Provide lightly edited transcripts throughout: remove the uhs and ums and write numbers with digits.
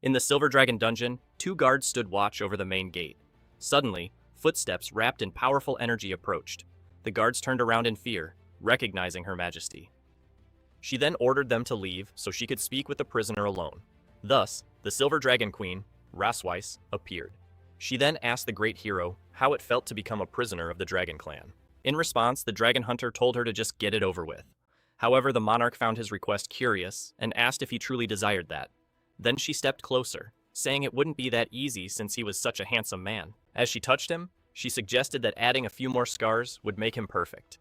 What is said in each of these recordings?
In the Silver Dragon dungeon, two guards stood watch over the main gate. Suddenly, footsteps wrapped in powerful energy approached. The guards turned around in fear, recognizing Her Majesty. She then ordered them to leave so she could speak with the prisoner alone. Thus, the Silver Dragon Queen, Rasweiss, appeared. She then asked the great hero how it felt to become a prisoner of the Dragon Clan. In response, the Dragon Hunter told her to just get it over with. However, the monarch found his request curious and asked if he truly desired that. Then she stepped closer, saying it wouldn't be that easy since he was such a handsome man. As she touched him, she suggested that adding a few more scars would make him perfect.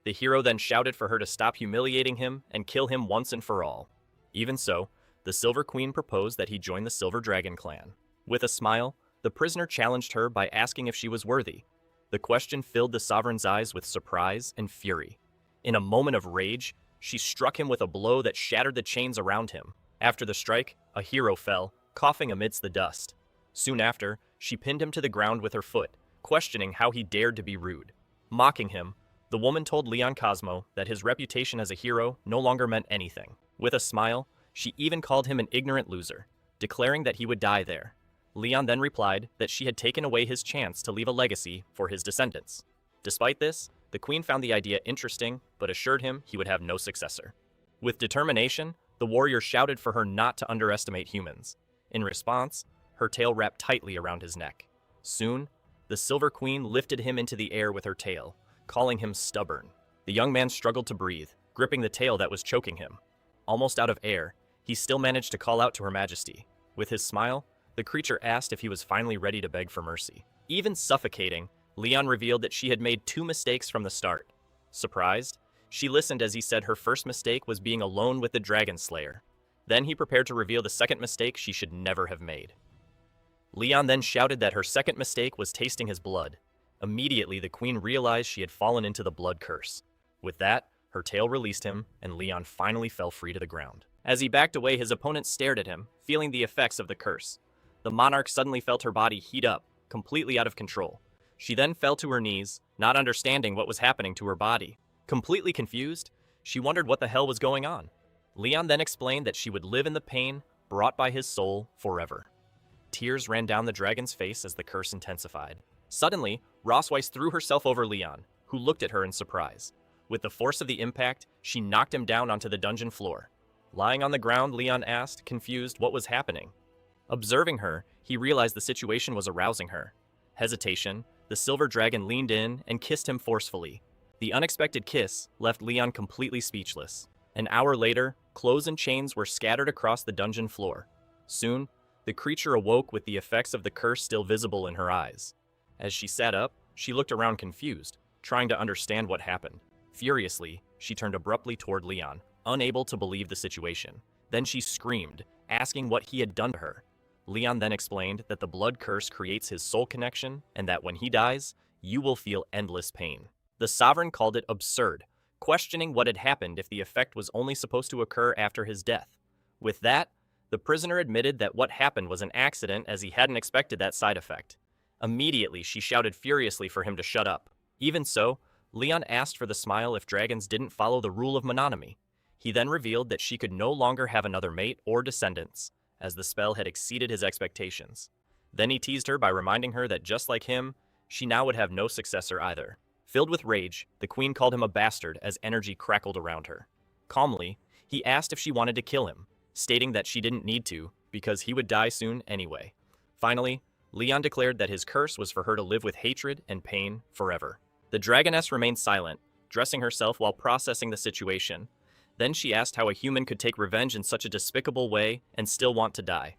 The hero then shouted for her to stop humiliating him and kill him once and for all. Even so, the Silver Queen proposed that he join the Silver Dragon Clan. With a smile, the prisoner challenged her by asking if she was worthy. The question filled the sovereign's eyes with surprise and fury. In a moment of rage, she struck him with a blow that shattered the chains around him. After the strike, a hero fell, coughing amidst the dust. Soon after, she pinned him to the ground with her foot, questioning how he dared to be rude. Mocking him, the woman told Leon Cosmo that his reputation as a hero no longer meant anything. With a smile, she even called him an ignorant loser, declaring that he would die there. Leon then replied that she had taken away his chance to leave a legacy for his descendants. Despite this, the queen found the idea interesting, but assured him he would have no successor. With determination, the warrior shouted for her not to underestimate humans. In response, her tail wrapped tightly around his neck. Soon, the Silver Queen lifted him into the air with her tail, calling him stubborn. The young man struggled to breathe, gripping the tail that was choking him. Almost out of air, he still managed to call out to Her Majesty. With his smile, the creature asked if he was finally ready to beg for mercy. Even suffocating, Leon revealed that she had made 2 mistakes from the start. Surprised, she listened as he said her first mistake was being alone with the Dragon Slayer. Then he prepared to reveal the second mistake she should never have made. Leon then shouted that her second mistake was tasting his blood. Immediately, the queen realized she had fallen into the blood curse. With that, her tail released him, and Leon finally fell free to the ground. As he backed away, his opponent stared at him, feeling the effects of the curse. The monarch suddenly felt her body heat up, completely out of control. She then fell to her knees, not understanding what was happening to her body. Completely confused, she wondered what the hell was going on. Leon then explained that she would live in the pain brought by his soul forever. Tears ran down the dragon's face as the curse intensified. Suddenly, Rasweiss threw herself over Leon, who looked at her in surprise. With the force of the impact, she knocked him down onto the dungeon floor. Lying on the ground, Leon asked, confused, what was happening. Observing her, he realized the situation was arousing her. Hesitation, the silver dragon leaned in and kissed him forcefully. The unexpected kiss left Leon completely speechless. An hour later, clothes and chains were scattered across the dungeon floor. Soon, the creature awoke with the effects of the curse still visible in her eyes. As she sat up, she looked around confused, trying to understand what happened. Furiously, she turned abruptly toward Leon, unable to believe the situation. Then she screamed, asking what he had done to her. Leon then explained that the blood curse creates his soul connection and that when he dies, you will feel endless pain. The sovereign called it absurd, questioning what had happened if the effect was only supposed to occur after his death. With that, the prisoner admitted that what happened was an accident as he hadn't expected that side effect. Immediately, she shouted furiously for him to shut up. Even so, Leon asked for the smile if dragons didn't follow the rule of mononymy. He then revealed that she could no longer have another mate or descendants, as the spell had exceeded his expectations. Then he teased her by reminding her that just like him, she now would have no successor either. Filled with rage, the queen called him a bastard as energy crackled around her. Calmly, he asked if she wanted to kill him, stating that she didn't need to, because he would die soon anyway. Finally, Leon declared that his curse was for her to live with hatred and pain forever. The dragoness remained silent, dressing herself while processing the situation. Then she asked how a human could take revenge in such a despicable way and still want to die.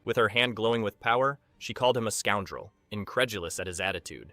With her hand glowing with power, she called him a scoundrel, incredulous at his attitude.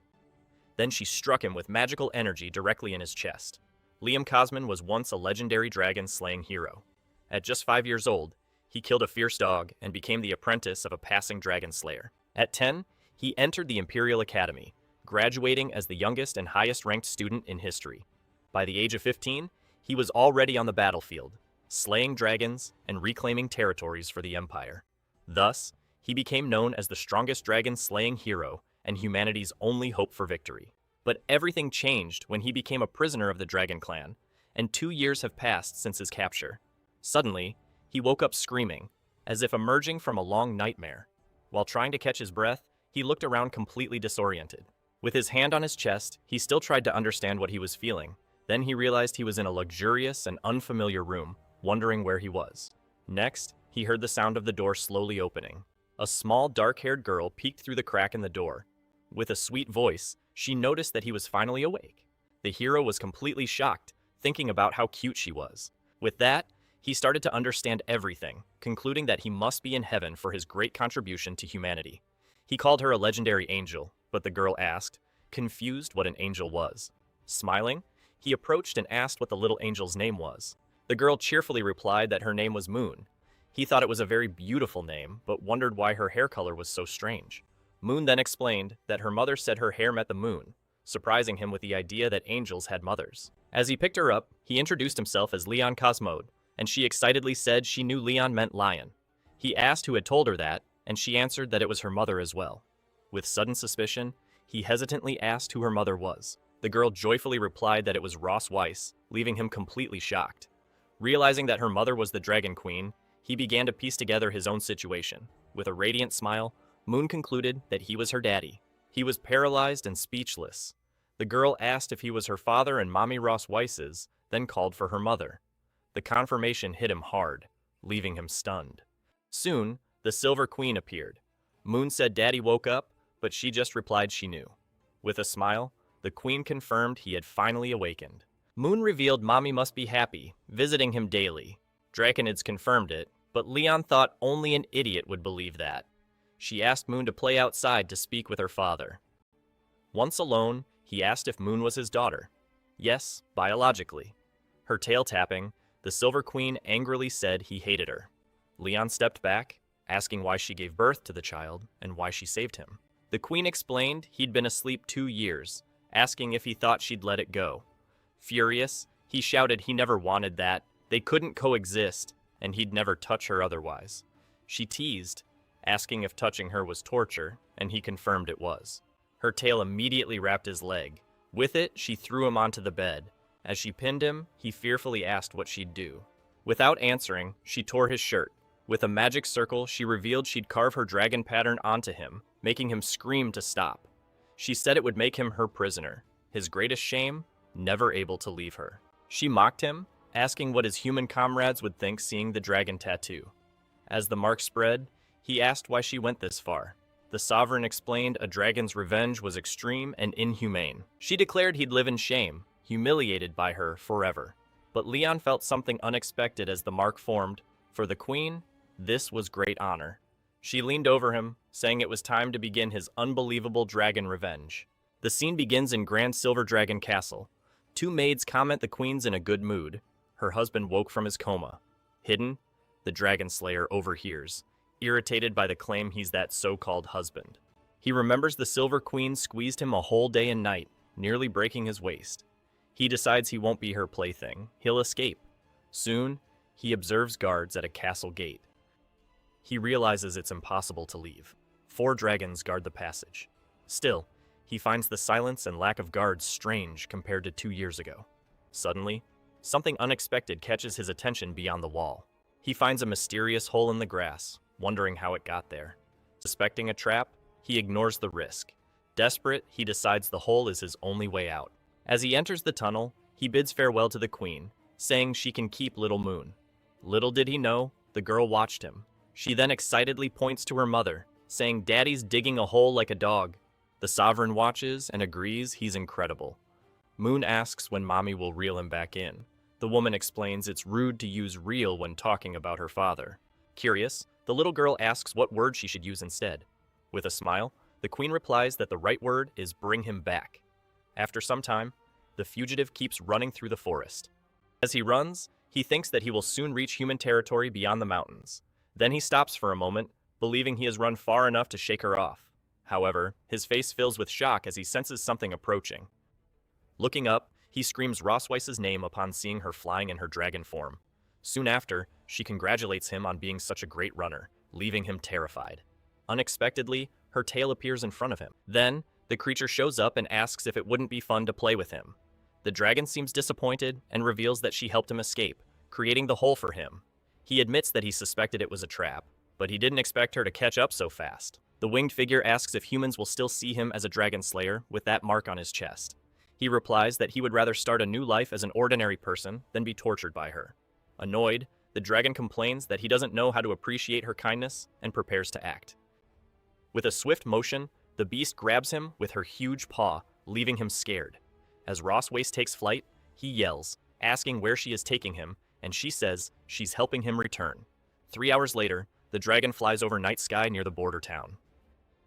Then she struck him with magical energy directly in his chest. Liam Cosman was once a legendary dragon-slaying hero. At just 5 years old, he killed a fierce dog and became the apprentice of a passing dragon slayer. At 10, he entered the Imperial Academy, graduating as the youngest and highest-ranked student in history. By the age of 15, he was already on the battlefield, slaying dragons and reclaiming territories for the Empire. Thus, he became known as the strongest dragon-slaying hero and humanity's only hope for victory. But everything changed when he became a prisoner of the Dragon Clan, and 2 years have passed since his capture. Suddenly, he woke up screaming, as if emerging from a long nightmare. While trying to catch his breath, he looked around completely disoriented. With his hand on his chest, he still tried to understand what he was feeling. Then he realized he was in a luxurious and unfamiliar room, wondering where he was. Next, he heard the sound of the door slowly opening. A small, dark-haired girl peeked through the crack in the door. With a sweet voice, she noticed that he was finally awake. The hero was completely shocked, thinking about how cute she was. With that, he started to understand everything, concluding that he must be in heaven for his great contribution to humanity. He called her a legendary angel, but the girl asked, confused what an angel was. Smiling, he approached and asked what the little angel's name was. The girl cheerfully replied that her name was Moon. He thought it was a very beautiful name, but wondered why her hair color was so strange. Moon then explained that her mother said her hair met the moon, surprising him with the idea that angels had mothers. As he picked her up, he introduced himself as Leon Cosmode, and she excitedly said she knew Leon meant lion. He asked who had told her that, and she answered that it was her mother as well. With sudden suspicion, he hesitantly asked who her mother was. The girl joyfully replied that it was Ross Weiss, leaving him completely shocked. Realizing that her mother was the Dragon Queen, he began to piece together his own situation. With a radiant smile, Moon concluded that he was her daddy. He was paralyzed and speechless. The girl asked if he was her father and Mommy Ross Weiss's, then called for her mother. The confirmation hit him hard, leaving him stunned. Soon, the Silver Queen appeared. Moon said Daddy woke up, but she just replied she knew. With a smile, the Queen confirmed he had finally awakened. Moon revealed Mommy must be happy, visiting him daily. Draconids confirmed it, but Leon thought only an idiot would believe that. She asked Moon to play outside to speak with her father. Once alone, he asked if Moon was his daughter. Yes, biologically. Her tail tapping, the Silver Queen angrily said he hated her. Leon stepped back, asking why she gave birth to the child and why she saved him. The Queen explained he'd been asleep 2 years, asking if he thought she'd let it go. Furious, he shouted he never wanted that, they couldn't coexist, and he'd never touch her otherwise. She teased, asking if touching her was torture, and he confirmed it was. Her tail immediately wrapped his leg. With it, she threw him onto the bed. As she pinned him, he fearfully asked what she'd do. Without answering, she tore his shirt. With a magic circle, she revealed she'd carve her dragon pattern onto him, making him scream to stop. She said it would make him her prisoner. His greatest shame? Never able to leave her. She mocked him, asking what his human comrades would think seeing the dragon tattoo. As the mark spread, he asked why she went this far. The sovereign explained a dragon's revenge was extreme and inhumane. She declared he'd live in shame, humiliated by her forever. But Leon felt something unexpected as the mark formed. For the Queen, this was great honor. She leaned over him, saying it was time to begin his unbelievable dragon revenge. The scene begins in Grand Silver Dragon Castle. 2 maids comment the Queen's in a good mood. Her husband woke from his coma. Hidden, the Dragon Slayer overhears, irritated by the claim he's that so-called husband. He remembers the Silver Queen squeezed him a whole day and night, nearly breaking his waist. He decides he won't be her plaything. He'll escape. Soon, he observes guards at a castle gate. He realizes it's impossible to leave. 4 dragons guard the passage. Still, he finds the silence and lack of guards strange compared to 2 years ago. Suddenly, something unexpected catches his attention beyond the wall. He finds a mysterious hole in the grass, wondering how it got there. Suspecting a trap, he ignores the risk. Desperate, he decides the hole is his only way out. As he enters the tunnel, he bids farewell to the Queen, saying she can keep Little Moon. Little did he know, the girl watched him. She then excitedly points to her mother, saying Daddy's digging a hole like a dog. The sovereign watches and agrees he's incredible. Moon asks when Mommy will reel him back in. The woman explains it's rude to use reel when talking about her father. Curious, the little girl asks what word she should use instead. With a smile, the Queen replies that the right word is bring him back. After some time, the fugitive keeps running through the forest. As he runs, he thinks that he will soon reach human territory beyond the mountains. Then he stops for a moment, believing he has run far enough to shake her off. However, his face fills with shock as he senses something approaching. Looking up, he screams Rossweiss's name upon seeing her flying in her dragon form. Soon after, she congratulates him on being such a great runner, leaving him terrified. Unexpectedly, her tail appears in front of him. Then, the creature shows up and asks if it wouldn't be fun to play with him. The dragon seems disappointed and reveals that she helped him escape, creating the hole for him. He admits that he suspected it was a trap, but he didn't expect her to catch up so fast. The winged figure asks if humans will still see him as a dragon slayer with that mark on his chest. He replies that he would rather start a new life as an ordinary person than be tortured by her. Annoyed, the dragon complains that he doesn't know how to appreciate her kindness and prepares to act. With a swift motion, the beast grabs him with her huge paw, leaving him scared. As Ross Waste takes flight, he yells, asking where she is taking him, and she says she's helping him return. 3 hours later, the dragon flies over night sky near the border town.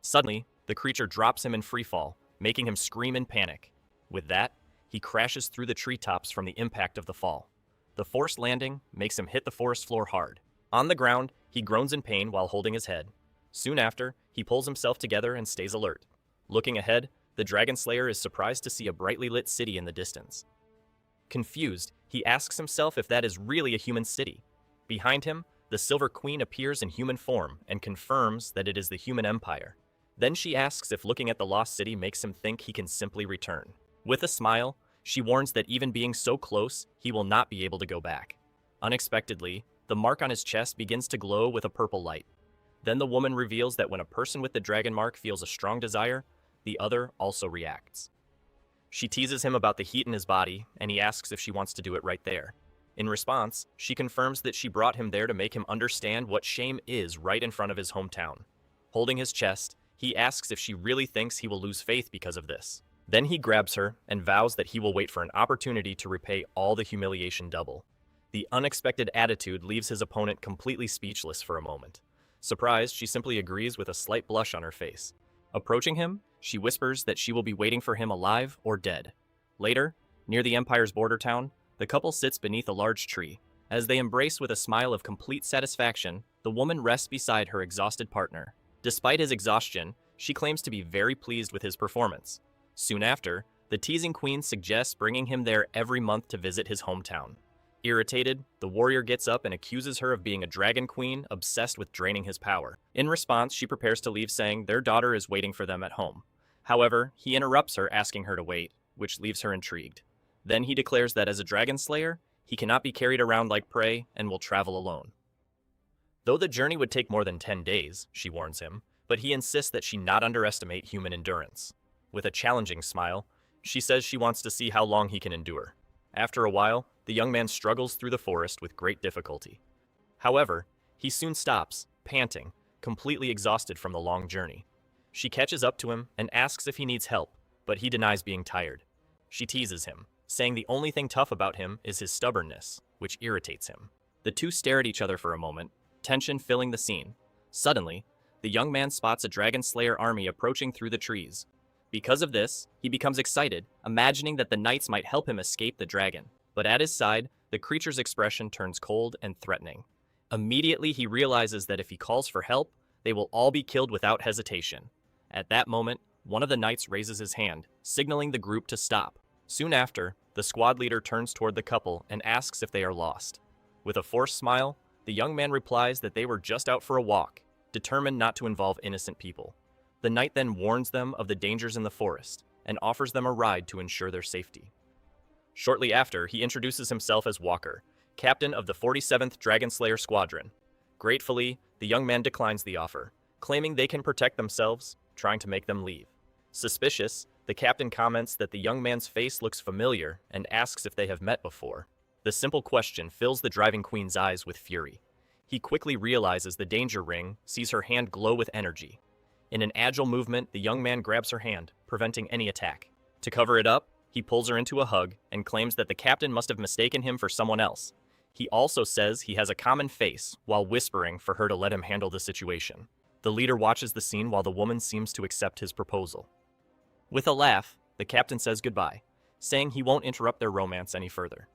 Suddenly, the creature drops him in freefall, making him scream in panic. With that, he crashes through the treetops from the impact of the fall. The forced landing makes him hit the forest floor hard. On the ground, he groans in pain while holding his head. Soon after, he pulls himself together and stays alert. Looking ahead, the Dragon Slayer is surprised to see a brightly lit city in the distance. Confused, he asks himself if that is really a human city. Behind him, the Silver Queen appears in human form and confirms that it is the human empire. Then she asks if looking at the lost city makes him think he can simply return. With a smile, she warns that even being so close, he will not be able to go back. Unexpectedly, the mark on his chest begins to glow with a purple light. Then the woman reveals that when a person with the dragon mark feels a strong desire, the other also reacts. She teases him about the heat in his body, and he asks if she wants to do it right there. In response, she confirms that she brought him there to make him understand what shame is right in front of his hometown. Holding his chest, he asks if she really thinks he will lose faith because of this. Then he grabs her and vows that he will wait for an opportunity to repay all the humiliation double. The unexpected attitude leaves his opponent completely speechless for a moment. Surprised, she simply agrees with a slight blush on her face. Approaching him, she whispers that she will be waiting for him alive or dead. Later, near the Empire's border town, the couple sits beneath a large tree. As they embrace with a smile of complete satisfaction, the woman rests beside her exhausted partner. Despite his exhaustion, she claims to be very pleased with his performance. Soon after, the teasing queen suggests bringing him there every month to visit his hometown. Irritated, the warrior gets up and accuses her of being a dragon queen obsessed with draining his power. In response, she prepares to leave, saying their daughter is waiting for them at home. However, he interrupts her, asking her to wait, which leaves her intrigued. Then he declares that as a dragon slayer, he cannot be carried around like prey and will travel alone. Though the journey would take more than 10 days, she warns him, but he insists that she not underestimate human endurance. With a challenging smile, she says she wants to see how long he can endure. After a while, the young man struggles through the forest with great difficulty. However, he soon stops, panting, completely exhausted from the long journey. She catches up to him and asks if he needs help, but he denies being tired. She teases him, saying the only thing tough about him is his stubbornness, which irritates him. The two stare at each other for a moment, tension filling the scene. Suddenly, the young man spots a dragon slayer army approaching through the trees. Because of this, he becomes excited, imagining that the knights might help him escape the dragon. But at his side, the creature's expression turns cold and threatening. Immediately, he realizes that if he calls for help, they will all be killed without hesitation. At that moment, one of the knights raises his hand, signaling the group to stop. Soon after, the squad leader turns toward the couple and asks if they are lost. With a forced smile, the young man replies that they were just out for a walk, determined not to involve innocent people. The knight then warns them of the dangers in the forest and offers them a ride to ensure their safety. Shortly after, he introduces himself as Walker, captain of the 47th Dragon Slayer Squadron. Gratefully, the young man declines the offer, claiming they can protect themselves, trying to make them leave. Suspicious, the captain comments that the young man's face looks familiar and asks if they have met before. The simple question fills the driving queen's eyes with fury. He quickly realizes the danger ring, sees her hand glow with energy. In an agile movement, the young man grabs her hand, preventing any attack. To cover it up, he pulls her into a hug and claims that the captain must have mistaken him for someone else. He also says he has a common face while whispering for her to let him handle the situation. The leader watches the scene while the woman seems to accept his proposal. With a laugh, the captain says goodbye, saying he won't interrupt their romance any further.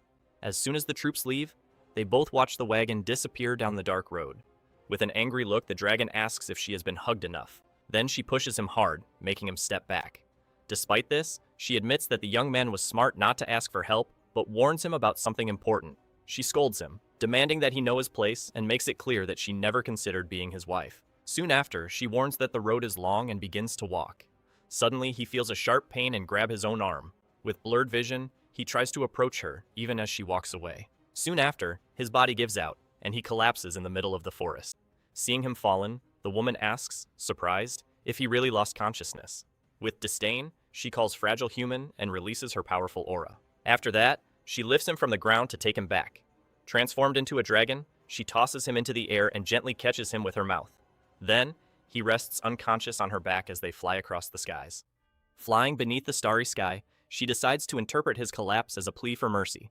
As soon as the troops leave, they both watch the wagon disappear down the dark road. With an angry look, the dragon asks if she has been hugged enough. Then she pushes him hard, making him step back. Despite this, she admits that the young man was smart not to ask for help, but warns him about something important. She scolds him, demanding that he know his place and makes it clear that she never considered being his wife. Soon after, she warns that the road is long and begins to walk. Suddenly, he feels a sharp pain and grabs his own arm. With blurred vision, he tries to approach her, even as she walks away. Soon after, his body gives out, and he collapses in the middle of the forest. Seeing him fallen, the woman asks, surprised, if he really lost consciousness. With disdain, she calls fragile human and releases her powerful aura. After that, she lifts him from the ground to take him back. Transformed into a dragon, she tosses him into the air and gently catches him with her mouth. Then, he rests unconscious on her back as they fly across the skies. Flying beneath the starry sky, she decides to interpret his collapse as a plea for mercy.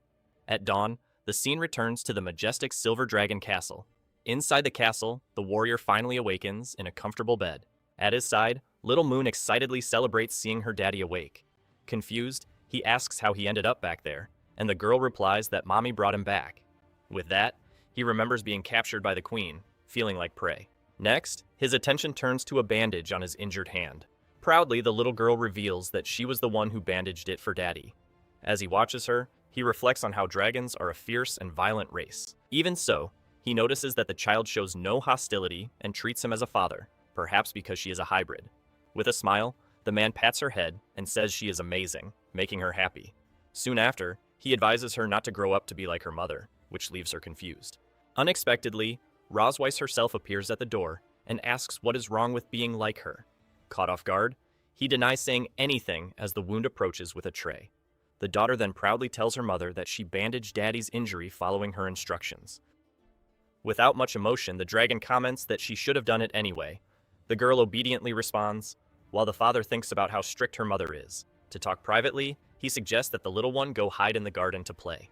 At dawn, the scene returns to the majestic Silver Dragon Castle. Inside the castle, the warrior finally awakens in a comfortable bed. At his side, Little Moon excitedly celebrates seeing her daddy awake. Confused, he asks how he ended up back there, and the girl replies that mommy brought him back. With that, he remembers being captured by the queen, feeling like prey. Next, his attention turns to a bandage on his injured hand. Proudly, the little girl reveals that she was the one who bandaged it for daddy. As he watches her, he reflects on how dragons are a fierce and violent race. Even so, he notices that the child shows no hostility and treats him as a father, perhaps because she is a hybrid. With a smile, the man pats her head and says she is amazing, making her happy. Soon after, he advises her not to grow up to be like her mother, which leaves her confused. Unexpectedly, Rosweiss herself appears at the door and asks what is wrong with being like her. Caught off guard, he denies saying anything as the wound approaches with a tray. The daughter then proudly tells her mother that she bandaged daddy's injury following her instructions. Without much emotion, the dragon comments that she should have done it anyway. The girl obediently responds, while the father thinks about how strict her mother is. To talk privately, he suggests that the little one go hide in the garden to play.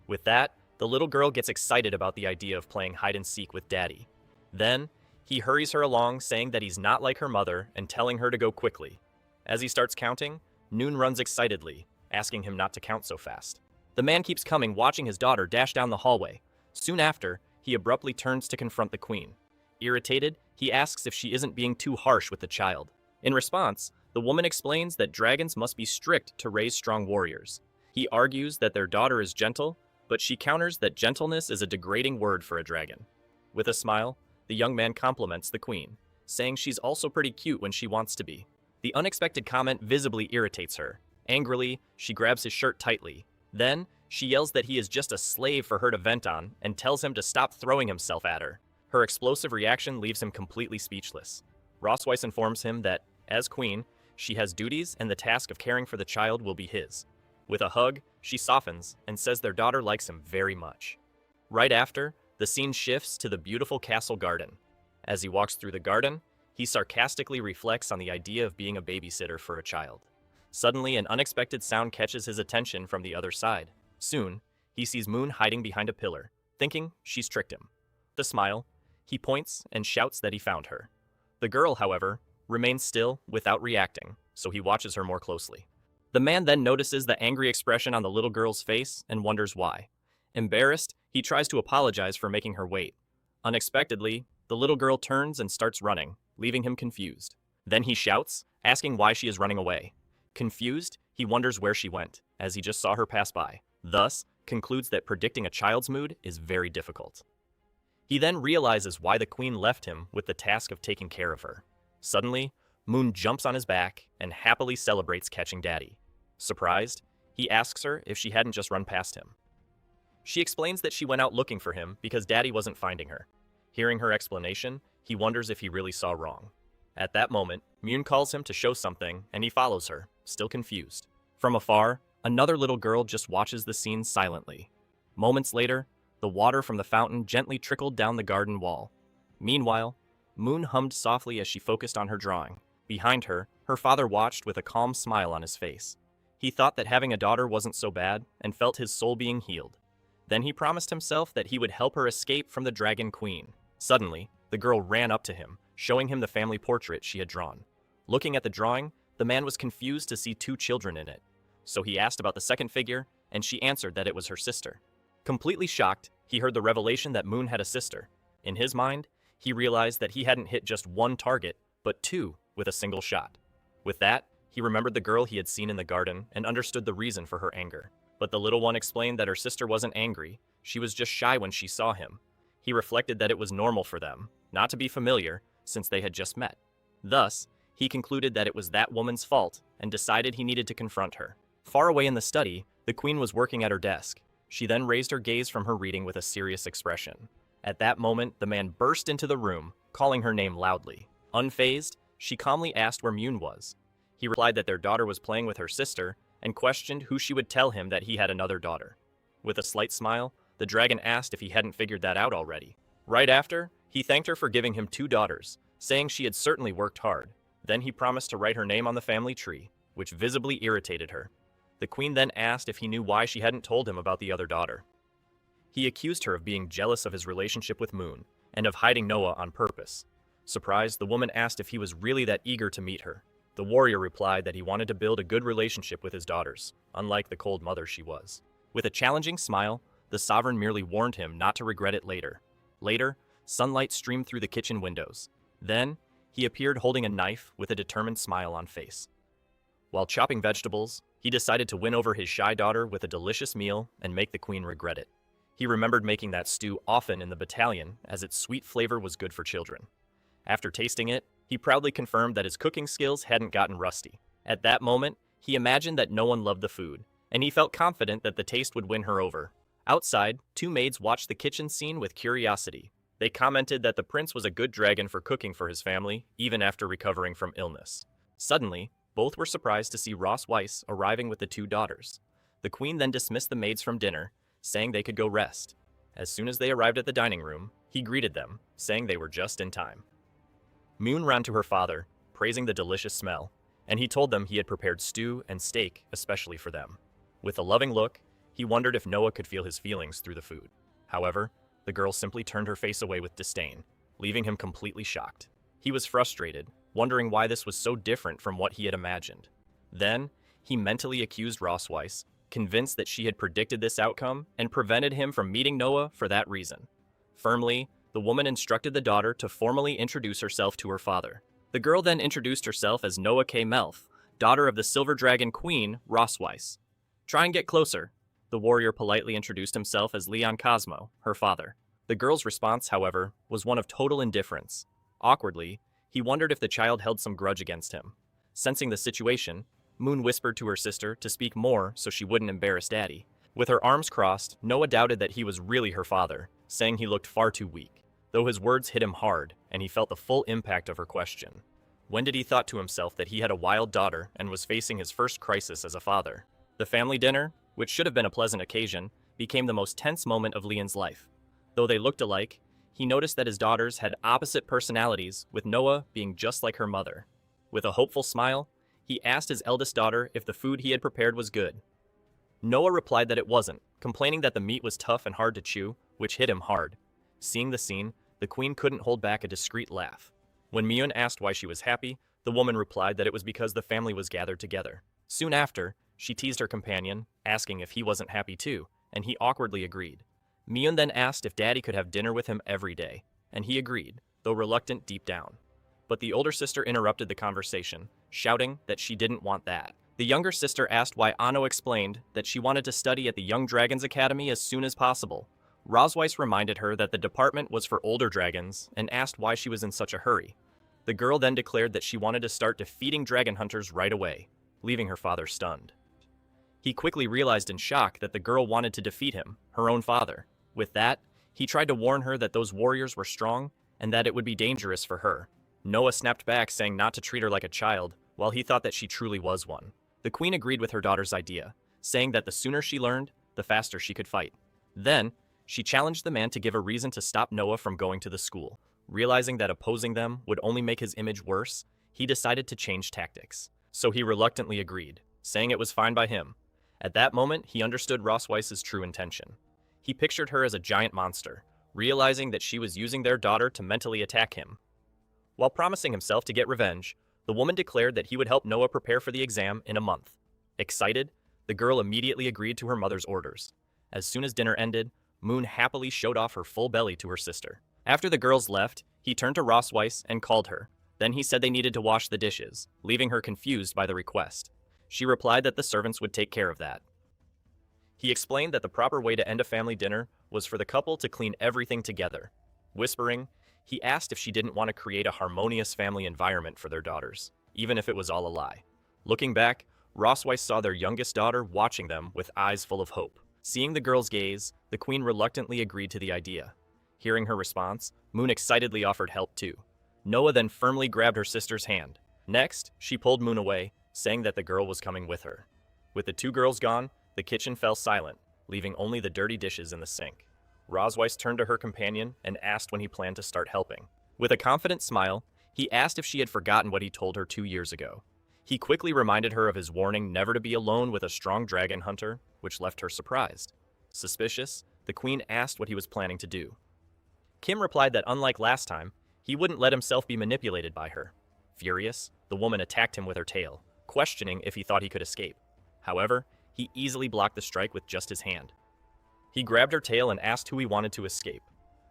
With that, the little girl gets excited about the idea of playing hide and seek with daddy. Then, he hurries her along, saying that he's not like her mother and telling her to go quickly. As he starts counting, Noon runs excitedly, asking him not to count so fast. The man keeps coming, watching his daughter dash down the hallway. Soon after, he abruptly turns to confront the queen. Irritated, he asks if she isn't being too harsh with the child. In response, the woman explains that dragons must be strict to raise strong warriors. He argues that their daughter is gentle, but she counters that gentleness is a degrading word for a dragon. With a smile, the young man compliments the queen, saying she's also pretty cute when she wants to be. The unexpected comment visibly irritates her. Angrily, she grabs his shirt tightly. Then, she yells that he is just a slave for her to vent on and tells him to stop throwing himself at her. Her explosive reaction leaves him completely speechless. Rosweiss informs him that, as queen, she has duties and the task of caring for the child will be his. With a hug, she softens and says their daughter likes him very much. Right after, the scene shifts to the beautiful castle garden. As he walks through the garden, he sarcastically reflects on the idea of being a babysitter for a child. Suddenly, an unexpected sound catches his attention from the other side. Soon, he sees Moon hiding behind a pillar, thinking she's tricked him. With a smile, he points and shouts that he found her. The girl, however, remains still without reacting, so he watches her more closely. The man then notices the angry expression on the little girl's face and wonders why. Embarrassed, he tries to apologize for making her wait. Unexpectedly, the little girl turns and starts running, leaving him confused. Then he shouts, asking why she is running away. Confused, he wonders where she went, as he just saw her pass by. Thus, concludes that predicting a child's mood is very difficult. He then realizes why the queen left him with the task of taking care of her. Suddenly, Moon jumps on his back and happily celebrates catching daddy. Surprised, he asks her if she hadn't just run past him. She explains that she went out looking for him because daddy wasn't finding her. Hearing her explanation, he wonders if he really saw wrong. At that moment, Moon calls him to show something, and he follows her, still confused. From afar, another little girl just watches the scene silently. Moments later, the water from the fountain gently trickled down the garden wall. Meanwhile, Moon hummed softly as she focused on her drawing. Behind her, her father watched with a calm smile on his face. He thought that having a daughter wasn't so bad, and felt his soul being healed. Then he promised himself that he would help her escape from the Dragon Queen. Suddenly, the girl ran up to him, showing him the family portrait she had drawn. Looking at the drawing, the man was confused to see two children in it. So he asked about the second figure, and she answered that it was her sister. Completely shocked, he heard the revelation that Moon had a sister. In his mind, he realized that he hadn't hit just one target, but two with a single shot. With that, he remembered the girl he had seen in the garden and understood the reason for her anger. But the little one explained that her sister wasn't angry, she was just shy when she saw him. He reflected that it was normal for them not to be familiar since they had just met. Thus, he concluded that it was that woman's fault and decided he needed to confront her. Far away in the study, the queen was working at her desk. She then raised her gaze from her reading with a serious expression. At that moment, the man burst into the room, calling her name loudly. Unfazed, she calmly asked where Myun was. He replied that their daughter was playing with her sister and questioned who she would tell him that he had another daughter. With a slight smile, the dragon asked if he hadn't figured that out already. Right after, he thanked her for giving him 2 daughters, saying she had certainly worked hard. Then he promised to write her name on the family tree, which visibly irritated her. The queen then asked if he knew why she hadn't told him about the other daughter. He accused her of being jealous of his relationship with Moon and of hiding Noah on purpose. Surprised, the woman asked if he was really that eager to meet her. The warrior replied that he wanted to build a good relationship with his daughters, unlike the cold mother she was. With a challenging smile, the sovereign merely warned him not to regret it later. Later, sunlight streamed through the kitchen windows. Then, he appeared holding a knife with a determined smile on face. While chopping vegetables, he decided to win over his shy daughter with a delicious meal and make the queen regret it. He remembered making that stew often in the battalion, as its sweet flavor was good for children. After tasting it, he proudly confirmed that his cooking skills hadn't gotten rusty. At that moment, he imagined that no one loved the food, and he felt confident that the taste would win her over. Outside, 2 maids watched the kitchen scene with curiosity. They commented that the prince was a good dragon for cooking for his family, even after recovering from illness. Suddenly, both were surprised to see Ross Weiss arriving with the 2 daughters. The queen then dismissed the maids from dinner, saying they could go rest. As soon as they arrived at the dining room, he greeted them, saying they were just in time. Moon ran to her father, praising the delicious smell, and he told them he had prepared stew and steak especially for them. With a loving look, he wondered if Noah could feel his feelings through the food. However, the girl simply turned her face away with disdain, leaving him completely shocked. He was frustrated, wondering why this was so different from what he had imagined. Then, he mentally accused Ross Weiss, convinced that she had predicted this outcome and prevented him from meeting Noah for that reason. Firmly, the woman instructed the daughter to formally introduce herself to her father. The girl then introduced herself as Noah K. Melf, daughter of the Silver Dragon Queen, Ross Weiss. "Try and get closer." The warrior politely introduced himself as Leon Cosmo, her father. The girl's response, however, was one of total indifference. Awkwardly, he wondered if the child held some grudge against him. Sensing the situation, Moon whispered to her sister to speak more so she wouldn't embarrass Daddy. With her arms crossed, Noah doubted that he was really her father, saying he looked far too weak, though his words hit him hard and he felt the full impact of her question. When did he thought to himself that he had a wild daughter and was facing his first crisis as a father? The family dinner, which should have been a pleasant occasion, became the most tense moment of Leon's life. Though they looked alike, he noticed that his daughters had opposite personalities, with Noah being just like her mother. With a hopeful smile, he asked his eldest daughter if the food he had prepared was good. Noah replied that it wasn't, complaining that the meat was tough and hard to chew, which hit him hard. Seeing the scene, the queen couldn't hold back a discreet laugh. When Myun asked why she was happy, the woman replied that it was because the family was gathered together. Soon after, she teased her companion, asking if he wasn't happy too, and he awkwardly agreed. Myun then asked if Daddy could have dinner with him every day, and he agreed, though reluctant deep down. But the older sister interrupted the conversation, shouting that she didn't want that. The younger sister asked why Anno explained that she wanted to study at the Young Dragons Academy as soon as possible. Rosweiss reminded her that the department was for older dragons and asked why she was in such a hurry. The girl then declared that she wanted to start defeating dragon hunters right away, leaving her father stunned. He quickly realized in shock that the girl wanted to defeat him, her own father. With that, he tried to warn her that those warriors were strong and that it would be dangerous for her. Noah snapped back, saying not to treat her like a child, while he thought that she truly was one. The queen agreed with her daughter's idea, saying that the sooner she learned, the faster she could fight. Then, she challenged the man to give a reason to stop Noah from going to the school. Realizing that opposing them would only make his image worse, he decided to change tactics. So he reluctantly agreed, saying it was fine by him. At that moment, he understood Rosweiss's true intention. He pictured her as a giant monster, realizing that she was using their daughter to mentally attack him. While promising himself to get revenge, the woman declared that he would help Noah prepare for the exam in a month. Excited, the girl immediately agreed to her mother's orders. As soon as dinner ended, Moon happily showed off her full belly to her sister. After the girls left, he turned to Rosweiss and called her. Then he said they needed to wash the dishes, leaving her confused by the request. She replied that the servants would take care of that. He explained that the proper way to end a family dinner was for the couple to clean everything together. Whispering, he asked if she didn't want to create a harmonious family environment for their daughters, even if it was all a lie. Looking back, Rosweiss saw their youngest daughter watching them with eyes full of hope. Seeing the girl's gaze, the queen reluctantly agreed to the idea. Hearing her response, Moon excitedly offered help too. Noah then firmly grabbed her sister's hand. Next, she pulled Moon away, saying that the girl was coming with her. With the two girls gone, the kitchen fell silent, leaving only the dirty dishes in the sink. Rosweiss turned to her companion and asked when he planned to start helping. With a confident smile, he asked if she had forgotten what he told her 2 years ago. He quickly reminded her of his warning never to be alone with a strong dragon hunter, which left her surprised. Suspicious, the queen asked what he was planning to do. Kim replied that unlike last time, he wouldn't let himself be manipulated by her. Furious, the woman attacked him with her tail, questioning if he thought he could escape. However, he easily blocked the strike with just his hand. He grabbed her tail and asked who he wanted to escape.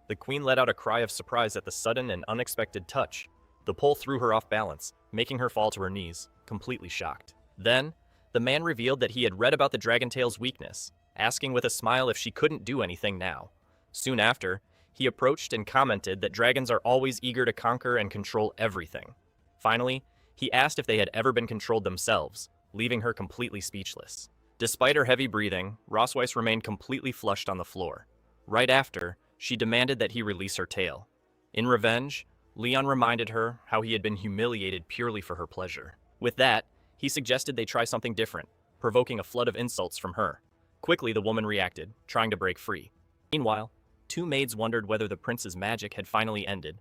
The queen let out a cry of surprise at the sudden and unexpected touch. The pull threw her off balance, making her fall to her knees, completely shocked. Then, the man revealed that he had read about the Dragontail's weakness, asking with a smile if she couldn't do anything now. Soon after, he approached and commented that dragons are always eager to conquer and control everything. Finally, he asked if they had ever been controlled themselves, leaving her completely speechless. Despite her heavy breathing, Rosweiss remained completely flushed on the floor. Right after, she demanded that he release her tail. In revenge, Leon reminded her how he had been humiliated purely for her pleasure. With that, he suggested they try something different, provoking a flood of insults from her. Quickly, the woman reacted, trying to break free. Meanwhile, two maids wondered whether the prince's magic had finally ended.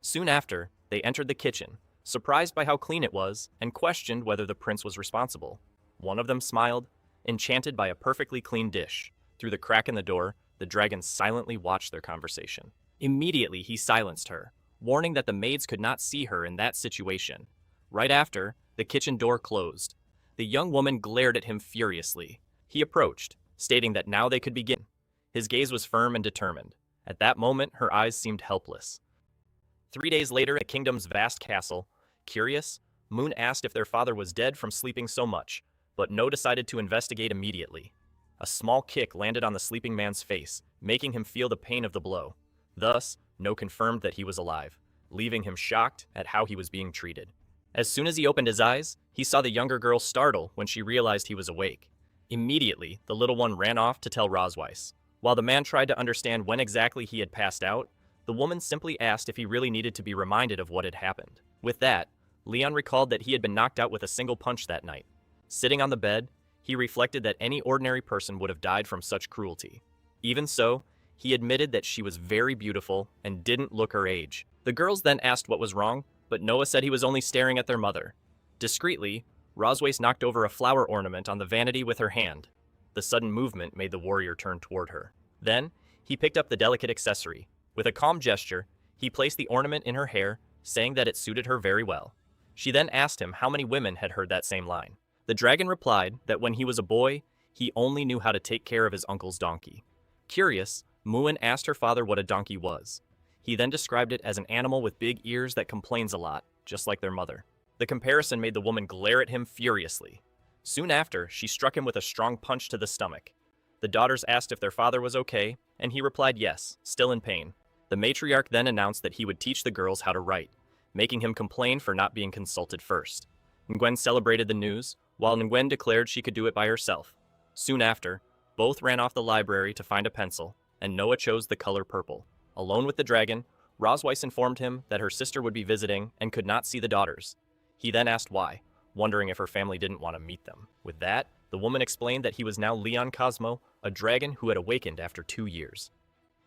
Soon after, they entered the kitchen, surprised by how clean it was, and questioned whether the prince was responsible. One of them smiled, enchanted by a perfectly clean dish. Through the crack in the door, the dragon silently watched their conversation. Immediately, he silenced her, warning that the maids could not see her in that situation. Right after, the kitchen door closed. The young woman glared at him furiously. He approached, stating that now they could begin. His gaze was firm and determined. At that moment, her eyes seemed helpless. 3 days later, at the kingdom's vast castle, curious, Moon asked if their father was dead from sleeping so much, but No decided to investigate immediately. A small kick landed on the sleeping man's face, making him feel the pain of the blow. Thus, No confirmed that he was alive, leaving him shocked at how he was being treated. As soon as he opened his eyes, he saw the younger girl startle when she realized he was awake. Immediately, the little one ran off to tell Rosweiss. While the man tried to understand when exactly he had passed out, the woman simply asked if he really needed to be reminded of what had happened. With that, Leon recalled that he had been knocked out with a single punch that night. Sitting on the bed, he reflected that any ordinary person would have died from such cruelty. Even so, he admitted that she was very beautiful and didn't look her age. The girls then asked what was wrong, but Noah said he was only staring at their mother. Discreetly, Rosweiss knocked over a flower ornament on the vanity with her hand. The sudden movement made the warrior turn toward her. Then, he picked up the delicate accessory. With a calm gesture, he placed the ornament in her hair, saying that it suited her very well. She then asked him how many women had heard that same line. The dragon replied that when he was a boy, he only knew how to take care of his uncle's donkey. Curious, Moon asked her father what a donkey was. He then described it as an animal with big ears that complains a lot, just like their mother. The comparison made the woman glare at him furiously. Soon after, she struck him with a strong punch to the stomach. The daughters asked if their father was okay, and he replied yes, still in pain. The matriarch then announced that he would teach the girls how to write, making him complain for not being consulted first. Nguyen celebrated the news, while Nguyen declared she could do it by herself. Soon after, both ran off the library to find a pencil, and Noah chose the color purple. Alone with the dragon, Rosweiss informed him that her sister would be visiting and could not see the daughters. He then asked why, wondering if her family didn't want to meet them. With that, the woman explained that he was now Leon Cosmo, a dragon who had awakened after 2 years.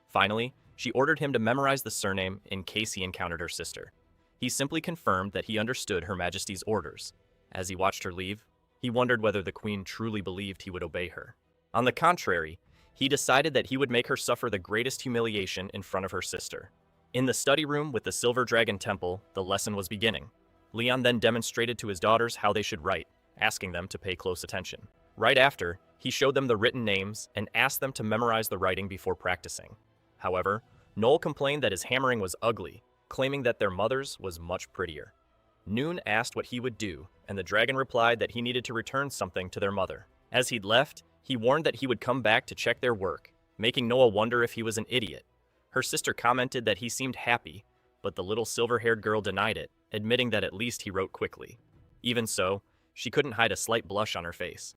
Finally, she ordered him to memorize the surname in case he encountered her sister. He simply confirmed that he understood Her Majesty's orders. As he watched her leave, he wondered whether the queen truly believed he would obey her. On the contrary, he decided that he would make her suffer the greatest humiliation in front of her sister. In the study room with the Silver Dragon Temple, the lesson was beginning. Leon then demonstrated to his daughters how they should write, asking them to pay close attention. Right after, he showed them the written names and asked them to memorize the writing before practicing. However, Noel complained that his hammering was ugly, claiming that their mother's was much prettier. Noon asked what he would do, and the dragon replied that he needed to return something to their mother. As he'd left, he warned that he would come back to check their work, making Noah wonder if he was an idiot. Her sister commented that he seemed happy, but the little silver-haired girl denied it, admitting that at least he wrote quickly. Even so, she couldn't hide a slight blush on her face.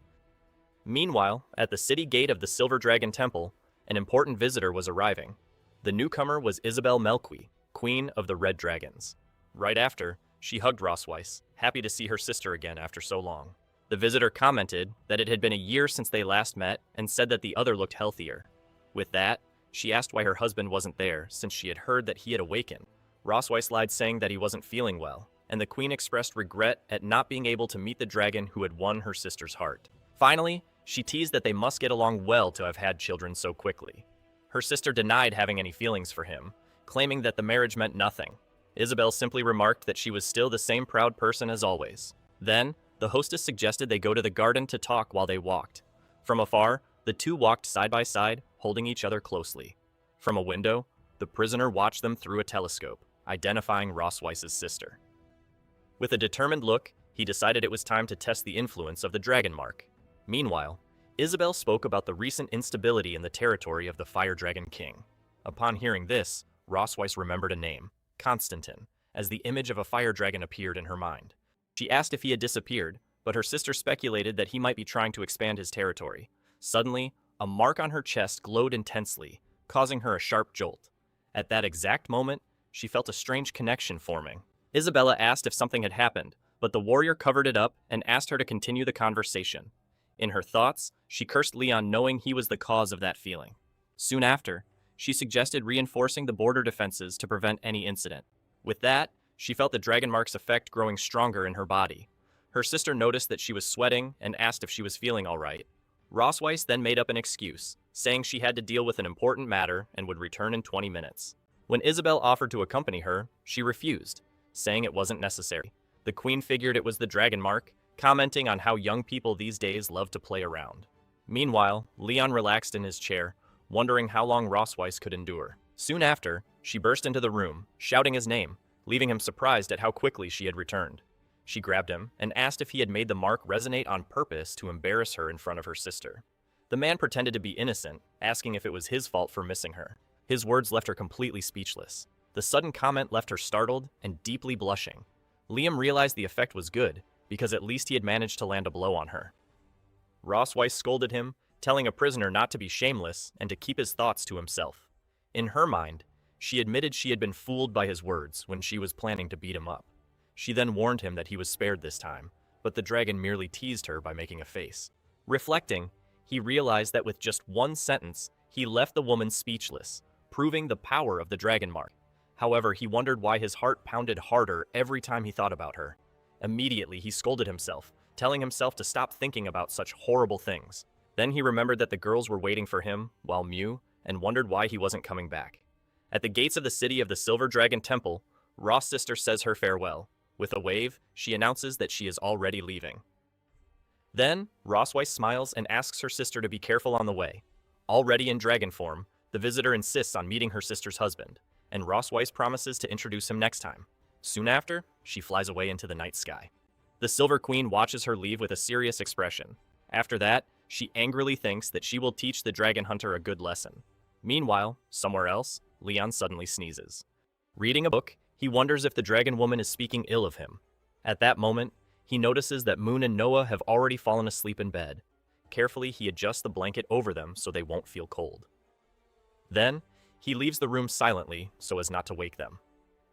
Meanwhile, at the city gate of the Silver Dragon Temple, an important visitor was arriving. The newcomer was Isabel Melqui, Queen of the Red Dragons. Right after, she hugged Rosweiss, happy to see her sister again after so long. The visitor commented that it had been a year since they last met and said that the other looked healthier. With that, she asked why her husband wasn't there since she had heard that he had awakened. Rosweiss lied saying that he wasn't feeling well, and the queen expressed regret at not being able to meet the dragon who had won her sister's heart. Finally, she teased that they must get along well to have had children so quickly. Her sister denied having any feelings for him, claiming that the marriage meant nothing. Isabel simply remarked that she was still the same proud person as always. Then, the hostess suggested they go to the garden to talk while they walked. From afar, the two walked side by side, holding each other closely. From a window, the prisoner watched them through a telescope, identifying Rosweiss's sister. With a determined look, he decided it was time to test the influence of the dragon mark. Meanwhile, Isabel spoke about the recent instability in the territory of the Fire Dragon King. Upon hearing this, Rosweiss remembered a name, Constantin, as the image of a fire dragon appeared in her mind. She asked if he had disappeared, but her sister speculated that he might be trying to expand his territory. Suddenly, a mark on her chest glowed intensely, causing her a sharp jolt. At that exact moment, she felt a strange connection forming. Isabella asked if something had happened, but the warrior covered it up and asked her to continue the conversation. In her thoughts, she cursed Leon knowing he was the cause of that feeling. Soon after, she suggested reinforcing the border defenses to prevent any incident. With that, she felt the dragon mark's effect growing stronger in her body. Her sister noticed that she was sweating and asked if she was feeling all right. Rosweiss then made up an excuse, saying she had to deal with an important matter and would return in 20 minutes. When Isabel offered to accompany her, she refused, saying it wasn't necessary. The queen figured it was the dragon mark, commenting on how young people these days love to play around. Meanwhile, Leon relaxed in his chair, wondering how long Rosweiss could endure. Soon after, she burst into the room, shouting his name, leaving him surprised at how quickly she had returned. She grabbed him and asked if he had made the mark resonate on purpose to embarrass her in front of her sister. The man pretended to be innocent, asking if it was his fault for missing her. His words left her completely speechless. The sudden comment left her startled and deeply blushing. Liam realized the effect was good, because at least he had managed to land a blow on her. Rosweiss scolded him, telling a prisoner not to be shameless and to keep his thoughts to himself. In her mind, she admitted she had been fooled by his words when she was planning to beat him up. She then warned him that he was spared this time, but the dragon merely teased her by making a face. Reflecting, he realized that with just one sentence, he left the woman speechless, proving the power of the dragon mark. However, he wondered why his heart pounded harder every time he thought about her. Immediately, he scolded himself, telling himself to stop thinking about such horrible things. Then he remembered that the girls were waiting for him, while Mew, and wondered why he wasn't coming back. At the gates of the city of the Silver Dragon Temple, Ross' sister says her farewell. With a wave, she announces that she is already leaving. Then, Rosweiss smiles and asks her sister to be careful on the way. Already in dragon form, the visitor insists on meeting her sister's husband, and Rosweiss promises to introduce him next time. Soon after, she flies away into the night sky. The Silver Queen watches her leave with a serious expression. After that, she angrily thinks that she will teach the dragon hunter a good lesson. Meanwhile, somewhere else, Leon suddenly sneezes. Reading a book, he wonders if the dragon woman is speaking ill of him. At that moment, he notices that Moon and Noah have already fallen asleep in bed. Carefully, he adjusts the blanket over them so they won't feel cold. Then, he leaves the room silently so as not to wake them.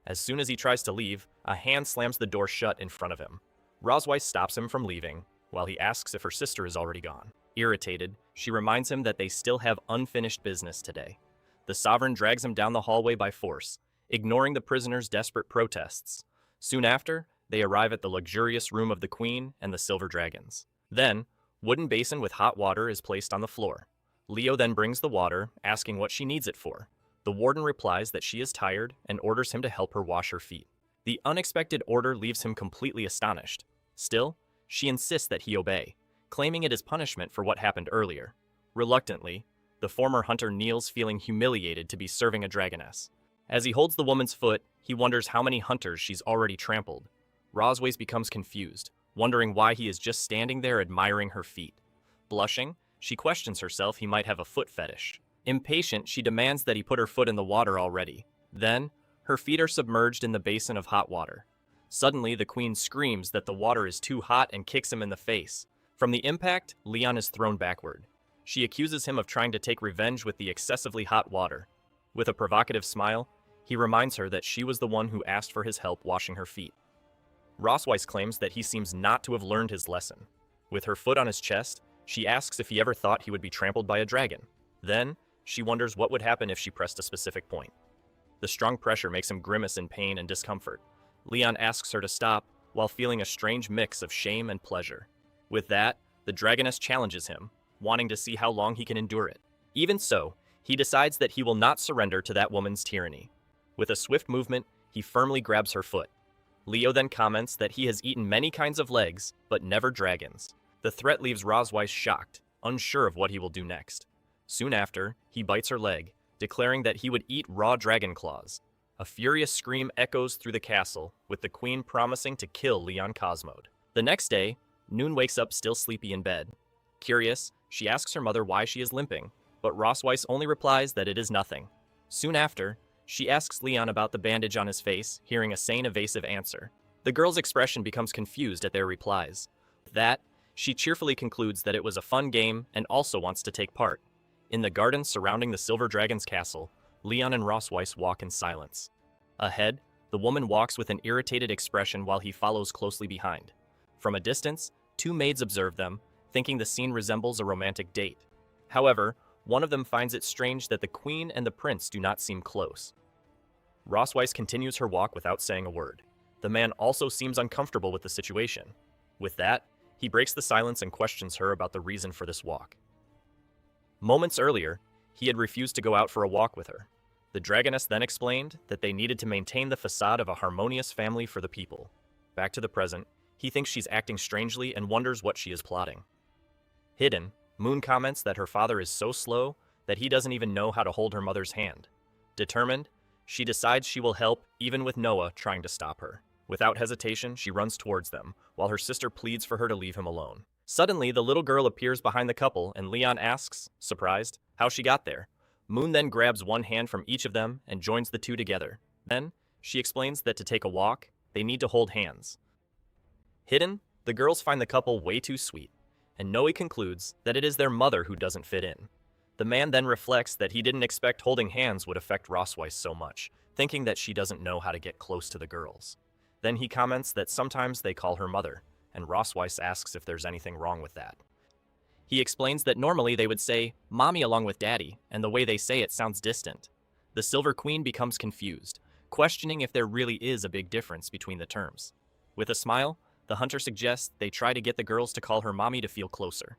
As soon as he tries to leave, a hand slams the door shut in front of him. Rosweiss stops him from leaving, while he asks if her sister is already gone. Irritated, she reminds him that they still have unfinished business today. The Sovereign drags him down the hallway by force, ignoring the prisoner's desperate protests. Soon after, they arrive at the luxurious room of the Queen and the Silver Dragons. Then, wooden basin with hot water is placed on the floor. Leo then brings the water, asking what she needs it for. The warden replies that she is tired and orders him to help her wash her feet. The unexpected order leaves him completely astonished. Still, she insists that he obey, claiming it as punishment for what happened earlier. Reluctantly, the former hunter kneels, feeling humiliated to be serving a dragoness. As he holds the woman's foot, he wonders how many hunters she's already trampled. Rosweiss becomes confused, wondering why he is just standing there admiring her feet. Blushing, she questions herself he might have a foot fetish. Impatient, she demands that he put her foot in the water already. Then, her feet are submerged in the basin of hot water. Suddenly, the Queen screams that the water is too hot and kicks him in the face. From the impact, Leon is thrown backward. She accuses him of trying to take revenge with the excessively hot water. With a provocative smile, he reminds her that she was the one who asked for his help washing her feet. Rosweiss claims that he seems not to have learned his lesson. With her foot on his chest, she asks if he ever thought he would be trampled by a dragon. Then, she wonders what would happen if she pressed a specific point. The strong pressure makes him grimace in pain and discomfort. Leon asks her to stop, while feeling a strange mix of shame and pleasure. With that, the dragoness challenges him, wanting to see how long he can endure it. Even so, he decides that he will not surrender to that woman's tyranny. With a swift movement, he firmly grabs her foot. Leo then comments that he has eaten many kinds of legs, but never dragons. The threat leaves Rosweiss shocked, unsure of what he will do next. Soon after, he bites her leg, declaring that he would eat raw dragon claws. A furious scream echoes through the castle, with the queen promising to kill Leon Cosmode. The next day, Noon wakes up still sleepy in bed. Curious, she asks her mother why she is limping, but Rosweiss only replies that it is nothing. Soon after, she asks Leon about the bandage on his face, hearing a sane, evasive answer. The girl's expression becomes confused at their replies. With that, she cheerfully concludes that it was a fun game and also wants to take part. In the garden surrounding the Silver Dragon's castle, Leon and Rosweiss walk in silence. Ahead, the woman walks with an irritated expression while he follows closely behind. From a distance, two maids observe them, thinking the scene resembles a romantic date. However, one of them finds it strange that the queen and the prince do not seem close. Rosweiss continues her walk without saying a word. The man also seems uncomfortable with the situation. With that, he breaks the silence and questions her about the reason for this walk. Moments earlier, he had refused to go out for a walk with her. The dragoness then explained that they needed to maintain the facade of a harmonious family for the people. Back to the present, he thinks she's acting strangely and wonders what she is plotting. Hidden, Moon comments that her father is so slow that he doesn't even know how to hold her mother's hand. Determined, she decides she will help even with Noah trying to stop her. Without hesitation, she runs towards them, while her sister pleads for her to leave him alone. Suddenly, the little girl appears behind the couple and Leon asks, surprised, how she got there. Moon then grabs one hand from each of them and joins the two together. Then, she explains that to take a walk, they need to hold hands. Hidden, the girls find the couple way too sweet, and Noe concludes that it is their mother who doesn't fit in. The man then reflects that he didn't expect holding hands would affect Rosweiss so much, thinking that she doesn't know how to get close to the girls. Then he comments that sometimes they call her mother, and Rosweiss asks if there's anything wrong with that. He explains that normally they would say, "Mommy" along with "Daddy," and the way they say it sounds distant. The Silver Queen becomes confused, questioning if there really is a big difference between the terms. With a smile, the hunter suggests they try to get the girls to call her mommy to feel closer.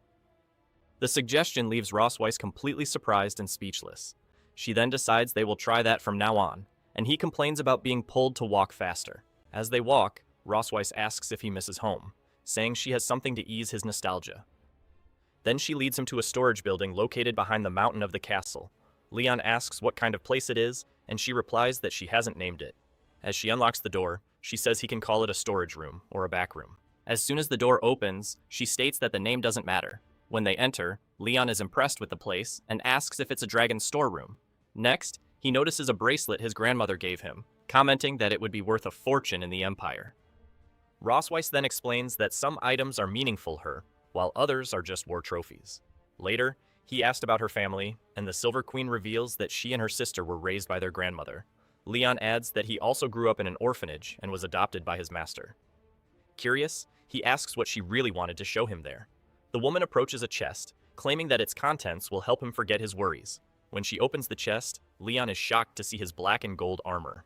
The suggestion leaves Rosweiss completely surprised and speechless. She then decides they will try that from now on, and he complains about being pulled to walk faster. As they walk, Rosweiss asks if he misses home, saying she has something to ease his nostalgia. Then she leads him to a storage building located behind the mountain of the castle. Leon asks what kind of place it is, and she replies that she hasn't named it. As she unlocks the door, she says he can call it a storage room or a back room. As soon as the door opens, she states that the name doesn't matter. When they enter, Leon is impressed with the place and asks if it's a dragon storeroom. Next, he notices a bracelet his grandmother gave him, commenting that it would be worth a fortune in the Empire. Rosweiss then explains that some items are meaningful to her, while others are just war trophies. Later, he asked about her family, and the Silver Queen reveals that she and her sister were raised by their grandmother. Leon adds that he also grew up in an orphanage and was adopted by his master. Curious, he asks what she really wanted to show him there. The woman approaches a chest, claiming that its contents will help him forget his worries. When she opens the chest, Leon is shocked to see his black and gold armor.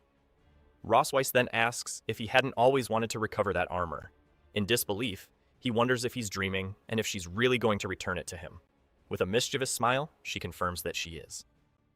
Rosweiss then asks if he hadn't always wanted to recover that armor. In disbelief, he wonders if he's dreaming and if she's really going to return it to him. With a mischievous smile, she confirms that she is.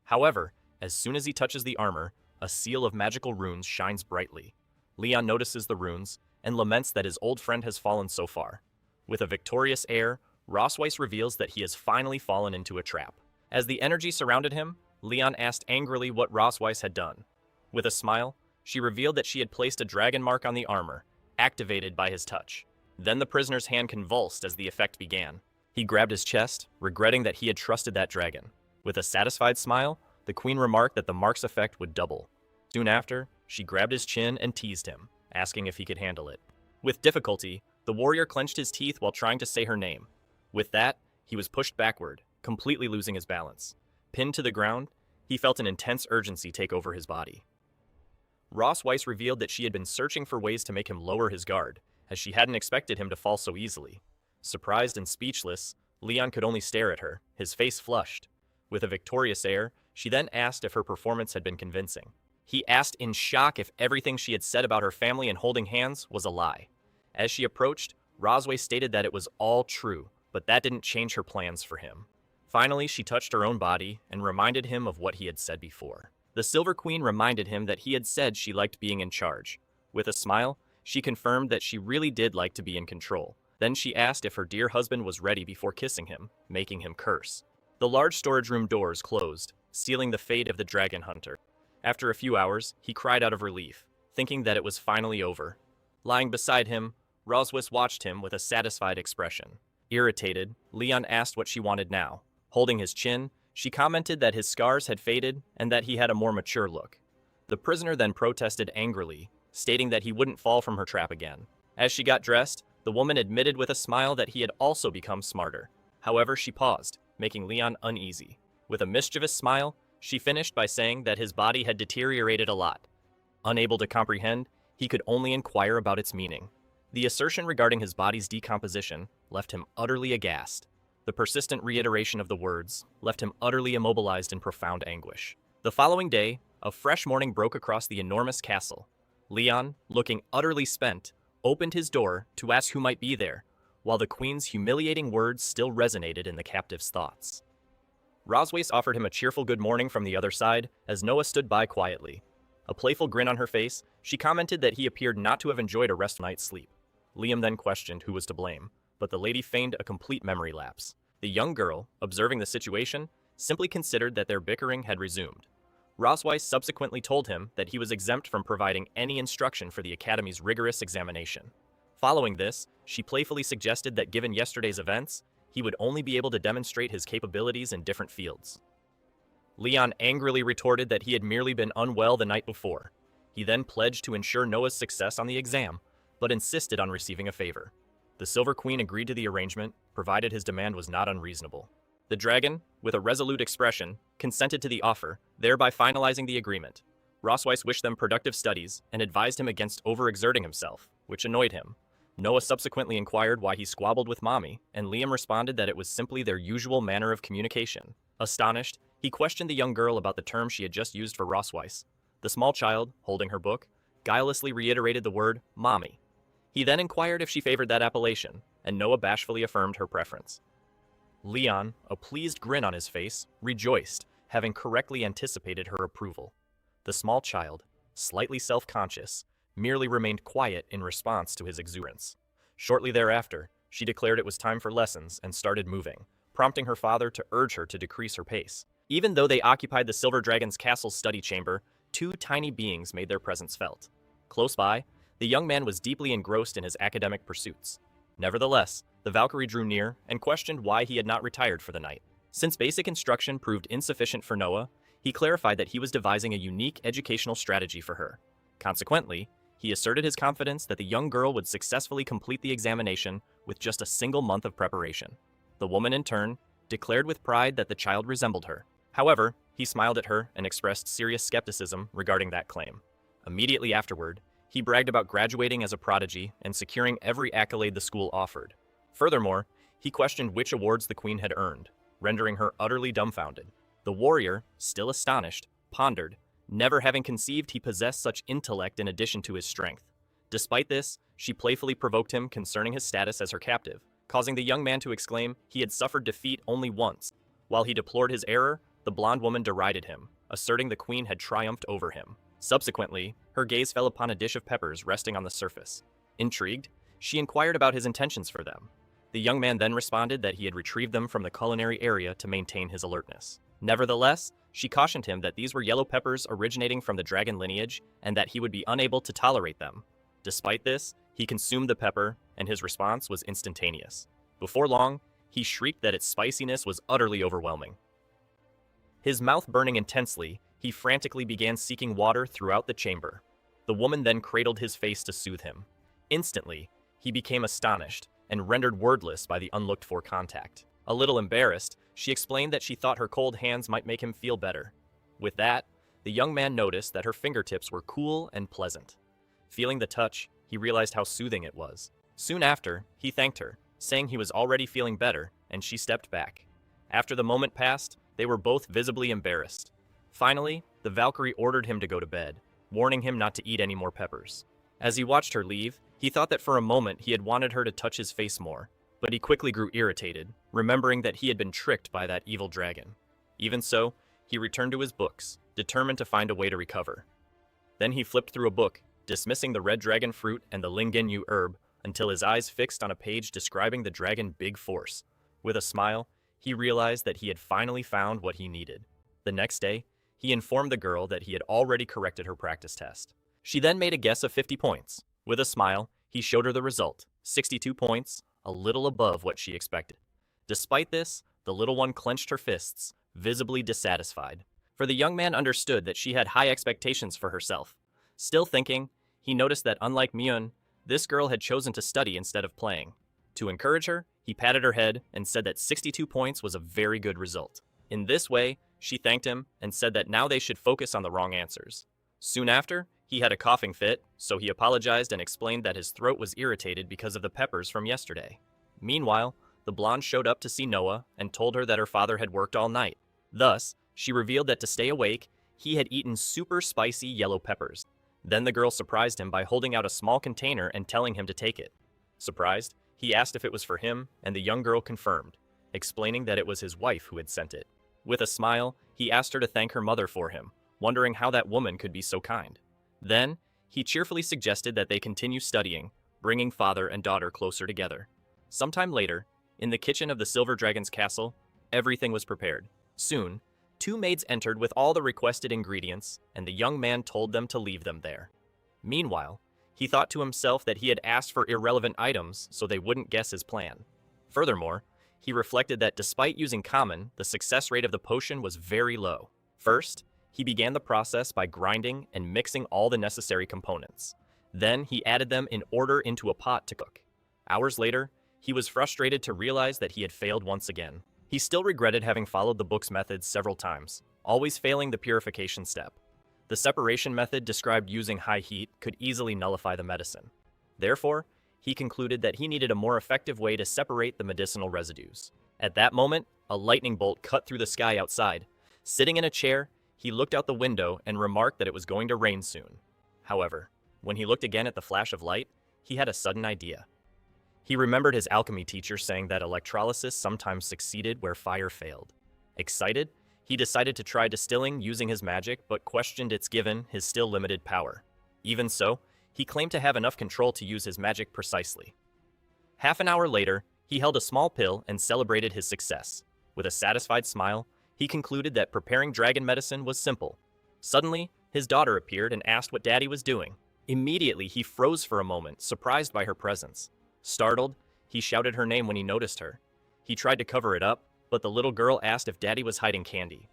However, as soon as he touches the armor, a seal of magical runes shines brightly. Leon notices the runes and laments that his old friend has fallen so far. With a victorious air, Rosweiss reveals that he has finally fallen into a trap. As the energy surrounded him, Leon asked angrily what Rosweiss had done. With a smile, she revealed that she had placed a dragon mark on the armor, activated by his touch. Then the prisoner's hand convulsed as the effect began. He grabbed his chest, regretting that he had trusted that dragon. With a satisfied smile, the queen remarked that the mark's effect would double. Soon after, she grabbed his chin and teased him, asking if he could handle it. With difficulty, the warrior clenched his teeth while trying to say her name. With that, he was pushed backward, completely losing his balance. Pinned to the ground, He felt an intense urgency take over his body. Ross Weiss revealed that she had been searching for ways to make him lower his guard, as she hadn't expected him to fall so easily. Surprised and speechless, Leon could only stare at her, his face flushed. With a victorious air, she then asked if her performance had been convincing. He asked in shock if everything she had said about her family and holding hands was a lie. As she approached, Rosway stated that it was all true, but that didn't change her plans for him. Finally, she touched her own body and reminded him of what he had said before. The Silver Queen reminded him that he had said she liked being in charge. With a smile, she confirmed that she really did like to be in control. Then she asked if her dear husband was ready before kissing him, making him curse. The large storage room doors closed, sealing the fate of the dragon hunter. After a few hours, he cried out of relief, thinking that it was finally over. Lying beside him, Roswis watched him with a satisfied expression. Irritated, Leon asked what she wanted now. Holding his chin, she commented that his scars had faded and that he had a more mature look. The prisoner then protested angrily, stating that he wouldn't fall from her trap again. As she got dressed, the woman admitted with a smile that he had also become smarter. However, she paused, making Leon uneasy. With a mischievous smile, she finished by saying that his body had deteriorated a lot. Unable to comprehend, he could only inquire about its meaning. The assertion regarding his body's decomposition left him utterly aghast. The persistent reiteration of the words left him utterly immobilized in profound anguish. The following day, a fresh morning broke across the enormous castle. Leon, looking utterly spent, opened his door to ask who might be there, while the queen's humiliating words still resonated in the captive's thoughts. Roswace offered him a cheerful good morning from the other side as Noah stood by quietly. A playful grin on her face, she commented that he appeared not to have enjoyed a restful night's sleep. Liam then questioned who was to blame, but the lady feigned a complete memory lapse. The young girl, observing the situation, simply considered that their bickering had resumed. Rosweiss subsequently told him that he was exempt from providing any instruction for the Academy's rigorous examination. Following this, she playfully suggested that given yesterday's events, he would only be able to demonstrate his capabilities in different fields. Leon angrily retorted that he had merely been unwell the night before. He then pledged to ensure Noah's success on the exam, but insisted on receiving a favor. The Silver Queen agreed to the arrangement, provided his demand was not unreasonable. The dragon, with a resolute expression, consented to the offer, thereby finalizing the agreement. Rosweiss wished them productive studies and advised him against overexerting himself, which annoyed him. Noah subsequently inquired why he squabbled with Mommy, and Liam responded that it was simply their usual manner of communication. Astonished, he questioned the young girl about the term she had just used for Rosweiss. The small child, holding her book, guilelessly reiterated the word Mommy. He then inquired if she favored that appellation, and Noah bashfully affirmed her preference. Leon, a pleased grin on his face, rejoiced, having correctly anticipated her approval. The small child, slightly self-conscious, merely remained quiet in response to his exuberance. Shortly thereafter, she declared it was time for lessons and started moving, prompting her father to urge her to decrease her pace. Even though they occupied the Silver Dragon's castle's study chamber, two tiny beings made their presence felt. Close by, the young man was deeply engrossed in his academic pursuits. Nevertheless, the Valkyrie drew near and questioned why he had not retired for the night. Since basic instruction proved insufficient for Noah, he clarified that he was devising a unique educational strategy for her. Consequently, he asserted his confidence that the young girl would successfully complete the examination with just a single month of preparation. The woman, in turn, declared with pride that the child resembled her. However, he smiled at her and expressed serious skepticism regarding that claim. Immediately afterward, he bragged about graduating as a prodigy and securing every accolade the school offered. Furthermore, he questioned which awards the queen had earned, rendering her utterly dumbfounded. The warrior, still astonished, pondered, never having conceived he possessed such intellect in addition to his strength. Despite this, she playfully provoked him concerning his status as her captive, causing the young man to exclaim he had suffered defeat only once. While he deplored his error, the blonde woman derided him, asserting the queen had triumphed over him. Subsequently, her gaze fell upon a dish of peppers resting on the surface. Intrigued, she inquired about his intentions for them. The young man then responded that he had retrieved them from the culinary area to maintain his alertness. Nevertheless, she cautioned him that these were yellow peppers originating from the dragon lineage and that he would be unable to tolerate them. Despite this, he consumed the pepper, and his response was instantaneous. Before long, he shrieked that its spiciness was utterly overwhelming. His mouth burning intensely, he frantically began seeking water throughout the chamber. The woman then cradled his face to soothe him. Instantly, he became astonished and rendered wordless by the unlooked-for contact. A little embarrassed, she explained that she thought her cold hands might make him feel better. With that, the young man noticed that her fingertips were cool and pleasant. Feeling the touch, he realized how soothing it was. Soon after, he thanked her, saying he was already feeling better, and she stepped back. After the moment passed, they were both visibly embarrassed. Finally, the Valkyrie ordered him to go to bed, warning him not to eat any more peppers. As he watched her leave, he thought that for a moment he had wanted her to touch his face more, but he quickly grew irritated, remembering that he had been tricked by that evil dragon. Even so, he returned to his books, determined to find a way to recover. Then he flipped through a book, dismissing the red dragon fruit and the Lingenyu herb, until his eyes fixed on a page describing the dragon Big Force. With a smile, he realized that he had finally found what he needed. The next day, he informed the girl that he had already corrected her practice test. She then made a guess of 50 points. With a smile, he showed her the result, 62 points, a little above what she expected. Despite this, the little one clenched her fists, visibly dissatisfied. For the young man understood that she had high expectations for herself. Still thinking, he noticed that unlike Myun, this girl had chosen to study instead of playing. To encourage her, he patted her head and said that 62 points was a very good result. In this way, she thanked him and said that now they should focus on the wrong answers. Soon after, he had a coughing fit, so he apologized and explained that his throat was irritated because of the peppers from yesterday. Meanwhile, the blonde showed up to see Noah and told her that her father had worked all night. Thus, she revealed that to stay awake, he had eaten super spicy yellow peppers. Then the girl surprised him by holding out a small container and telling him to take it. Surprised, he asked if it was for him, and the young girl confirmed, explaining that it was his wife who had sent it. With a smile, he asked her to thank her mother for him, wondering how that woman could be so kind. Then, he cheerfully suggested that they continue studying, bringing father and daughter closer together. Sometime later, in the kitchen of the Silver Dragon's castle, everything was prepared. Soon, 2 maids entered with all the requested ingredients, and the young man told them to leave them there. Meanwhile, he thought to himself that he had asked for irrelevant items so they wouldn't guess his plan. Furthermore, he reflected that despite using common, the success rate of the potion was very low. First, he began the process by grinding and mixing all the necessary components. Then he added them in order into a pot to cook. Hours later, he was frustrated to realize that he had failed once again. He still regretted having followed the book's methods several times, always failing the purification step. The separation method described using high heat could easily nullify the medicine. Therefore, he concluded that he needed a more effective way to separate the medicinal residues. At that moment, a lightning bolt cut through the sky outside. Sitting in a chair, he looked out the window and remarked that it was going to rain soon. However, when he looked again at the flash of light, he had a sudden idea. He remembered his alchemy teacher saying that electrolysis sometimes succeeded where fire failed. Excited, he decided to try distilling using his magic, but questioned its given his still limited power. Even so, he claimed to have enough control to use his magic precisely. Half an hour later, he held a small pill and celebrated his success. With a satisfied smile, he concluded that preparing dragon medicine was simple. Suddenly, his daughter appeared and asked what Daddy was doing. Immediately, he froze for a moment, surprised by her presence. Startled, he shouted her name when he noticed her. He tried to cover it up, but the little girl asked if Daddy was hiding candy.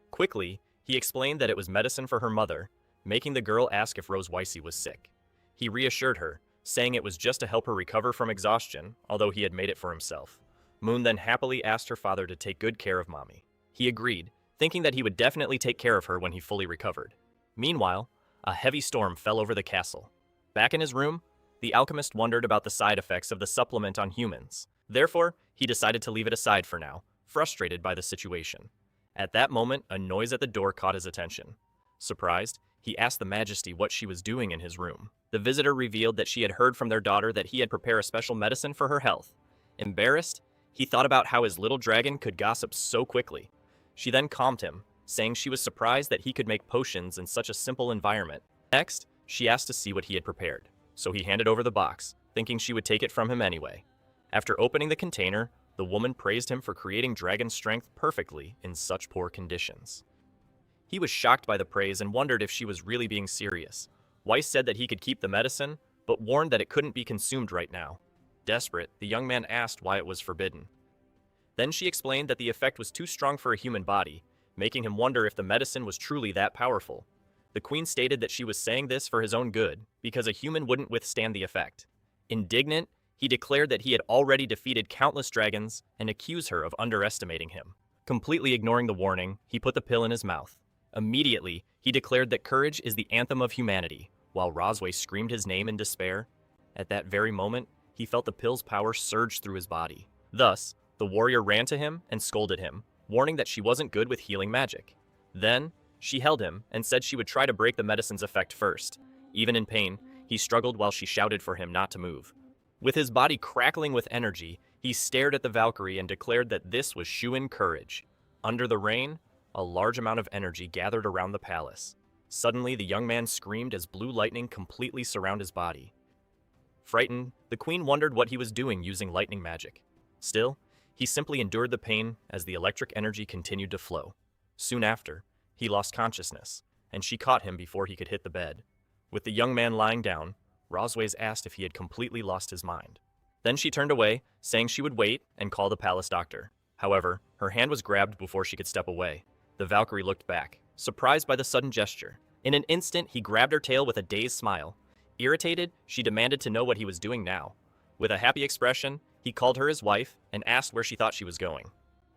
Quickly, he explained that it was medicine for her mother, making the girl ask if Rose Weissy was sick. He reassured her, saying it was just to help her recover from exhaustion, although he had made it for himself. Moon then happily asked her father to take good care of Mommy. He agreed, thinking that he would definitely take care of her when he fully recovered. Meanwhile, a heavy storm fell over the castle. Back in his room, the alchemist wondered about the side effects of the supplement on humans. Therefore, he decided to leave it aside for now, frustrated by the situation. At that moment, a noise at the door caught his attention. Surprised, he asked the Majesty what she was doing in his room. The visitor revealed that she had heard from their daughter that he had prepared a special medicine for her health. Embarrassed, he thought about how his little dragon could gossip so quickly. She then calmed him, saying she was surprised that he could make potions in such a simple environment. Next, she asked to see what he had prepared, so he handed over the box, thinking she would take it from him anyway. After opening the container, the woman praised him for creating dragon strength perfectly in such poor conditions. He was shocked by the praise and wondered if she was really being serious. Weiss said that he could keep the medicine, but warned that it couldn't be consumed right now. Desperate, the young man asked why it was forbidden. Then she explained that the effect was too strong for a human body, making him wonder if the medicine was truly that powerful. The queen stated that she was saying this for his own good, because a human wouldn't withstand the effect. Indignant, he declared that he had already defeated countless dragons and accused her of underestimating him. Completely ignoring the warning, he put the pill in his mouth. Immediately, he declared that courage is the anthem of humanity, while Rosway screamed his name in despair. At that very moment, he felt the pill's power surge through his body. Thus, the warrior ran to him and scolded him, warning that she wasn't good with healing magic. Then, she held him and said she would try to break the medicine's effect first. Even in pain, he struggled while she shouted for him not to move. With his body crackling with energy, he stared at the Valkyrie and declared that this was Shounen courage. Under the rain, a large amount of energy gathered around the palace. Suddenly, the young man screamed as blue lightning completely surrounded his body. Frightened, the queen wondered what he was doing using lightning magic. Still, he simply endured the pain as the electric energy continued to flow. Soon after, he lost consciousness, and she caught him before he could hit the bed. With the young man lying down, Rosways asked if he had completely lost his mind. Then she turned away, saying she would wait and call the palace doctor. However, her hand was grabbed before she could step away. The Valkyrie looked back, surprised by the sudden gesture. In an instant, he grabbed her tail with a dazed smile. Irritated, she demanded to know what he was doing now. With a happy expression, he called her his wife and asked where she thought she was going.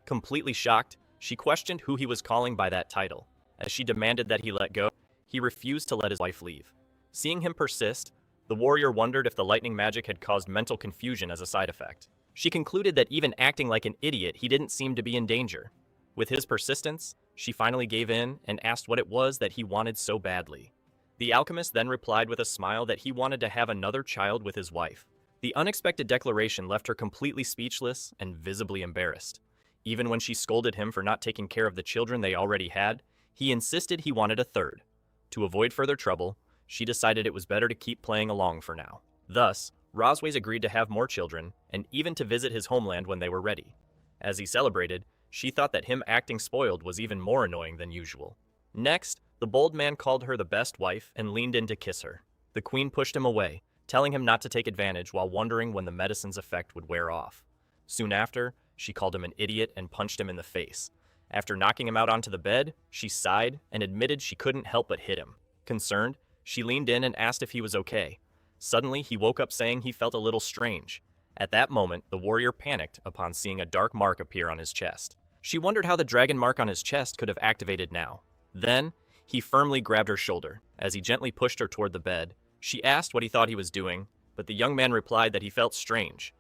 Completely shocked, she questioned who he was calling by that title. As she demanded that he let go, he refused to let his wife leave. Seeing him persist, the warrior wondered if the lightning magic had caused mental confusion as a side effect. She concluded that even acting like an idiot, he didn't seem to be in danger. With his persistence, she finally gave in and asked what it was that he wanted so badly. The alchemist then replied with a smile that he wanted to have another child with his wife. The unexpected declaration left her completely speechless and visibly embarrassed. Even when she scolded him for not taking care of the children they already had, he insisted he wanted a third. To avoid further trouble, she decided it was better to keep playing along for now. Thus, Rosways agreed to have more children, and even to visit his homeland when they were ready. As he celebrated, she thought that him acting spoiled was even more annoying than usual. Next, the bold man called her the best wife and leaned in to kiss her. The queen pushed him away, telling him not to take advantage while wondering when the medicine's effect would wear off. Soon after, she called him an idiot and punched him in the face. After knocking him out onto the bed, she sighed and admitted she couldn't help but hit him. Concerned, she leaned in and asked if he was okay. Suddenly, he woke up saying he felt a little strange. At that moment, the warrior panicked upon seeing a dark mark appear on his chest. She wondered how the dragon mark on his chest could have activated now. Then, he firmly grabbed her shoulder. As he gently pushed her toward the bed, she asked what he thought he was doing, but the young man replied that he felt strange.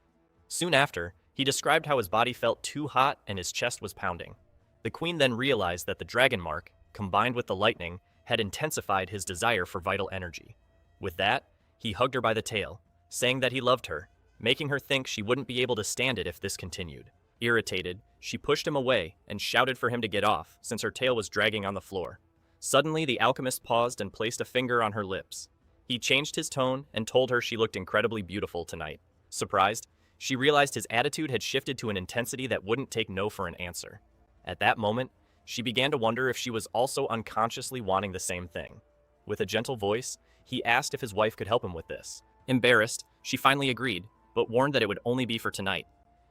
Soon after, he described how his body felt too hot and his chest was pounding. The queen then realized that the dragon mark, combined with the lightning, had intensified his desire for vital energy. With that, he hugged her by the tail, saying that he loved her, making her think she wouldn't be able to stand it if this continued. Irritated, she pushed him away and shouted for him to get off, since her tail was dragging on the floor. Suddenly, the alchemist paused and placed a finger on her lips. He changed his tone and told her she looked incredibly beautiful tonight. Surprised, she realized his attitude had shifted to an intensity that wouldn't take no for an answer. At that moment, she began to wonder if she was also unconsciously wanting the same thing. With a gentle voice, he asked if his wife could help him with this. Embarrassed, she finally agreed, but warned that it would only be for tonight.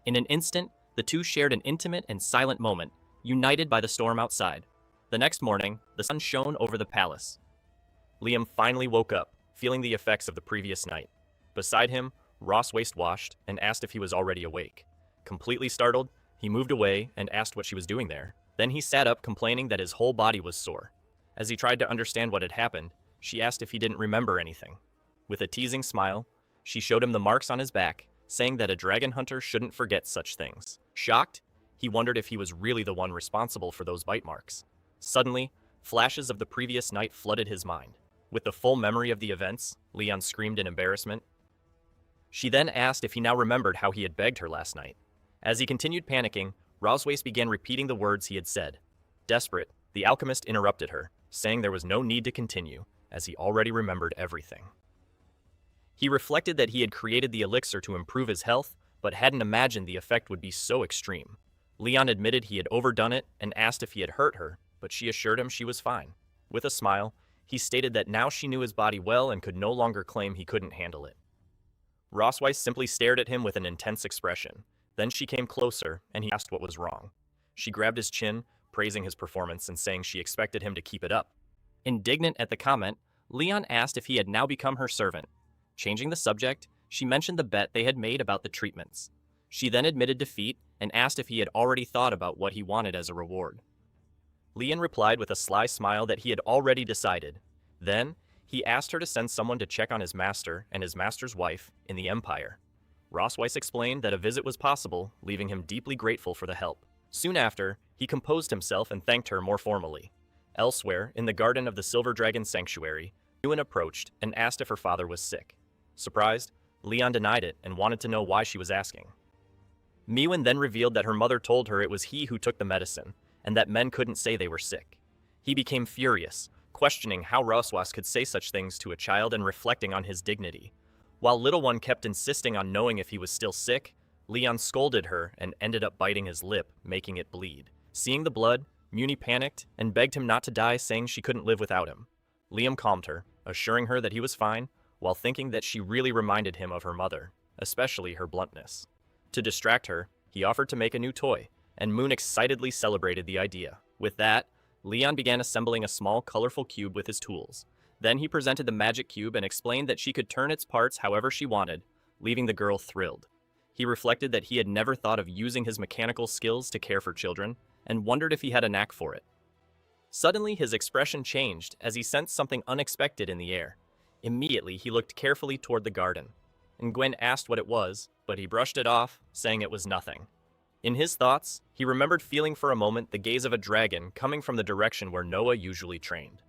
In an instant, the two shared an intimate and silent moment, united by the storm outside. The next morning, the sun shone over the palace. Liam finally woke up, feeling the effects of the previous night. Beside him, Ross waist-washed and asked if he was already awake. Completely startled, he moved away and asked what she was doing there. Then he sat up, complaining that his whole body was sore. As he tried to understand what had happened, she asked if he didn't remember anything. With a teasing smile, she showed him the marks on his back, saying that a dragon hunter shouldn't forget such things. Shocked, he wondered if he was really the one responsible for those bite marks. Suddenly, flashes of the previous night flooded his mind. With the full memory of the events, Leon screamed in embarrassment. She then asked if he now remembered how he had begged her last night. As he continued panicking, Rosways began repeating the words he had said. Desperate, the alchemist interrupted her, saying there was no need to continue, as he already remembered everything. He reflected that he had created the elixir to improve his health, but hadn't imagined the effect would be so extreme. Leon admitted he had overdone it and asked if he had hurt her, but she assured him she was fine. With a smile, he stated that now she knew his body well and could no longer claim he couldn't handle it. Rosweiss simply stared at him with an intense expression. Then she came closer, and he asked what was wrong. She grabbed his chin, praising his performance and saying she expected him to keep it up. Indignant at the comment, Leon asked if he had now become her servant. Changing the subject, she mentioned the bet they had made about the treatments. She then admitted defeat and asked if he had already thought about what he wanted as a reward. Leon replied with a sly smile that he had already decided. Then, he asked her to send someone to check on his master and his master's wife in the Empire. Ross Weiss explained that a visit was possible, leaving him deeply grateful for the help. Soon after, he composed himself and thanked her more formally. Elsewhere, in the garden of the Silver Dragon Sanctuary, Ewan approached and asked if her father was sick. Surprised, Leon denied it and wanted to know why she was asking. Miwen then revealed that her mother told her it was he who took the medicine, and that men couldn't say they were sick. He became furious, questioning how Roswas could say such things to a child and reflecting on his dignity. While Little One kept insisting on knowing if he was still sick, Leon scolded her and ended up biting his lip, making it bleed. Seeing the blood, Muni panicked and begged him not to die, saying she couldn't live without him. Liam calmed her, assuring her that he was fine, while thinking that she really reminded him of her mother, especially her bluntness. To distract her, he offered to make a new toy, and Moon excitedly celebrated the idea. With that, Leon began assembling a small, colorful cube with his tools. Then he presented the magic cube and explained that she could turn its parts however she wanted, leaving the girl thrilled. He reflected that he had never thought of using his mechanical skills to care for children, and wondered if he had a knack for it. Suddenly, his expression changed as he sensed something unexpected in the air. Immediately, he looked carefully toward the garden. And Gwen asked what it was, but he brushed it off, saying it was nothing. In his thoughts, he remembered feeling for a moment the gaze of a dragon coming from the direction where Noah usually trained.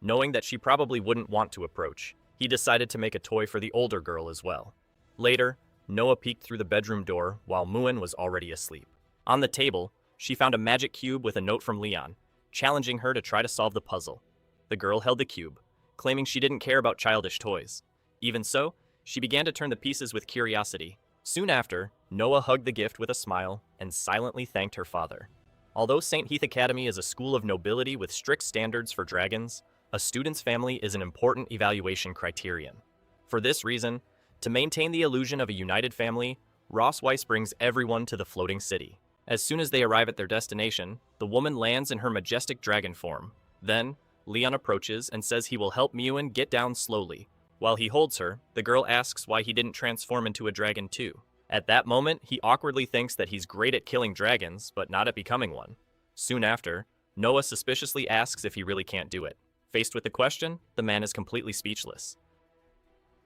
Knowing that she probably wouldn't want to approach, he decided to make a toy for the older girl as well. Later, Noah peeked through the bedroom door while Muin was already asleep. On the table, she found a magic cube with a note from Leon, challenging her to try to solve the puzzle. The girl held the cube, claiming she didn't care about childish toys. Even so, she began to turn the pieces with curiosity. Soon after, Noah hugged the gift with a smile and silently thanked her father. Although St. Heath Academy is a school of nobility with strict standards for dragons, a student's family is an important evaluation criterion. For this reason, to maintain the illusion of a united family, Ross Weiss brings everyone to the floating city. As soon as they arrive at their destination, the woman lands in her majestic dragon form. Then, Leon approaches and says he will help Muin get down slowly. While he holds her, the girl asks why he didn't transform into a dragon too. At that moment, he awkwardly thinks that he's great at killing dragons, but not at becoming one. Soon after, Noah suspiciously asks if he really can't do it. Faced with the question, the man is completely speechless.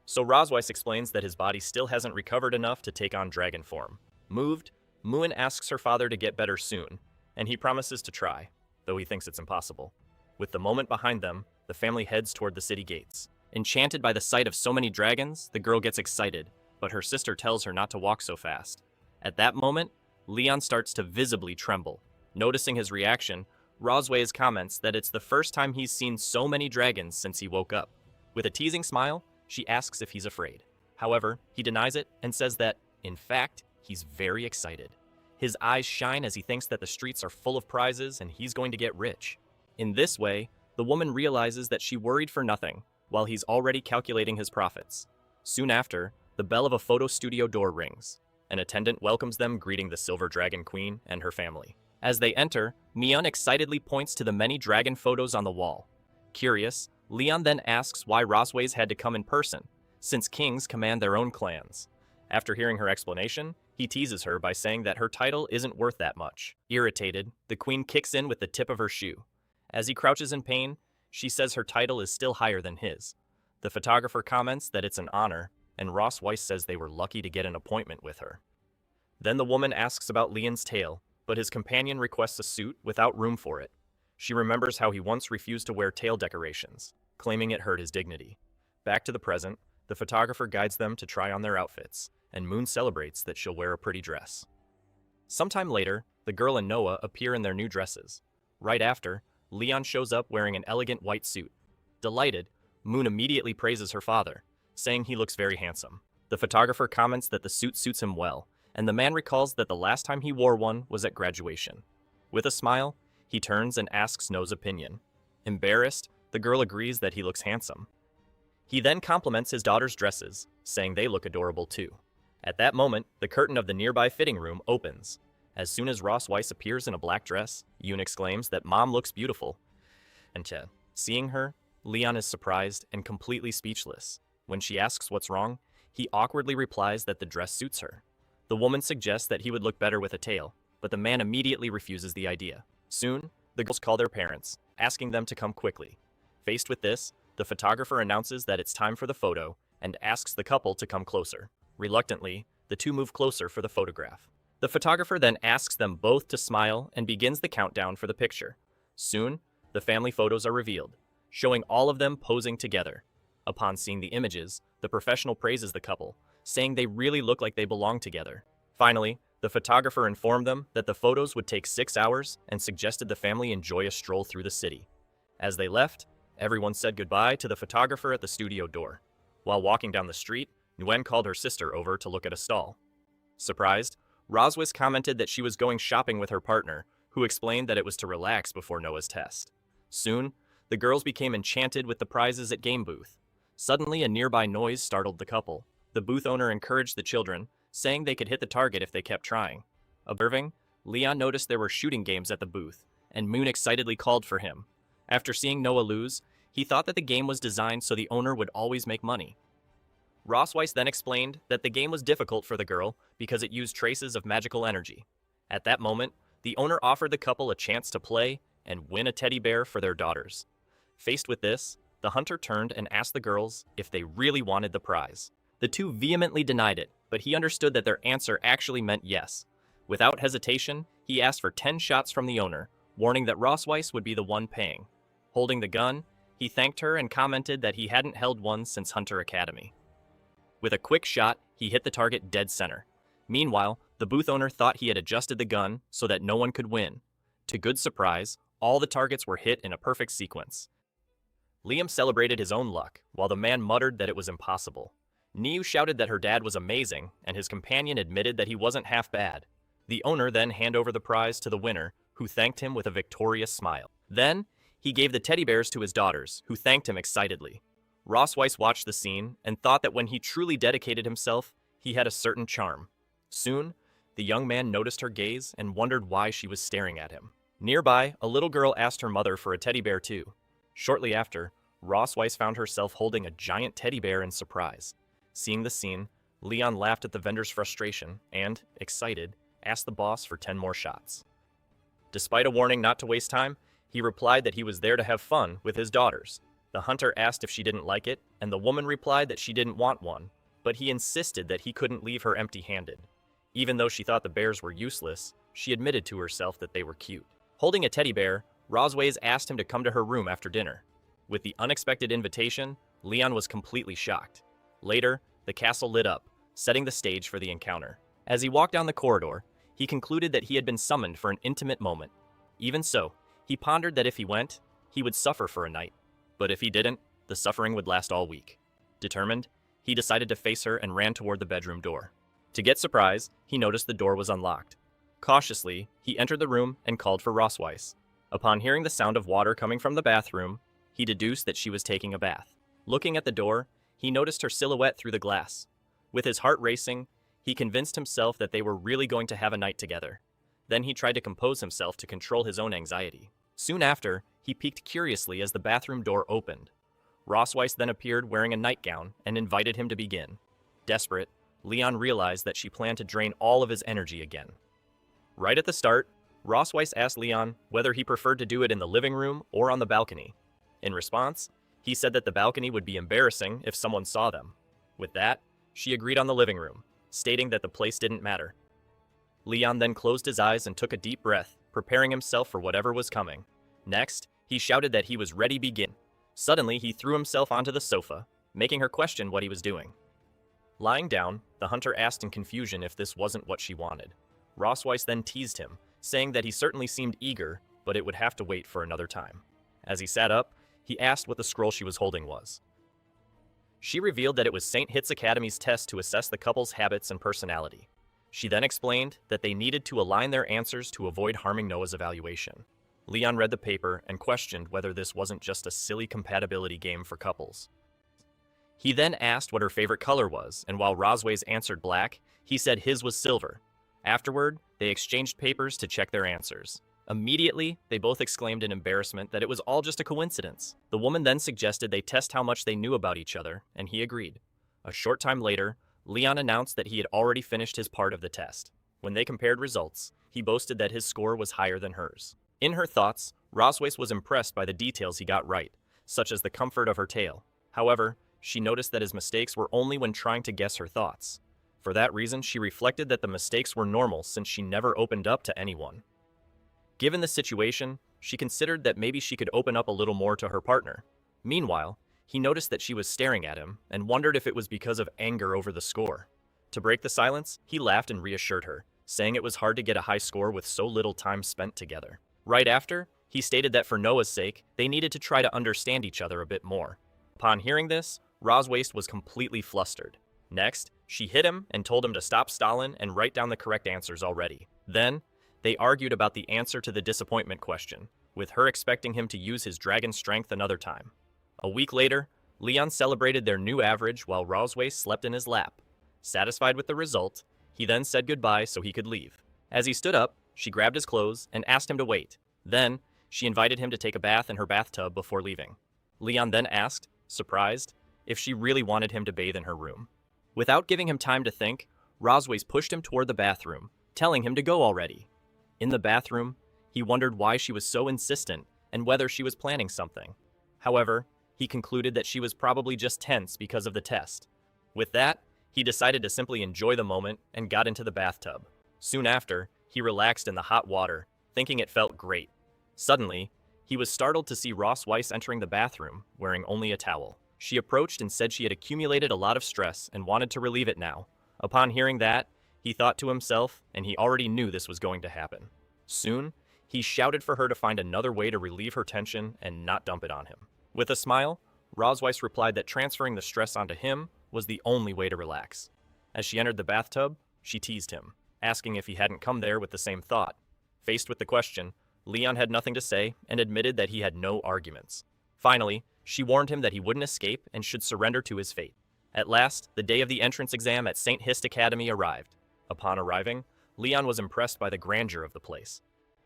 So Rosweiss explains that his body still hasn't recovered enough to take on dragon form. Moved, Muin asks her father to get better soon, and he promises to try, though he thinks it's impossible. With the moment behind them, the family heads toward the city gates. Enchanted by the sight of so many dragons, the girl gets excited, but her sister tells her not to walk so fast. At that moment, Leon starts to visibly tremble. Noticing his reaction, Rosweiss comments that it's the first time he's seen so many dragons since he woke up. With a teasing smile, she asks if he's afraid. However, he denies it and says that, in fact, he's very excited. His eyes shine as he thinks that the streets are full of prizes and he's going to get rich. In this way, the woman realizes that she worried for nothing, while he's already calculating his profits. Soon after, the bell of a photo studio door rings. An attendant welcomes them, greeting the Silver Dragon Queen and her family. As they enter, Mion excitedly points to the many dragon photos on the wall. Curious, Leon then asks why Rosweiss had to come in person, since kings command their own clans. After hearing her explanation, he teases her by saying that her title isn't worth that much. Irritated, the queen kicks in with the tip of her shoe. As he crouches in pain, she says her title is still higher than his. The photographer comments that it's an honor, and Ross Weiss says they were lucky to get an appointment with her. Then the woman asks about Leon's tail, but his companion requests a suit without room for it. She remembers how he once refused to wear tail decorations, claiming it hurt his dignity. Back to the present, the photographer guides them to try on their outfits, and Moon celebrates that she'll wear a pretty dress. Sometime later, the girl and Noah appear in their new dresses. Right after, Leon shows up wearing an elegant white suit. Delighted, Moon immediately praises her father, saying he looks very handsome. The photographer comments that the suit suits him well, and the man recalls that the last time he wore one was at graduation. With a smile, he turns and asks Noah's opinion. Embarrassed, the girl agrees that he looks handsome. He then compliments his daughter's dresses, saying they look adorable too. At that moment, the curtain of the nearby fitting room opens. As soon as Ross Weiss appears in a black dress, Yoon exclaims that Mom looks beautiful. And seeing her, Leon is surprised and completely speechless. When she asks what's wrong, he awkwardly replies that the dress suits her. The woman suggests that he would look better with a tail, but the man immediately refuses the idea. Soon, The girls call their parents, asking them to come quickly. Faced with this, the photographer announces that it's time for the photo and asks the couple to come closer. Reluctantly, the two move closer for the photograph. The photographer then asks them both to smile and begins the countdown for the picture. Soon, the family photos are revealed, showing all of them posing together. Upon seeing the images, the professional praises the couple, saying they really look like they belong together. Finally, the photographer informed them that the photos would take 6 hours and suggested the family enjoy a stroll through the city. As they left, everyone said goodbye to the photographer at the studio door. While walking down the street, Nguyen called her sister over to look at a stall. Surprised, Roswis commented that she was going shopping with her partner, who explained that it was to relax before Noah's test. Soon, the girls became enchanted with the prizes at game booth. Suddenly, a nearby noise startled the couple. The booth owner encouraged the children, saying they could hit the target if they kept trying. Observing, Leon noticed there were shooting games at the booth, and Moon excitedly called for him. After seeing Noah lose, he thought that the game was designed so the owner would always make money. Rosweiss then explained that the game was difficult for the girl because it used traces of magical energy. At that moment, the owner offered the couple a chance to play and win a teddy bear for their daughters. Faced with this, the hunter turned and asked the girls if they really wanted the prize. The two vehemently denied it, but he understood that their answer actually meant yes. Without hesitation, he asked for 10 shots from the owner, warning that Rosweiss would be the one paying. Holding the gun, he thanked her and commented that he hadn't held one since Hunter Academy. With a quick shot, he hit the target dead center. Meanwhile, the booth owner thought he had adjusted the gun so that no one could win. To good surprise, all the targets were hit in a perfect sequence. Liam celebrated his own luck, while the man muttered that it was impossible. Niu shouted that her dad was amazing, and his companion admitted that he wasn't half bad. The owner then handed over the prize to the winner, who thanked him with a victorious smile. Then, he gave the teddy bears to his daughters, who thanked him excitedly. Rosweiss watched the scene and thought that when he truly dedicated himself, he had a certain charm. Soon, the young man noticed her gaze and wondered why she was staring at him. Nearby, a little girl asked her mother for a teddy bear too. Shortly after, Rosweiss found herself holding a giant teddy bear in surprise. Seeing the scene, Leon laughed at the vendor's frustration and, excited, asked the boss for 10 more shots. Despite a warning not to waste time, he replied that he was there to have fun with his daughters. The hunter asked if she didn't like it, and the woman replied that she didn't want one, but he insisted that he couldn't leave her empty-handed. Even though she thought the bears were useless, she admitted to herself that they were cute. Holding a teddy bear, Rosweiss asked him to come to her room after dinner. With the unexpected invitation, Leon was completely shocked. Later, the castle lit up, setting the stage for the encounter. As he walked down the corridor, he concluded that he had been summoned for an intimate moment. Even so, he pondered that if he went, he would suffer for a night. But if he didn't, the suffering would last all week. Determined, he decided to face her and ran toward the bedroom door. To get surprised, he noticed the door was unlocked. Cautiously, he entered the room and called for Rosweiss. Upon hearing the sound of water coming from the bathroom, he deduced that she was taking a bath. Looking at the door, he noticed her silhouette through the glass. With his heart racing, he convinced himself that they were really going to have a night together. Then he tried to compose himself to control his own anxiety. Soon after, he peeked curiously as the bathroom door opened. Rosweiss then appeared wearing a nightgown and invited him to begin. Desperate, Leon realized that she planned to drain all of his energy again. Right at the start, Rosweiss asked Leon whether he preferred to do it in the living room or on the balcony. In response, he said that the balcony would be embarrassing if someone saw them. With that, she agreed on the living room, stating that the place didn't matter. Leon then closed his eyes and took a deep breath, preparing himself for whatever was coming. Next, he shouted that he was ready to begin. Suddenly, he threw himself onto the sofa, making her question what he was doing. Lying down, the hunter asked in confusion if this wasn't what she wanted. Rosweiss then teased him, saying that he certainly seemed eager, but it would have to wait for another time. As he sat up, he asked what the scroll she was holding was. She revealed that it was St. Hit's Academy's test to assess the couple's habits and personality. She then explained that they needed to align their answers to avoid harming Noah's evaluation. Leon read the paper and questioned whether this wasn't just a silly compatibility game for couples. He then asked what her favorite color was, and while Rosweiss answered black, he said his was silver. Afterward, they exchanged papers to check their answers. Immediately, they both exclaimed in embarrassment that it was all just a coincidence. The woman then suggested they test how much they knew about each other, and he agreed. A short time later, Leon announced that he had already finished his part of the test. When they compared results, he boasted that his score was higher than hers. In her thoughts, Roswace was impressed by the details he got right, such as the comfort of her tail. However, she noticed that his mistakes were only when trying to guess her thoughts. For that reason, she reflected that the mistakes were normal since she never opened up to anyone. Given the situation, she considered that maybe she could open up a little more to her partner. Meanwhile, he noticed that she was staring at him and wondered if it was because of anger over the score. To break the silence, he laughed and reassured her, saying it was hard to get a high score with so little time spent together. Right after, he stated that for Noah's sake, they needed to try to understand each other a bit more. Upon hearing this, Roswace was completely flustered. Next, she hit him and told him to stop stalling and write down the correct answers already. Then, they argued about the answer to the disappointment question, with her expecting him to use his dragon strength another time. A week later, Leon celebrated their new average while Roswace slept in his lap. Satisfied with the result, he then said goodbye so he could leave. As he stood up, she grabbed his clothes and asked him to wait. Then, she invited him to take a bath in her bathtub before leaving. Leon then asked, surprised, if she really wanted him to bathe in her room. Without giving him time to think, Roswace pushed him toward the bathroom, telling him to go already. In the bathroom, he wondered why she was so insistent and whether she was planning something. However, he concluded that she was probably just tense because of the test. With that, he decided to simply enjoy the moment and got into the bathtub. Soon after, he relaxed in the hot water, thinking it felt great. Suddenly, he was startled to see Roswace entering the bathroom, wearing only a towel. She approached and said she had accumulated a lot of stress and wanted to relieve it now. Upon hearing that, he thought to himself, and he already knew this was going to happen. Soon, he shouted for her to find another way to relieve her tension and not dump it on him. With a smile, Roswace replied that transferring the stress onto him was the only way to relax. As she entered the bathtub, she teased him, asking if he hadn't come there with the same thought. Faced with the question, Leon had nothing to say and admitted that he had no arguments. Finally, she warned him that he wouldn't escape and should surrender to his fate. At last, the day of the entrance exam at St. Hist Academy arrived. Upon arriving, Leon was impressed by the grandeur of the place.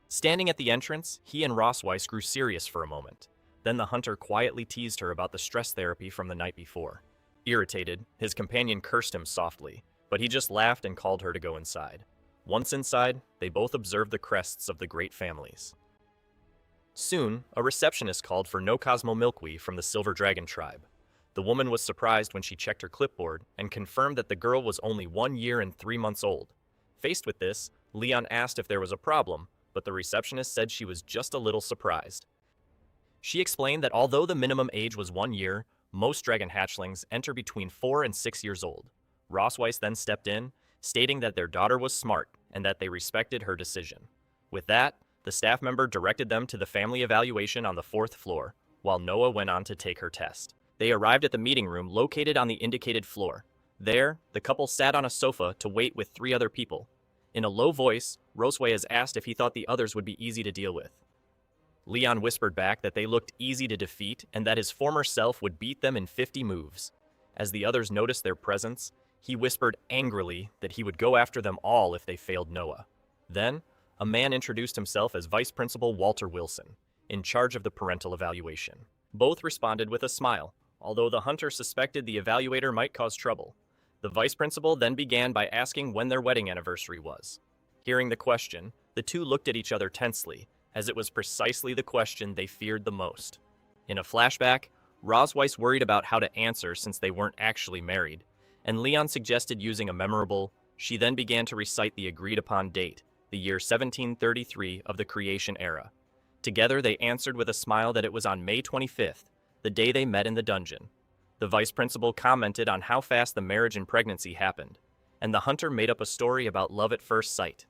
Standing at the entrance, he and Roswace grew serious for a moment. Then the hunter quietly teased her about the stress therapy from the night before. Irritated, his companion cursed him softly, but he just laughed and called her to go inside. Once inside, they both observed the crests of the great families. Soon, a receptionist called for No Cosmo Milkweed from the Silver Dragon tribe. The woman was surprised when she checked her clipboard and confirmed that the girl was only 1 year and 3 months old. Faced with this, Leon asked if there was a problem, but the receptionist said she was just a little surprised. She explained that although the minimum age was 1 year, most dragon hatchlings enter between 4 and 6 years old. Roswace then stepped in, stating that their daughter was smart and that they respected her decision. With that, the staff member directed them to the family evaluation on the 4th floor, while Noah went on to take her test. They arrived at the meeting room located on the indicated floor. There, the couple sat on a sofa to wait with 3 other people. In a low voice, Roswace asked if he thought the others would be easy to deal with. Leon whispered back that they looked easy to defeat and that his former self would beat them in 50 moves. As the others noticed their presence, he whispered angrily that he would go after them all if they failed Noah. Then, a man introduced himself as Vice Principal Walter Wilson, in charge of the parental evaluation. Both responded with a smile, although the hunter suspected the evaluator might cause trouble. The vice principal then began by asking when their wedding anniversary was. Hearing the question, the two looked at each other tensely, as it was precisely the question they feared the most. In a flashback, Roswace worried about how to answer since they weren't actually married, and Leon suggested using a memorable. She then began to recite the agreed-upon date, the year 1733 of the creation era. Together they answered with a smile that it was on May 25th, the day they met in the dungeon. The vice principal commented on how fast the marriage and pregnancy happened, and the hunter made up a story about love at first sight.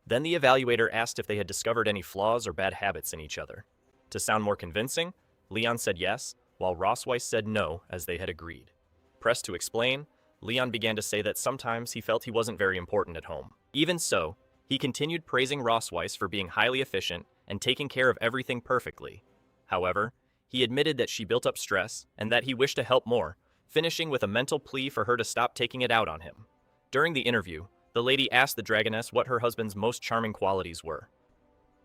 Then the evaluator asked if they had discovered any flaws or bad habits in each other. To sound more convincing, Leon said yes, while Roswace said no, as they had agreed. Pressed to explain, Leon began to say that sometimes he felt he wasn't very important at home. Even so, he continued praising Roswace for being highly efficient and taking care of everything perfectly. However, he admitted that she built up stress and that he wished to help more, finishing with a mental plea for her to stop taking it out on him. During the interview, the lady asked the dragoness what her husband's most charming qualities were.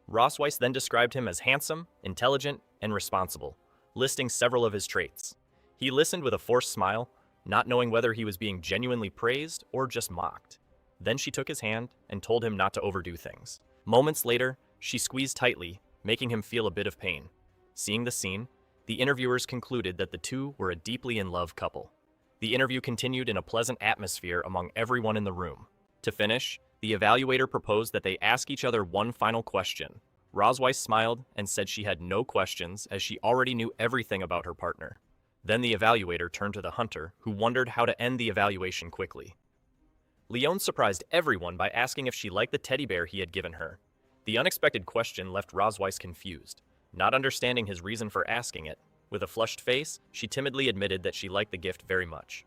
Roswace then described him as handsome, intelligent, and responsible, listing several of his traits. He listened with a forced smile, not knowing whether he was being genuinely praised or just mocked. Then she took his hand and told him not to overdo things. Moments later, she squeezed tightly, making him feel a bit of pain. Seeing the scene, the interviewers concluded that the two were a deeply in love couple. The interview continued in a pleasant atmosphere among everyone in the room. To finish, the evaluator proposed that they ask each other one final question. Rosweiss smiled and said she had no questions as she already knew everything about her partner. Then the evaluator turned to the hunter, who wondered how to end the evaluation quickly. Leon surprised everyone by asking if she liked the teddy bear he had given her. The unexpected question left Rosweiss confused, not understanding his reason for asking it. With a flushed face, she timidly admitted that she liked the gift very much.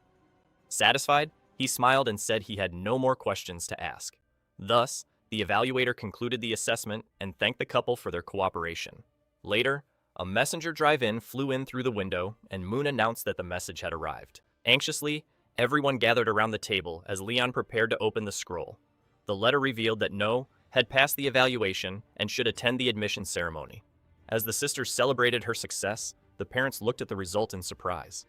Satisfied, he smiled and said he had no more questions to ask. Thus, the evaluator concluded the assessment and thanked the couple for their cooperation. Later, a messenger drive-in flew in through the window, and Moon announced that the message had arrived. Anxiously, everyone gathered around the table as Leon prepared to open the scroll. The letter revealed that No had passed the evaluation and should attend the admission ceremony. As the sisters celebrated her success, the parents looked at the result in surprise.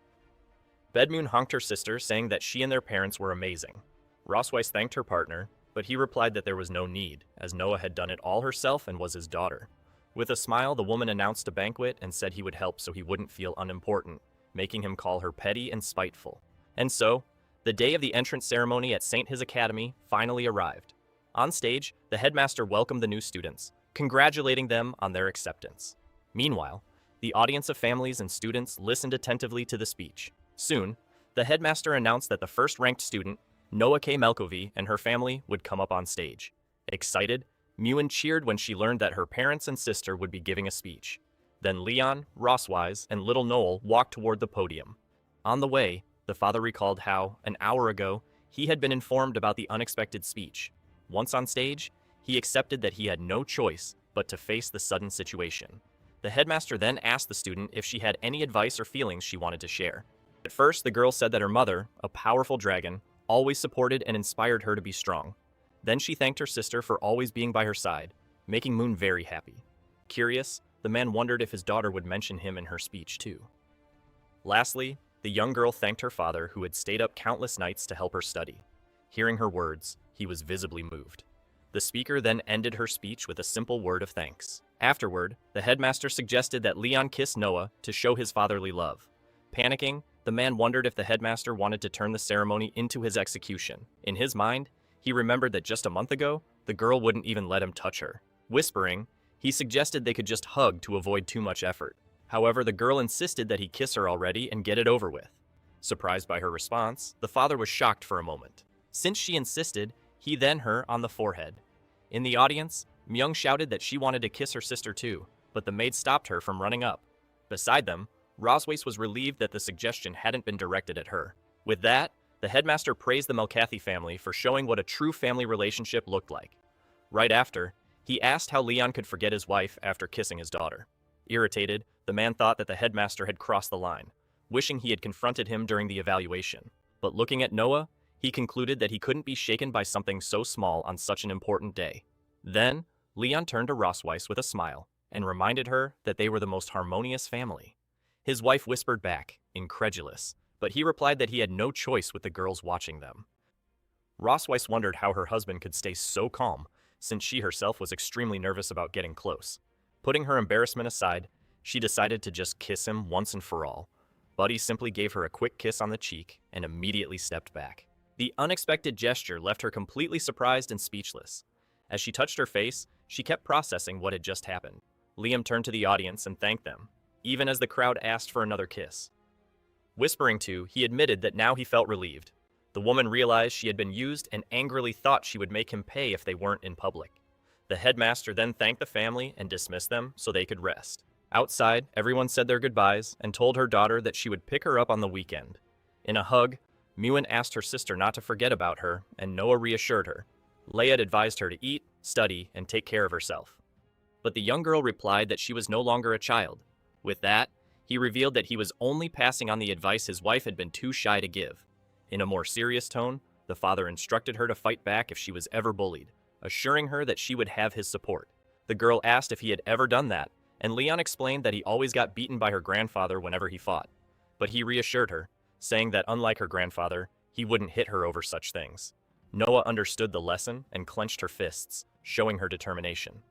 Bedmoon honked her sister, saying that she and their parents were amazing. Rosweiss thanked her partner, but he replied that there was no need, as Noah had done it all herself and was his daughter. With a smile, the woman announced a banquet and said he would help so he wouldn't feel unimportant, making him call her petty and spiteful. And so, the day of the entrance ceremony at St. His Academy finally arrived. On stage, the headmaster welcomed the new students, congratulating them on their acceptance. Meanwhile, the audience of families and students listened attentively to the speech. Soon, the headmaster announced that the first-ranked student, Noah K. Melkovi, and her family would come up on stage. Excited, Muin cheered when she learned that her parents and sister would be giving a speech. Then Leon, Rosweiss, and little Noel walked toward the podium. On the way, the father recalled how, an hour ago, he had been informed about the unexpected speech. Once on stage, he accepted that he had no choice but to face the sudden situation. The headmaster then asked the student if she had any advice or feelings she wanted to share. At first, the girl said that her mother, a powerful dragon, always supported and inspired her to be strong. Then she thanked her sister for always being by her side, making Moon very happy. Curious, the man wondered if his daughter would mention him in her speech too. Lastly, the young girl thanked her father, who had stayed up countless nights to help her study. Hearing her words, he was visibly moved. The speaker then ended her speech with a simple word of thanks. Afterward, the headmaster suggested that Leon kiss Noah to show his fatherly love. Panicking, the man wondered if the headmaster wanted to turn the ceremony into his execution. In his mind, he remembered that just a month ago, the girl wouldn't even let him touch her. Whispering, he suggested they could just hug to avoid too much effort. However, the girl insisted that he kiss her already and get it over with. Surprised by her response, the father was shocked for a moment. Since she insisted, he then her on the forehead. In the audience, Myung shouted that she wanted to kiss her sister too, but the maid stopped her from running up. Beside them, Rosweiss was relieved that the suggestion hadn't been directed at her. With that, the headmaster praised the Melkathi family for showing what a true family relationship looked like. Right after, he asked how Leon could forget his wife after kissing his daughter. Irritated, the man thought that the headmaster had crossed the line, wishing he had confronted him during the evaluation. But looking at Noah, he concluded that he couldn't be shaken by something so small on such an important day. Then, Leon turned to Rosweiss with a smile and reminded her that they were the most harmonious family. His wife whispered back, incredulous, but he replied that he had no choice with the girls watching them. Rosweiss wondered how her husband could stay so calm, since she herself was extremely nervous about getting close. Putting her embarrassment aside, she decided to just kiss him once and for all. Buddy simply gave her a quick kiss on the cheek and immediately stepped back. The unexpected gesture left her completely surprised and speechless. As she touched her face, she kept processing what had just happened. Liam turned to the audience and thanked them, even as the crowd asked for another kiss. Whispering to, he admitted that now he felt relieved. The woman realized she had been used and angrily thought she would make him pay if they weren't in public. The headmaster then thanked the family and dismissed them so they could rest. Outside, everyone said their goodbyes and told her daughter that she would pick her up on the weekend. In a hug, Muin asked her sister not to forget about her, and Noah reassured her. Leia advised her to eat, study, and take care of herself. But the young girl replied that she was no longer a child. With that, he revealed that he was only passing on the advice his wife had been too shy to give. In a more serious tone, the father instructed her to fight back if she was ever bullied, assuring her that she would have his support. The girl asked if he had ever done that, and Leon explained that he always got beaten by her grandfather whenever he fought. But he reassured her, saying that unlike her grandfather, he wouldn't hit her over such things. Noah understood the lesson and clenched her fists, showing her determination.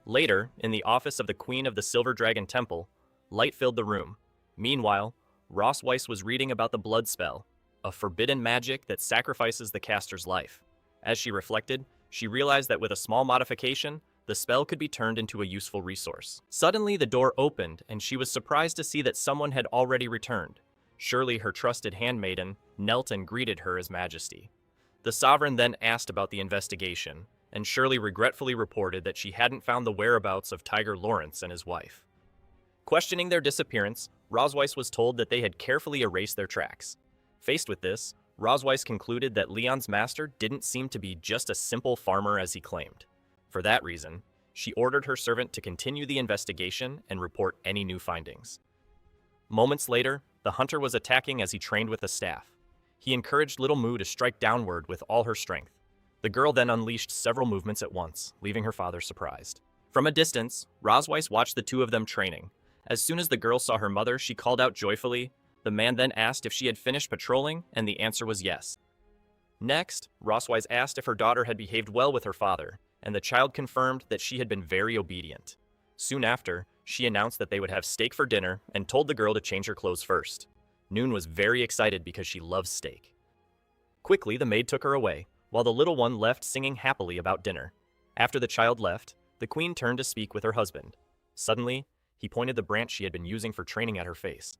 Later, in the office of the Queen of the Silver Dragon Temple, light filled the room. Meanwhile, Ross Weiss was reading about the blood spell, a forbidden magic that sacrifices the caster's life. As she reflected, she realized that with a small modification, the spell could be turned into a useful resource. Suddenly, the door opened, and she was surprised to see that someone had already returned. Surely her trusted handmaiden knelt and greeted her as Majesty. The sovereign then asked about the investigation, and Shirley regretfully reported that she hadn't found the whereabouts of Tiger Lawrence and his wife. Questioning their disappearance, Rosweiss was told that they had carefully erased their tracks. Faced with this, Rosweiss concluded that Leon's master didn't seem to be just a simple farmer as he claimed. For that reason, she ordered her servant to continue the investigation and report any new findings. Moments later, the hunter was attacking as he trained with a staff. He encouraged Little Moo to strike downward with all her strength. The girl then unleashed several movements at once, leaving her father surprised. From a distance, Rosweiss watched the two of them training. As soon as the girl saw her mother, she called out joyfully. The man then asked if she had finished patrolling, and the answer was yes. Next, Rosweiss asked if her daughter had behaved well with her father, and the child confirmed that she had been very obedient. Soon after, she announced that they would have steak for dinner and told the girl to change her clothes first. Noon was very excited because she loves steak. Quickly, the maid took her away, while the little one left singing happily about dinner. After the child left, the queen turned to speak with her husband. Suddenly, he pointed the branch she had been using for training at her face.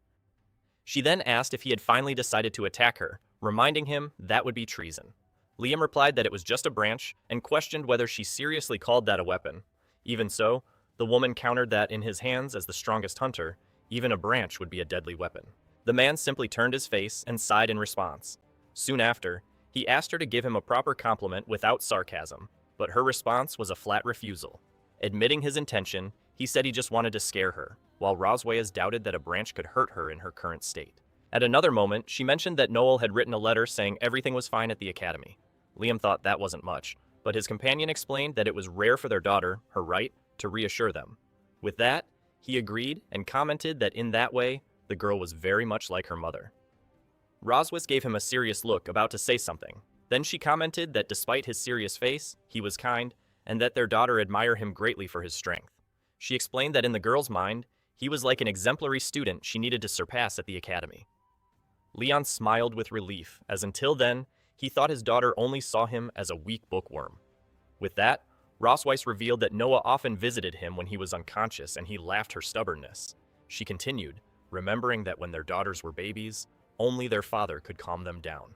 She then asked if he had finally decided to attack her, reminding him that would be treason. Liam replied that it was just a branch and questioned whether she seriously called that a weapon. Even so, the woman countered that in his hands as the strongest hunter, even a branch would be a deadly weapon. The man simply turned his face and sighed in response. Soon after, he asked her to give him a proper compliment without sarcasm, but her response was a flat refusal. Admitting his intention, he said he just wanted to scare her, while Rosweiss doubted that a branch could hurt her in her current state. At another moment, she mentioned that Noel had written a letter saying everything was fine at the academy. Liam thought that wasn't much, but his companion explained that it was rare for their daughter, her right, to reassure them. With that, he agreed and commented that in that way, the girl was very much like her mother. Rosweiss gave him a serious look, about to say something. Then she commented that despite his serious face, he was kind, and that their daughter admired him greatly for his strength. She explained that in the girl's mind, he was like an exemplary student she needed to surpass at the academy. Leon smiled with relief, as until then, he thought his daughter only saw him as a weak bookworm. With that, Rosweiss revealed that Noah often visited him when he was unconscious, and he laughed her stubbornness. She continued, remembering that when their daughters were babies, only their father could calm them down.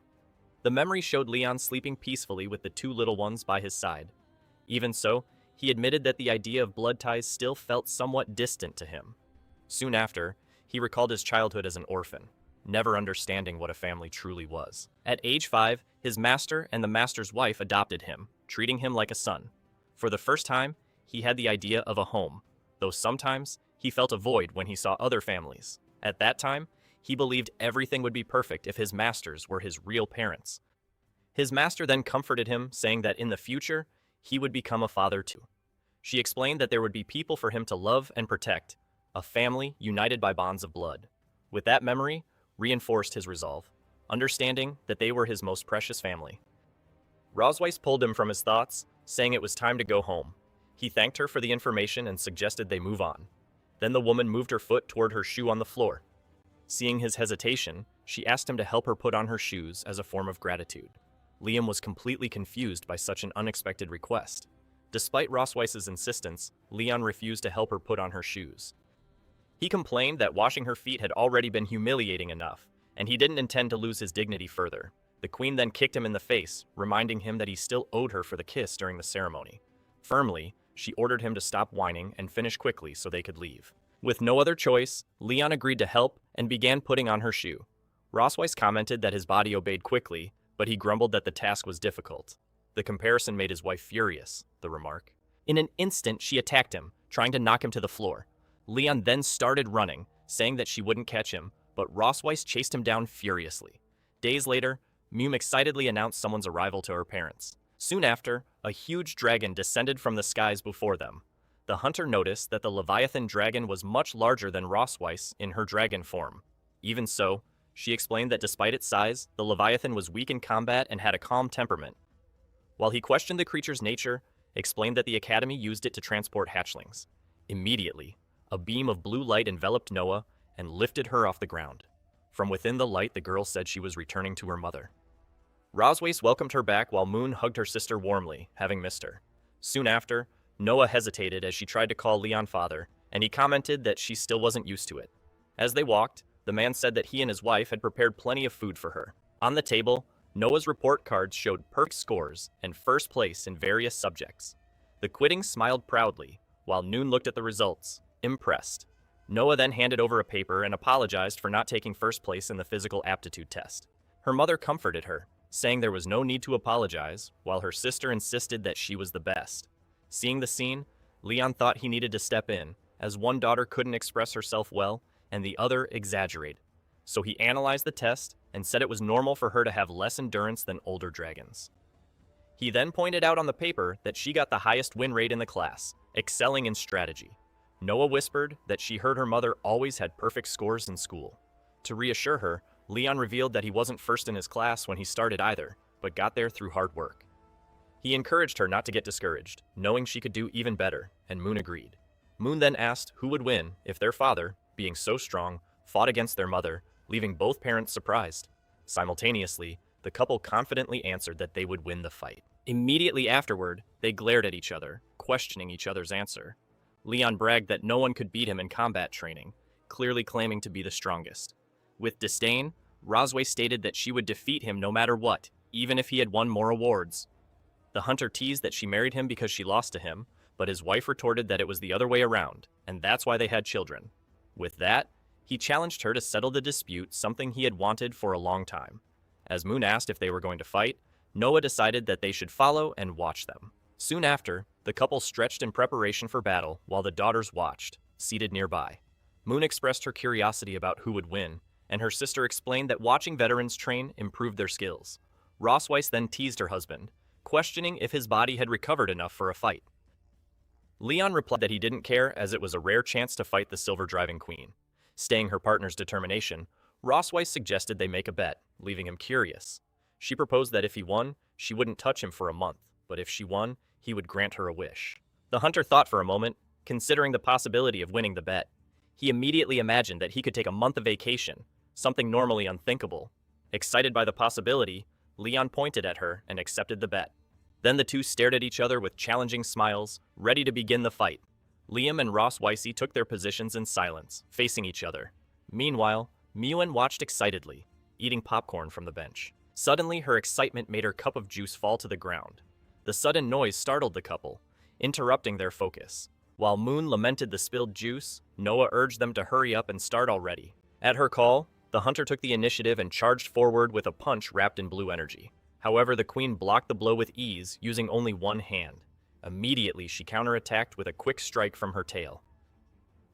The memory showed Leon sleeping peacefully with the two little ones by his side. Even so, he admitted that the idea of blood ties still felt somewhat distant to him. Soon after, he recalled his childhood as an orphan, never understanding what a family truly was. At age 5, his master and the master's wife adopted him, treating him like a son. For the first time, he had the idea of a home, though sometimes he felt a void when he saw other families. At that time, he believed everything would be perfect if his masters were his real parents. His master then comforted him, saying that in the future, he would become a father too. She explained that there would be people for him to love and protect, a family united by bonds of blood. With that memory, reinforced his resolve, understanding that they were his most precious family. Rosweiss pulled him from his thoughts, saying it was time to go home. He thanked her for the information and suggested they move on. Then the woman moved her foot toward her shoe on the floor. Seeing his hesitation, she asked him to help her put on her shoes as a form of gratitude. Liam was completely confused by such an unexpected request. Despite Rosweiss's insistence, Leon refused to help her put on her shoes. He complained that washing her feet had already been humiliating enough, and he didn't intend to lose his dignity further. The queen then kicked him in the face, reminding him that he still owed her for the kiss during the ceremony. Firmly, she ordered him to stop whining and finish quickly so they could leave. With no other choice, Leon agreed to help and began putting on her shoe. Rosweiss commented that his body obeyed quickly, but he grumbled that the task was difficult. The comparison made his wife furious, the remark. In an instant, she attacked him, trying to knock him to the floor. Leon then started running, saying that she wouldn't catch him, but Rosweiss chased him down furiously. Days later, Mume excitedly announced someone's arrival to her parents. Soon after, a huge dragon descended from the skies before them. The hunter noticed that the Leviathan dragon was much larger than Rosweiss in her dragon form. Even so, she explained that despite its size, the Leviathan was weak in combat and had a calm temperament. While he questioned the creature's nature, explained that the academy used it to transport hatchlings. Immediately, a beam of blue light enveloped Noah and lifted her off the ground. From within the light, the girl said she was returning to her mother. Roswace welcomed her back while Moon hugged her sister warmly, having missed her. Soon after, Noah hesitated as she tried to call Leon father, and he commented that she still wasn't used to it. As they walked, the man said that he and his wife had prepared plenty of food for her. On the table, Noah's report cards showed perfect scores and first place in various subjects. The quitting smiled proudly, while Noon looked at the results, impressed. Noah then handed over a paper and apologized for not taking first place in the physical aptitude test. Her mother comforted her, saying there was no need to apologize, while her sister insisted that she was the best. Seeing the scene, Leon thought he needed to step in, as one daughter couldn't express herself well and the other exaggerate. So he analyzed the test and said it was normal for her to have less endurance than older dragons. He then pointed out on the paper that she got the highest win rate in the class, excelling in strategy. Noah whispered that she heard her mother always had perfect scores in school. To reassure her, Leon revealed that he wasn't first in his class when he started either, but got there through hard work. He encouraged her not to get discouraged, knowing she could do even better, and Moon agreed. Moon then asked who would win if their father, being so strong, fought against their mother, leaving both parents surprised. Simultaneously, the couple confidently answered that they would win the fight. Immediately afterward, they glared at each other, questioning each other's answer. Leon bragged that no one could beat him in combat training, clearly claiming to be the strongest. With disdain, Rosway stated that she would defeat him no matter what, even if he had won more awards. The hunter teased that she married him because she lost to him, but his wife retorted that it was the other way around, and that's why they had children. With that, he challenged her to settle the dispute, something he had wanted for a long time. As Moon asked if they were going to fight, Noah decided that they should follow and watch them. Soon after, the couple stretched in preparation for battle while the daughters watched, seated nearby. Moon expressed her curiosity about who would win, and her sister explained that watching veterans train improved their skills. Rosweiss then teased her husband, questioning if his body had recovered enough for a fight. Leon replied that he didn't care, as it was a rare chance to fight the Silver Driving Queen. Staying her partner's determination, Rosweiss suggested they make a bet, leaving him curious. She proposed that if he won, she wouldn't touch him for a month, but if she won, he would grant her a wish. The hunter thought for a moment, considering the possibility of winning the bet. He immediately imagined that he could take a month of vacation, something normally unthinkable. Excited by the possibility, Leon pointed at her and accepted the bet. Then the two stared at each other with challenging smiles, ready to begin the fight. Liam and Ross Weissy took their positions in silence, facing each other. Meanwhile, Miyuan watched excitedly, eating popcorn from the bench. Suddenly, her excitement made her cup of juice fall to the ground. The sudden noise startled the couple, interrupting their focus. While Moon lamented the spilled juice, Noah urged them to hurry up and start already. At her call, the hunter took the initiative and charged forward with a punch wrapped in blue energy. However, the queen blocked the blow with ease, using only one hand. Immediately, she counterattacked with a quick strike from her tail.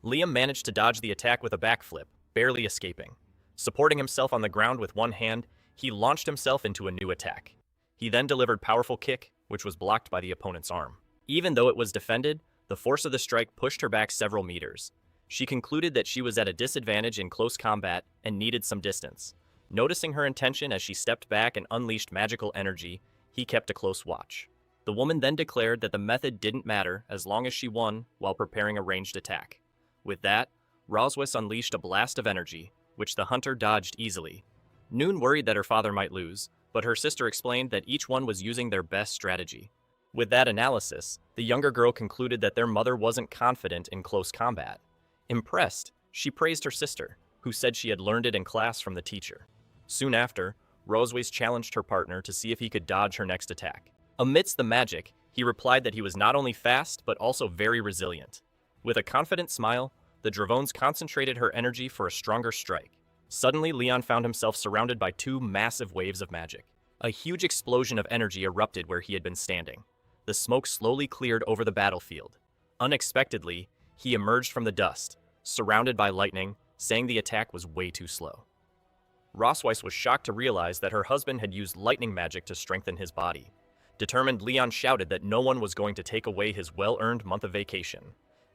Liam managed to dodge the attack with a backflip, barely escaping. Supporting himself on the ground with one hand, he launched himself into a new attack. He then delivered powerful kick, which was blocked by the opponent's arm. Even though it was defended, the force of the strike pushed her back several meters. She concluded that she was at a disadvantage in close combat and needed some distance. Noticing her intention as she stepped back and unleashed magical energy, he kept a close watch. The woman then declared that the method didn't matter as long as she won while preparing a ranged attack. With that, Rosweiss unleashed a blast of energy, which the hunter dodged easily. Noon worried that her father might lose, but her sister explained that each one was using their best strategy. With that analysis, the younger girl concluded that their mother wasn't confident in close combat. Impressed, she praised her sister, who said she had learned it in class from the teacher. Soon after, Rosweiss challenged her partner to see if he could dodge her next attack. Amidst the magic, he replied that he was not only fast, but also very resilient. With a confident smile, the Dravones concentrated her energy for a stronger strike. Suddenly, Leon found himself surrounded by two massive waves of magic. A huge explosion of energy erupted where he had been standing. The smoke slowly cleared over the battlefield. Unexpectedly, he emerged from the dust, surrounded by lightning, saying the attack was way too slow. Rosweiss was shocked to realize that her husband had used lightning magic to strengthen his body. Determined, Leon shouted that no one was going to take away his well-earned month of vacation.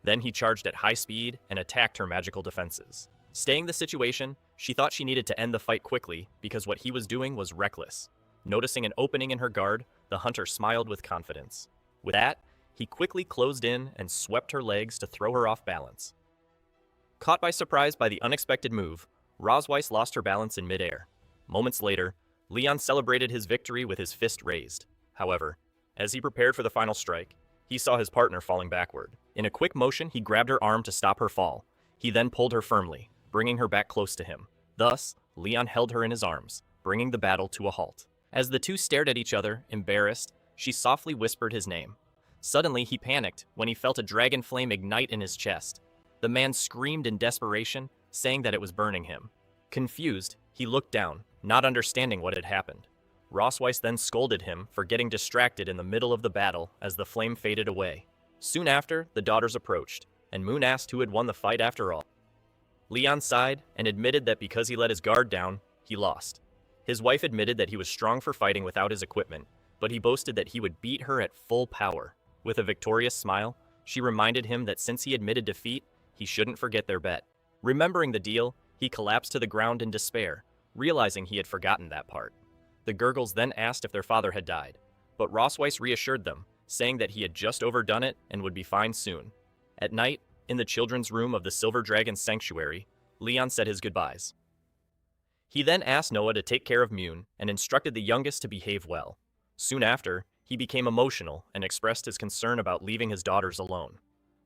Then he charged at high speed and attacked her magical defenses. Staying the situation, she thought she needed to end the fight quickly because what he was doing was reckless. Noticing an opening in her guard, the hunter smiled with confidence. With that, he quickly closed in and swept her legs to throw her off balance. Caught by surprise by the unexpected move, Rosweiss lost her balance in midair. Moments later, Leon celebrated his victory with his fist raised. However, as he prepared for the final strike, he saw his partner falling backward. In a quick motion, he grabbed her arm to stop her fall. He then pulled her firmly, bringing her back close to him. Thus, Leon held her in his arms, bringing the battle to a halt. As the two stared at each other, embarrassed, she softly whispered his name. Suddenly, he panicked when he felt a dragon flame ignite in his chest. The man screamed in desperation, saying that it was burning him. Confused, he looked down, not understanding what had happened. Rosweiss then scolded him for getting distracted in the middle of the battle as the flame faded away. Soon after, the daughters approached, and Moon asked who had won the fight after all. Leon sighed and admitted that because he let his guard down, he lost. His wife admitted that he was strong for fighting without his equipment, but he boasted that he would beat her at full power. With a victorious smile, she reminded him that since he admitted defeat, he shouldn't forget their bet. Remembering the deal, he collapsed to the ground in despair, realizing he had forgotten that part. The Gurgles then asked if their father had died, but Rosweiss reassured them, saying that he had just overdone it and would be fine soon. At night, in the children's room of the Silver Dragon's sanctuary, Leon said his goodbyes. He then asked Noah to take care of Mune and instructed the youngest to behave well. Soon after, he became emotional and expressed his concern about leaving his daughters alone.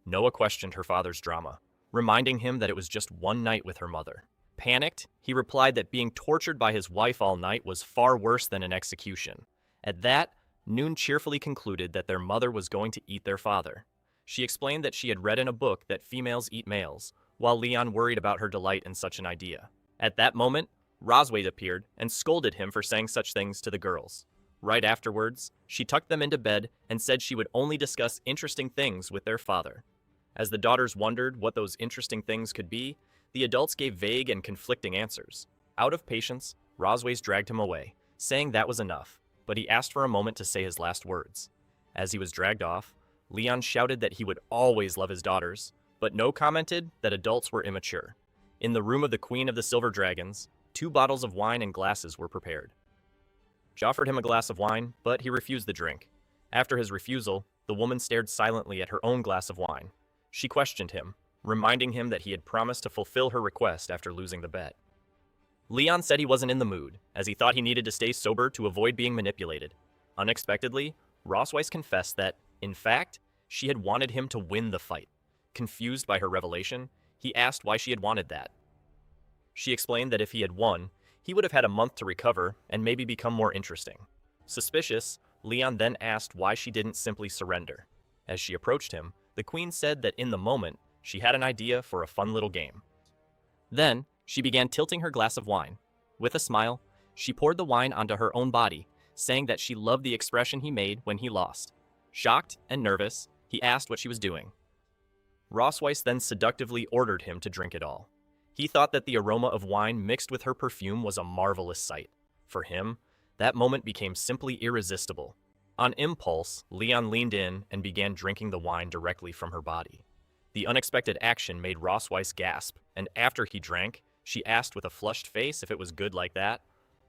Noah questioned her father's drama, reminding him that it was just one night with her mother. Panicked, he replied that being tortured by his wife all night was far worse than an execution. At that, Noon cheerfully concluded that their mother was going to eat their father. She explained that she had read in a book that females eat males, while Leon worried about her delight in such an idea. At that moment, Rosweiss appeared and scolded him for saying such things to the girls. Right afterwards, she tucked them into bed and said she would only discuss interesting things with their father. As the daughters wondered what those interesting things could be, the adults gave vague and conflicting answers. Out of patience, Rosweiss dragged him away, saying that was enough, but he asked for a moment to say his last words. As he was dragged off, Leon shouted that he would always love his daughters, but No commented that adults were immature. In the room of the Queen of the Silver Dragons, 2 bottles of wine and glasses were prepared. She offered him a glass of wine, but he refused the drink. After his refusal, the woman stared silently at her own glass of wine. She questioned him, reminding him that he had promised to fulfill her request after losing the bet. Leon said he wasn't in the mood, as he thought he needed to stay sober to avoid being manipulated. Unexpectedly, Rosweiss confessed that, in fact, she had wanted him to win the fight. Confused by her revelation, he asked why she had wanted that. She explained that if he had won, he would have had a month to recover and maybe become more interesting. Suspicious, Leon then asked why she didn't simply surrender. As she approached him, the queen said that in the moment, she had an idea for a fun little game. Then, she began tilting her glass of wine. With a smile, she poured the wine onto her own body, saying that she loved the expression he made when he lost. Shocked and nervous, he asked what she was doing. Rosweiss then seductively ordered him to drink it all. He thought that the aroma of wine mixed with her perfume was a marvelous sight. For him, that moment became simply irresistible. On impulse, Leon leaned in and began drinking the wine directly from her body. The unexpected action made Rosweiss gasp, and after he drank, she asked with a flushed face if it was good like that.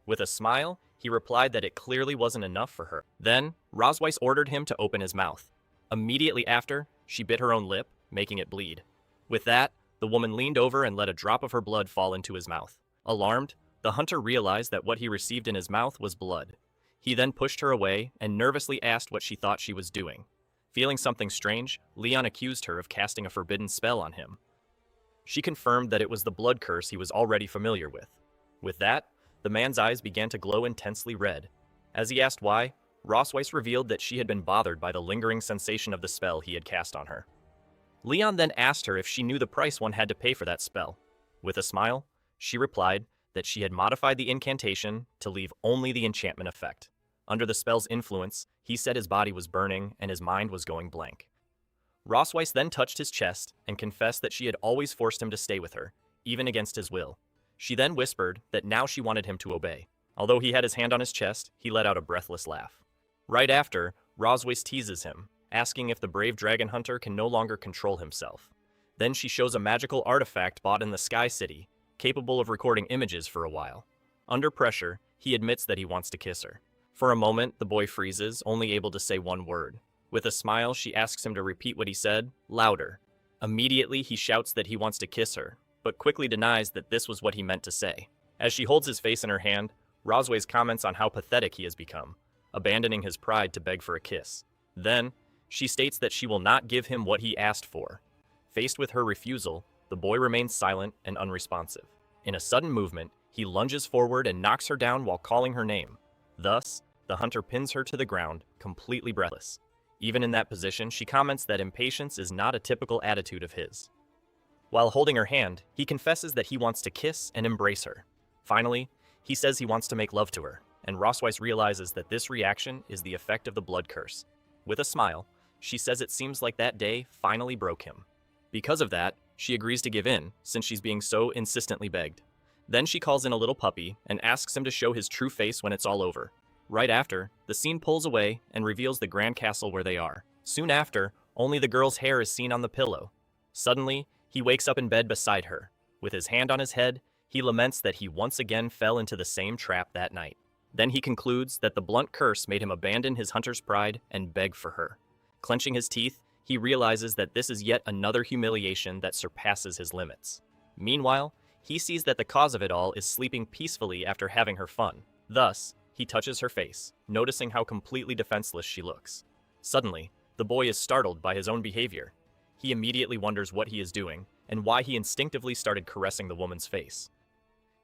With a smile, he replied that it clearly wasn't enough for her. Then, Rosweiss ordered him to open his mouth. Immediately after, she bit her own lip, making it bleed. With that, the woman leaned over and let a drop of her blood fall into his mouth. Alarmed, the hunter realized that what he received in his mouth was blood. He then pushed her away and nervously asked what she thought she was doing. Feeling something strange, Leon accused her of casting a forbidden spell on him. She confirmed that it was the blood curse he was already familiar with. With that, the man's eyes began to glow intensely red. As he asked why, Rosweiss revealed that she had been bothered by the lingering sensation of the spell he had cast on her. Leon then asked her if she knew the price one had to pay for that spell. With a smile, she replied that she had modified the incantation to leave only the enchantment effect. Under the spell's influence, he said his body was burning and his mind was going blank. Rosweiss then touched his chest and confessed that she had always forced him to stay with her, even against his will. She then whispered that now she wanted him to obey. Although he had his hand on his chest, he let out a breathless laugh. Right after, Rosweiss teases him, asking if the brave dragon hunter can no longer control himself. Then she shows a magical artifact bought in the Sky City, capable of recording images for a while. Under pressure, he admits that he wants to kiss her. For a moment, the boy freezes, only able to say one word. With a smile, she asks him to repeat what he said, louder. Immediately, he shouts that he wants to kiss her, but quickly denies that this was what he meant to say. As she holds his face in her hand, Rosways comments on how pathetic he has become, abandoning his pride to beg for a kiss. Then, she states that she will not give him what he asked for. Faced with her refusal, the boy remains silent and unresponsive. In a sudden movement, he lunges forward and knocks her down while calling her name. Thus, the hunter pins her to the ground, completely breathless. Even in that position, she comments that impatience is not a typical attitude of his. While holding her hand, he confesses that he wants to kiss and embrace her. Finally, he says he wants to make love to her, and Rosweiss realizes that this reaction is the effect of the blood curse. With a smile, she says it seems like that day finally broke him. Because of that, she agrees to give in, since she's being so insistently begged. Then she calls in a little puppy and asks him to show his true face when it's all over. Right after, the scene pulls away and reveals the grand castle where they are. Soon after, only the girl's hair is seen on the pillow. Suddenly, he wakes up in bed beside her. With his hand on his head, he laments that he once again fell into the same trap that night. Then he concludes that the blunt curse made him abandon his hunter's pride and beg for her. Clenching his teeth, he realizes that this is yet another humiliation that surpasses his limits. Meanwhile, he sees that the cause of it all is sleeping peacefully after having her fun. Thus, he touches her face, noticing how completely defenseless she looks. Suddenly, the boy is startled by his own behavior. He immediately wonders what he is doing and why he instinctively started caressing the woman's face.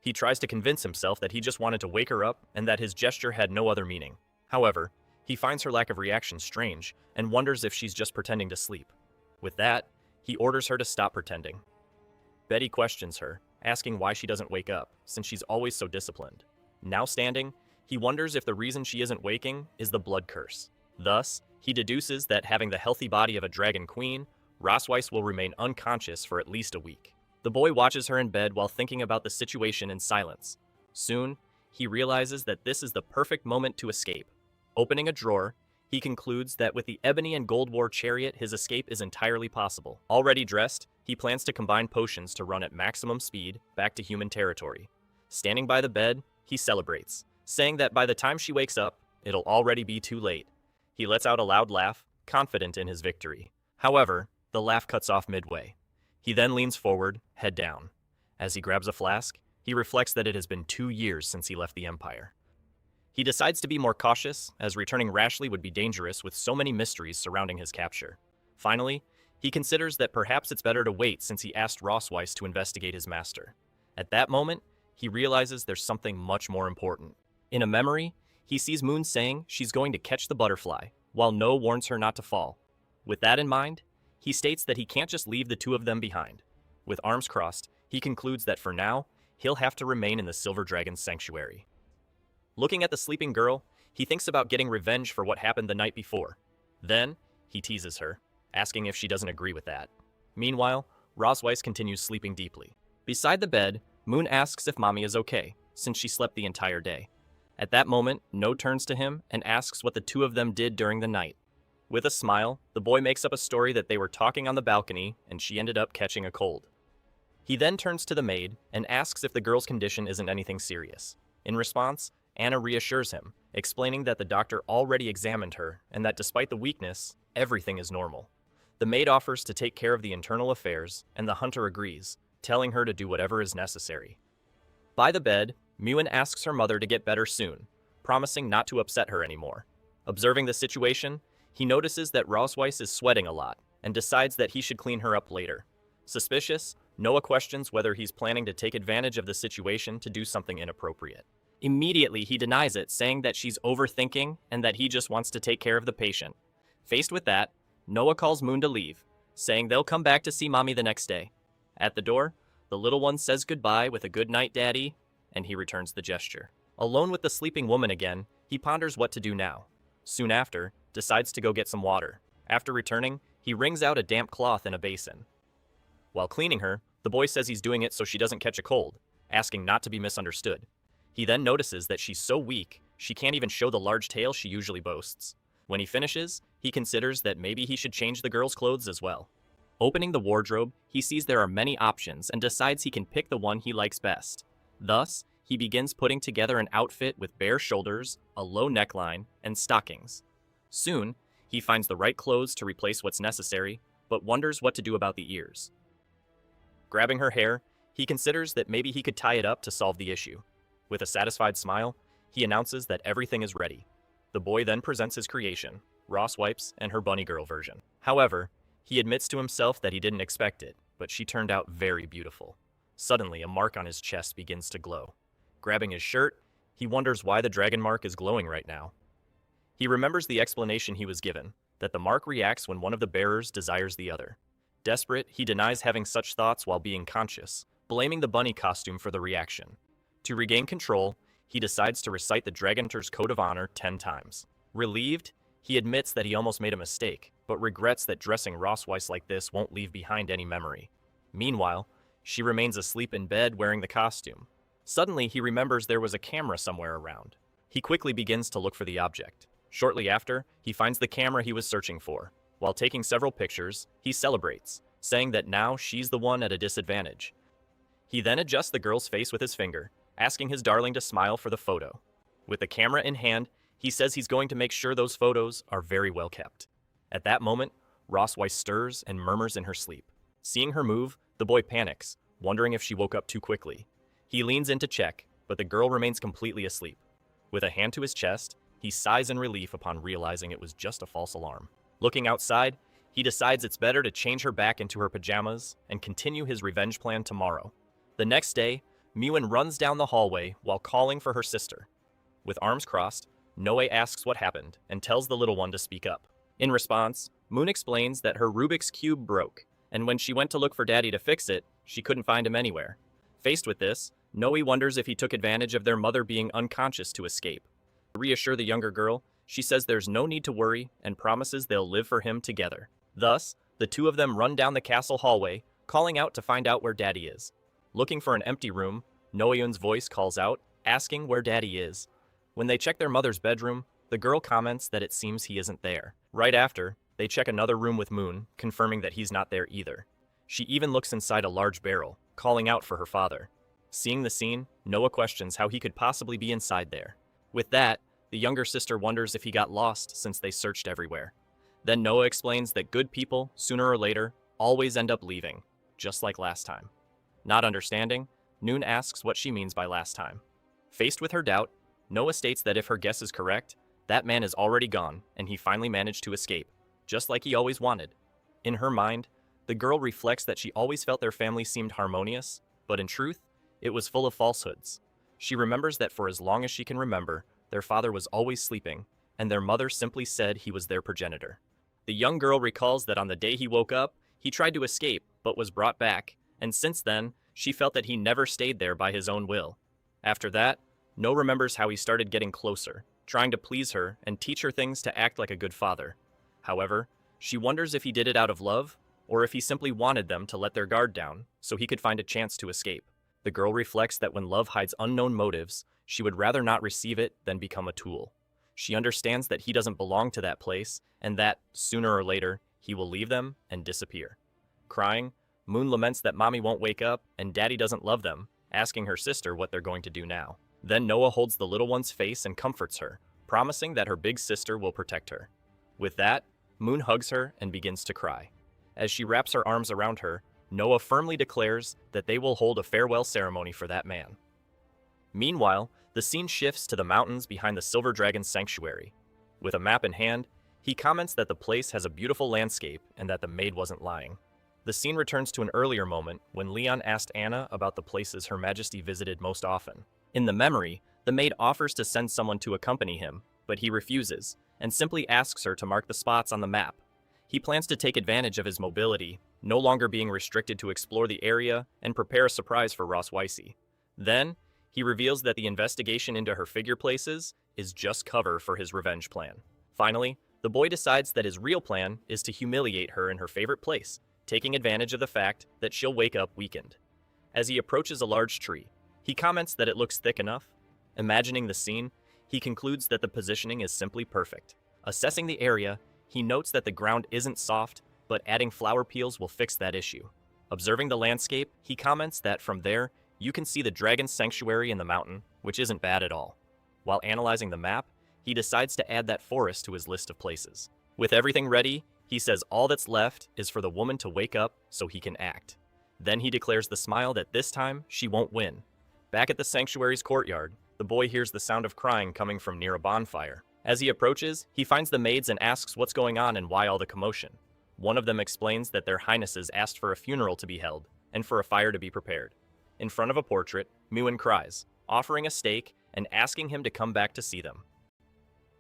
He tries to convince himself that he just wanted to wake her up and that his gesture had no other meaning. However, he finds her lack of reaction strange and wonders if she's just pretending to sleep. With that, he orders her to stop pretending. Betty questions her, asking why she doesn't wake up, since she's always so disciplined. Now standing, he wonders if the reason she isn't waking is the blood curse. Thus, he deduces that having the healthy body of a dragon queen, Rosweiss will remain unconscious for at least a week. The boy watches her in bed while thinking about the situation in silence. Soon, he realizes that this is the perfect moment to escape. Opening a drawer, he concludes that with the Ebony and Gold War chariot, his escape is entirely possible. Already dressed, he plans to combine potions to run at maximum speed back to human territory. Standing by the bed, he celebrates, saying that by the time she wakes up, it'll already be too late. He lets out a loud laugh, confident in his victory. However, the laugh cuts off midway. He then leans forward, head down. As he grabs a flask, he reflects that it has been 2 years since he left the Empire. He decides to be more cautious, as returning rashly would be dangerous with so many mysteries surrounding his capture. Finally, he considers that perhaps it's better to wait since he asked Rosweiss to investigate his master. At that moment, he realizes there's something much more important. In a memory, he sees Moon saying she's going to catch the butterfly, while No warns her not to fall. With that in mind, he states that he can't just leave the two of them behind. With arms crossed, he concludes that for now, he'll have to remain in the Silver Dragon's sanctuary. Looking at the sleeping girl, he thinks about getting revenge for what happened the night before. Then, he teases her, asking if she doesn't agree with that. Meanwhile, Rosweiss continues sleeping deeply. Beside the bed, Moon asks if Mommy is okay, since she slept the entire day. At that moment, No turns to him and asks what the two of them did during the night. With a smile, the boy makes up a story that they were talking on the balcony and she ended up catching a cold. He then turns to the maid and asks if the girl's condition isn't anything serious. In response, Anna reassures him, explaining that the doctor already examined her and that despite the weakness, everything is normal. The maid offers to take care of the internal affairs, and the hunter agrees, telling her to do whatever is necessary. By the bed, Muin asks her mother to get better soon, promising not to upset her anymore. Observing the situation, he notices that Rosweiss is sweating a lot and decides that he should clean her up later. Suspicious, Noah questions whether he's planning to take advantage of the situation to do something inappropriate. Immediately, he denies it, saying that she's overthinking and that he just wants to take care of the patient. Faced with that, Noah calls Moon to leave, saying they'll come back to see Mommy the next day. At the door, the little one says goodbye with a good night, Daddy, and he returns the gesture. Alone with the sleeping woman again, he ponders what to do now. Soon after, decides to go get some water. After returning, he wrings out a damp cloth in a basin. While cleaning her, the boy says he's doing it so she doesn't catch a cold, asking not to be misunderstood. He then notices that she's so weak, she can't even show the large tail she usually boasts. When he finishes, he considers that maybe he should change the girl's clothes as well. Opening the wardrobe, he sees there are many options and decides he can pick the one he likes best. Thus, he begins putting together an outfit with bare shoulders, a low neckline, and stockings. Soon, He finds the right clothes to replace what's necessary, but wonders what to do about the ears. Grabbing her hair, he considers that maybe he could tie it up to solve the issue. With a satisfied smile, he announces that everything is ready. The boy then presents his creation, Ross Wipes and her bunny girl version. However, he admits to himself that he didn't expect it, but she turned out very beautiful. Suddenly, a mark on his chest begins to glow. Grabbing his shirt, he wonders why the dragon mark is glowing right now. He remembers the explanation he was given, that the mark reacts when one of the bearers desires the other. Desperate, he denies having such thoughts while being conscious, blaming the bunny costume for the reaction. To regain control, he decides to recite the Dragonter's Code of Honor 10 times. Relieved, he admits that he almost made a mistake, but regrets that dressing Rossweiss like this won't leave behind any memory. Meanwhile, she remains asleep in bed wearing the costume. Suddenly, he remembers there was a camera somewhere around. He quickly begins to look for the object. Shortly after, he finds the camera he was searching for. While taking several pictures, he celebrates, saying that now she's the one at a disadvantage. He then adjusts the girl's face with his finger, asking his darling to smile for the photo. With the camera in hand, he says he's going to make sure those photos are very well kept. At that moment, Rossweiss stirs and murmurs in her sleep. Seeing her move, the boy panics, wondering if she woke up too quickly. He leans in to check, but the girl remains completely asleep. With a hand to his chest, he sighs in relief upon realizing it was just a false alarm. Looking outside, he decides it's better to change her back into her pajamas and continue his revenge plan tomorrow. The next day, Miwon runs down the hallway while calling for her sister. With arms crossed, Noe asks what happened and tells the little one to speak up. In response, Moon explains that her Rubik's Cube broke, and when she went to look for Daddy to fix it, she couldn't find him anywhere. Faced with this, Noe wonders if he took advantage of their mother being unconscious to escape. To reassure the younger girl, she says there's no need to worry and promises they'll live for him together. Thus, the two of them run down the castle hallway, calling out to find out where Daddy is. Looking for an empty room, Noeun's voice calls out, asking where Daddy is. When they check their mother's bedroom, the girl comments that it seems he isn't there. Right after, they check another room with Moon, confirming that he's not there either. She even looks inside a large barrel, calling out for her father. Seeing the scene, Noah questions how he could possibly be inside there. With that, the younger sister wonders if he got lost since they searched everywhere. Then Noah explains that good people, sooner or later, always end up leaving, just like last time. Not understanding, Noon asks what she means by last time. Faced with her doubt, Noah states that if her guess is correct, that man is already gone and he finally managed to escape, just like he always wanted. In her mind, the girl reflects that she always felt their family seemed harmonious, but in truth, it was full of falsehoods. She remembers that for as long as she can remember, their father was always sleeping, and their mother simply said he was their progenitor. The young girl recalls that on the day he woke up, he tried to escape, but was brought back, and since then, she felt that he never stayed there by his own will. After that, No remembers how he started getting closer, trying to please her and teach her things to act like a good father. However, she wonders if he did it out of love, or if he simply wanted them to let their guard down, so he could find a chance to escape. The girl reflects that when love hides unknown motives, she would rather not receive it than become a tool. She understands that he doesn't belong to that place, and that, sooner or later, he will leave them and disappear. Crying, Moon laments that Mommy won't wake up and Daddy doesn't love them, asking her sister what they're going to do now. Then Noah holds the little one's face and comforts her, promising that her big sister will protect her. With that, Moon hugs her and begins to cry. As she wraps her arms around her, Noah firmly declares that they will hold a farewell ceremony for that man. Meanwhile, the scene shifts to the mountains behind the Silver Dragon's sanctuary. With a map in hand, he comments that the place has a beautiful landscape and that the maid wasn't lying. The scene returns to an earlier moment when Leon asked Anna about the places Her Majesty visited most often. In the memory, the maid offers to send someone to accompany him, but he refuses, and simply asks her to mark the spots on the map. He plans to take advantage of his mobility, no longer being restricted to explore the area, and prepare a surprise for Ross Weissy. Then, he reveals that the investigation into her figure places is just cover for his revenge plan. Finally, the boy decides that his real plan is to humiliate her in her favorite place, taking advantage of the fact that she'll wake up weakened. As he approaches a large tree, he comments that it looks thick enough. Imagining the scene, he concludes that the positioning is simply perfect. Assessing the area, he notes that the ground isn't soft, but adding flower peels will fix that issue. Observing the landscape, he comments that from there, you can see the dragon's sanctuary in the mountain, which isn't bad at all. While analyzing the map, he decides to add that forest to his list of places. With everything ready, he says all that's left is for the woman to wake up so he can act. Then he declares the smile that this time she won't win. Back at the sanctuary's courtyard, the boy hears the sound of crying coming from near a bonfire. As he approaches, he finds the maids and asks what's going on and why all the commotion. One of them explains that their highnesses asked for a funeral to be held and for a fire to be prepared. In front of a portrait, Muin cries, offering a steak and asking him to come back to see them.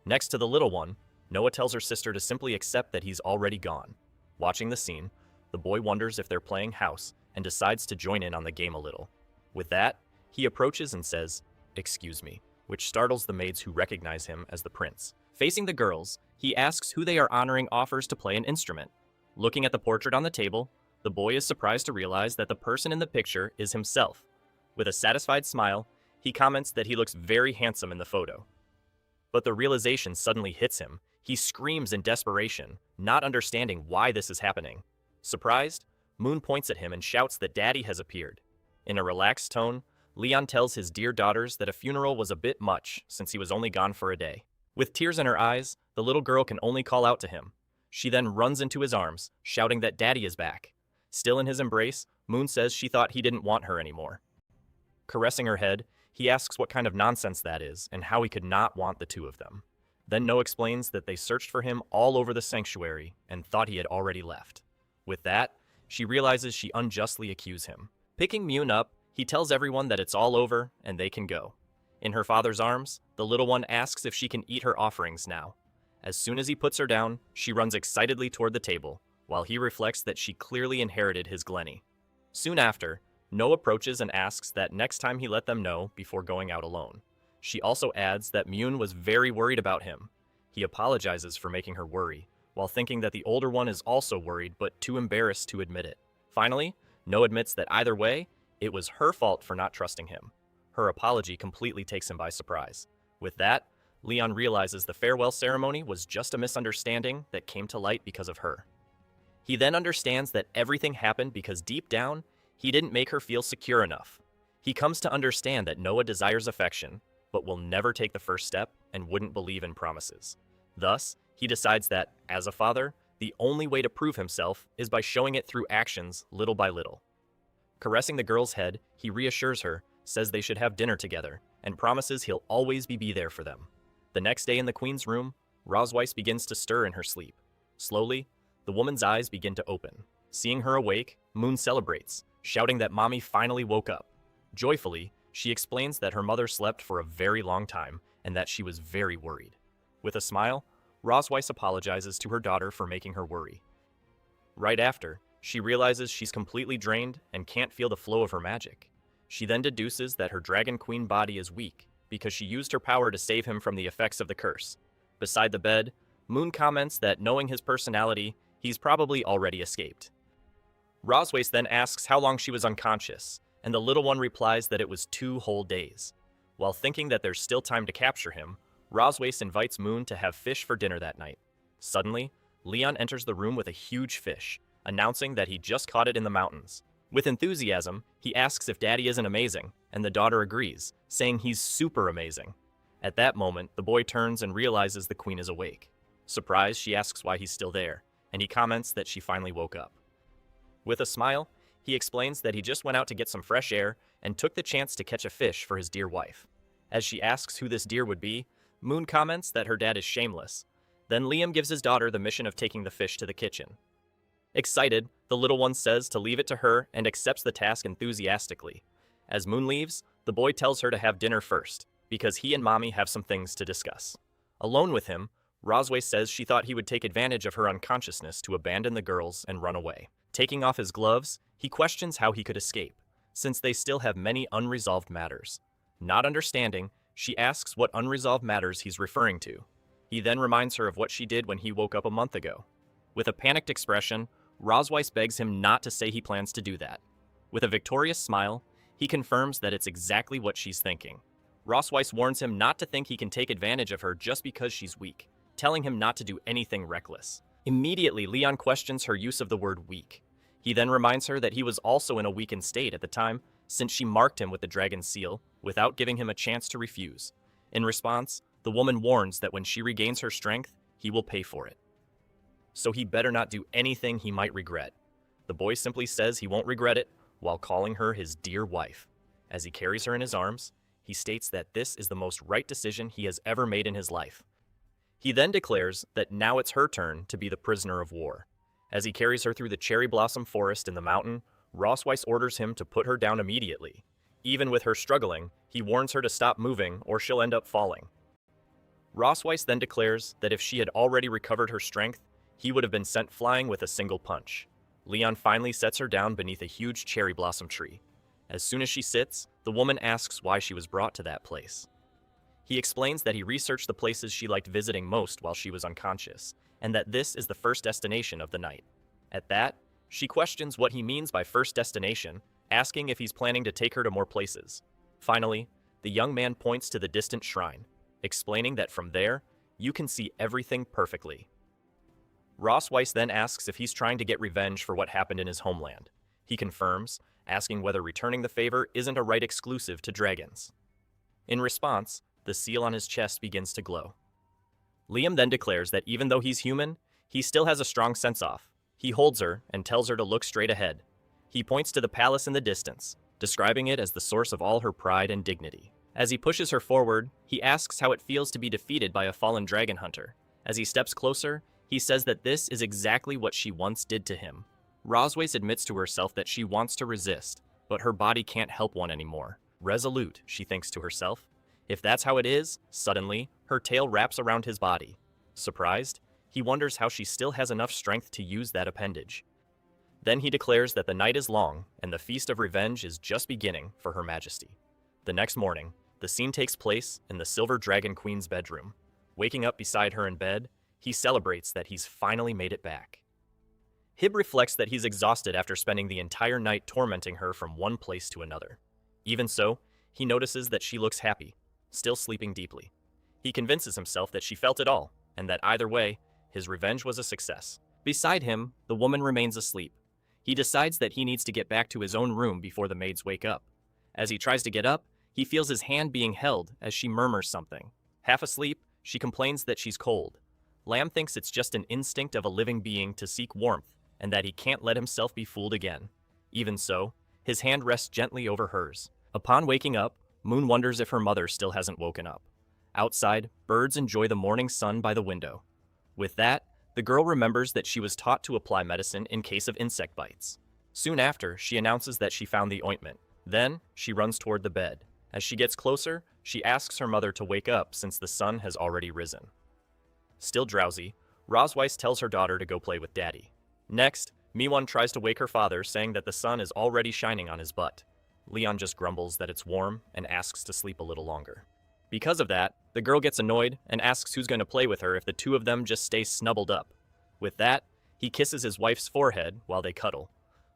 Next to the little one, Noah tells her sister to simply accept that he's already gone. Watching the scene, the boy wonders if they're playing house and decides to join in on the game a little. With that, he approaches and says, "Excuse me," which startles the maids who recognize him as the prince. Facing the girls, he asks who they are honoring offers to play an instrument. Looking at the portrait on the table, the boy is surprised to realize that the person in the picture is himself. With a satisfied smile, he comments that he looks very handsome in the photo. But the realization suddenly hits him. He screams in desperation, not understanding why this is happening. Surprised, Moon points at him and shouts that Daddy has appeared. In a relaxed tone, Leon tells his dear daughters that a funeral was a bit much since he was only gone for a day. With tears in her eyes, the little girl can only call out to him. She then runs into his arms, shouting that Daddy is back. Still in his embrace, Moon says she thought he didn't want her anymore. Caressing her head, he asks what kind of nonsense that is and how he could not want the two of them. Then No explains that they searched for him all over the sanctuary and thought he had already left. With that, she realizes she unjustly accused him. Picking Moon up, he tells everyone that it's all over and they can go. In her father's arms, the little one asks if she can eat her offerings now. As soon as he puts her down, she runs excitedly toward the table, while he reflects that she clearly inherited his Glennie. Soon after, No approaches and asks that next time he let them know before going out alone. She also adds that Moon was very worried about him. He apologizes for making her worry, while thinking that the older one is also worried but too embarrassed to admit it. Finally, No admits that either way, it was her fault for not trusting him. Her apology completely takes him by surprise. With that, Leon realizes the farewell ceremony was just a misunderstanding that came to light because of her. He then understands that everything happened because deep down, he didn't make her feel secure enough. He comes to understand that Noah desires affection, but will never take the first step and wouldn't believe in promises. Thus, he decides that, as a father, the only way to prove himself is by showing it through actions little by little. Caressing the girl's head, he reassures her, says they should have dinner together, and promises he'll always be there for them. The next day in the queen's room, Rosweiss begins to stir in her sleep. Slowly, the woman's eyes begin to open. Seeing her awake, Moon celebrates, shouting that Mommy finally woke up. Joyfully, she explains that her mother slept for a very long time and that she was very worried. With a smile, Rosweiss apologizes to her daughter for making her worry. Right after, she realizes she's completely drained and can't feel the flow of her magic. She then deduces that her Dragon Queen body is weak because she used her power to save him from the effects of the curse. Beside the bed, Moon comments that knowing his personality, he's probably already escaped. Rosweiss then asks how long she was unconscious, and the little one replies that it was 2 whole days. While thinking that there's still time to capture him, Rosweiss invites Moon to have fish for dinner that night. Suddenly, Leon enters the room with a huge fish, announcing that he just caught it in the mountains. With enthusiasm, he asks if Daddy isn't amazing, and the daughter agrees, saying he's super amazing. At that moment, the boy turns and realizes the queen is awake. Surprised, she asks why he's still there, and he comments that she finally woke up. With a smile, he explains that he just went out to get some fresh air and took the chance to catch a fish for his dear wife. As she asks who this deer would be, Moon comments that her dad is shameless. Then Liam gives his daughter the mission of taking the fish to the kitchen. Excited, the little one says to leave it to her and accepts the task enthusiastically. As Moon leaves, the boy tells her to have dinner first, because he and Mommy have some things to discuss. Alone with him, Rosweiss says she thought he would take advantage of her unconsciousness to abandon the girls and run away. Taking off his gloves, he questions how he could escape, since they still have many unresolved matters. Not understanding, she asks what unresolved matters he's referring to. He then reminds her of what she did when he woke up a month ago. With a panicked expression, Rosweiss begs him not to say he plans to do that. With a victorious smile, he confirms that it's exactly what she's thinking. Rosweiss warns him not to think he can take advantage of her just because she's weak, telling him not to do anything reckless. Immediately, Leon questions her use of the word weak. He then reminds her that he was also in a weakened state at the time, since she marked him with the dragon's seal, without giving him a chance to refuse. In response, the woman warns that when she regains her strength, he will pay for it. so he better not do anything he might regret. The boy simply says he won't regret it while calling her his dear wife. As he carries her in his arms, he states that this is the most right decision he has ever made in his life. He then declares that now it's her turn to be the prisoner of war. As he carries her through the cherry blossom forest in the mountain, Rossweiss orders him to put her down immediately. Even with her struggling, he warns her to stop moving or she'll end up falling. Rossweiss then declares that if she had already recovered her strength, he would have been sent flying with a single punch. Leon finally sets her down beneath a huge cherry blossom tree. As soon as she sits, the woman asks why she was brought to that place. He explains that he researched the places she liked visiting most while she was unconscious, and that this is the first destination of the night. At that, she questions what he means by first destination, asking if he's planning to take her to more places. Finally, the young man points to the distant shrine, explaining that from there, you can see everything perfectly. Rossweiss then asks if he's trying to get revenge for what happened in his homeland. He confirms, asking whether returning the favor isn't a right exclusive to dragons. In response, the seal on his chest begins to glow. Liam then declares that even though he's human, he still has a strong sense-off. He holds her and tells her to look straight ahead. He points to the palace in the distance, describing it as the source of all her pride and dignity. As he pushes her forward, he asks how it feels to be defeated by a fallen dragon hunter. As he steps closer, he says that this is exactly what she once did to him. Rossweiss admits to herself that she wants to resist, but her body can't help one anymore. Resolute, she thinks to herself. If that's how it is, suddenly, her tail wraps around his body. Surprised, he wonders how she still has enough strength to use that appendage. Then he declares that the night is long and the feast of revenge is just beginning for Her Majesty. The next morning, the scene takes place in the Silver Dragon Queen's bedroom. Waking up beside her in bed, he celebrates that he's finally made it back. Hib reflects that he's exhausted after spending the entire night tormenting her from one place to another. Even so, he notices that she looks happy, still sleeping deeply. He convinces himself that she felt it all, and that either way, his revenge was a success. Beside him, the woman remains asleep. He decides that he needs to get back to his own room before the maids wake up. As he tries to get up, he feels his hand being held as she murmurs something. Half asleep, she complains that she's cold. Lamb thinks it's just an instinct of a living being to seek warmth, and that he can't let himself be fooled again. Even so, his hand rests gently over hers. Upon waking up, Moon wonders if her mother still hasn't woken up. Outside, birds enjoy the morning sun by the window. With that, the girl remembers that she was taught to apply medicine in case of insect bites. Soon after, she announces that she found the ointment. Then, she runs toward the bed. As she gets closer, she asks her mother to wake up since the sun has already risen. Still drowsy, Rossweiss tells her daughter to go play with Daddy. Next, Miwon tries to wake her father, saying that the sun is already shining on his butt. Leon just grumbles that it's warm and asks to sleep a little longer. Because of that, the girl gets annoyed and asks who's going to play with her if the two of them just stay snuggled up. With that, he kisses his wife's forehead while they cuddle.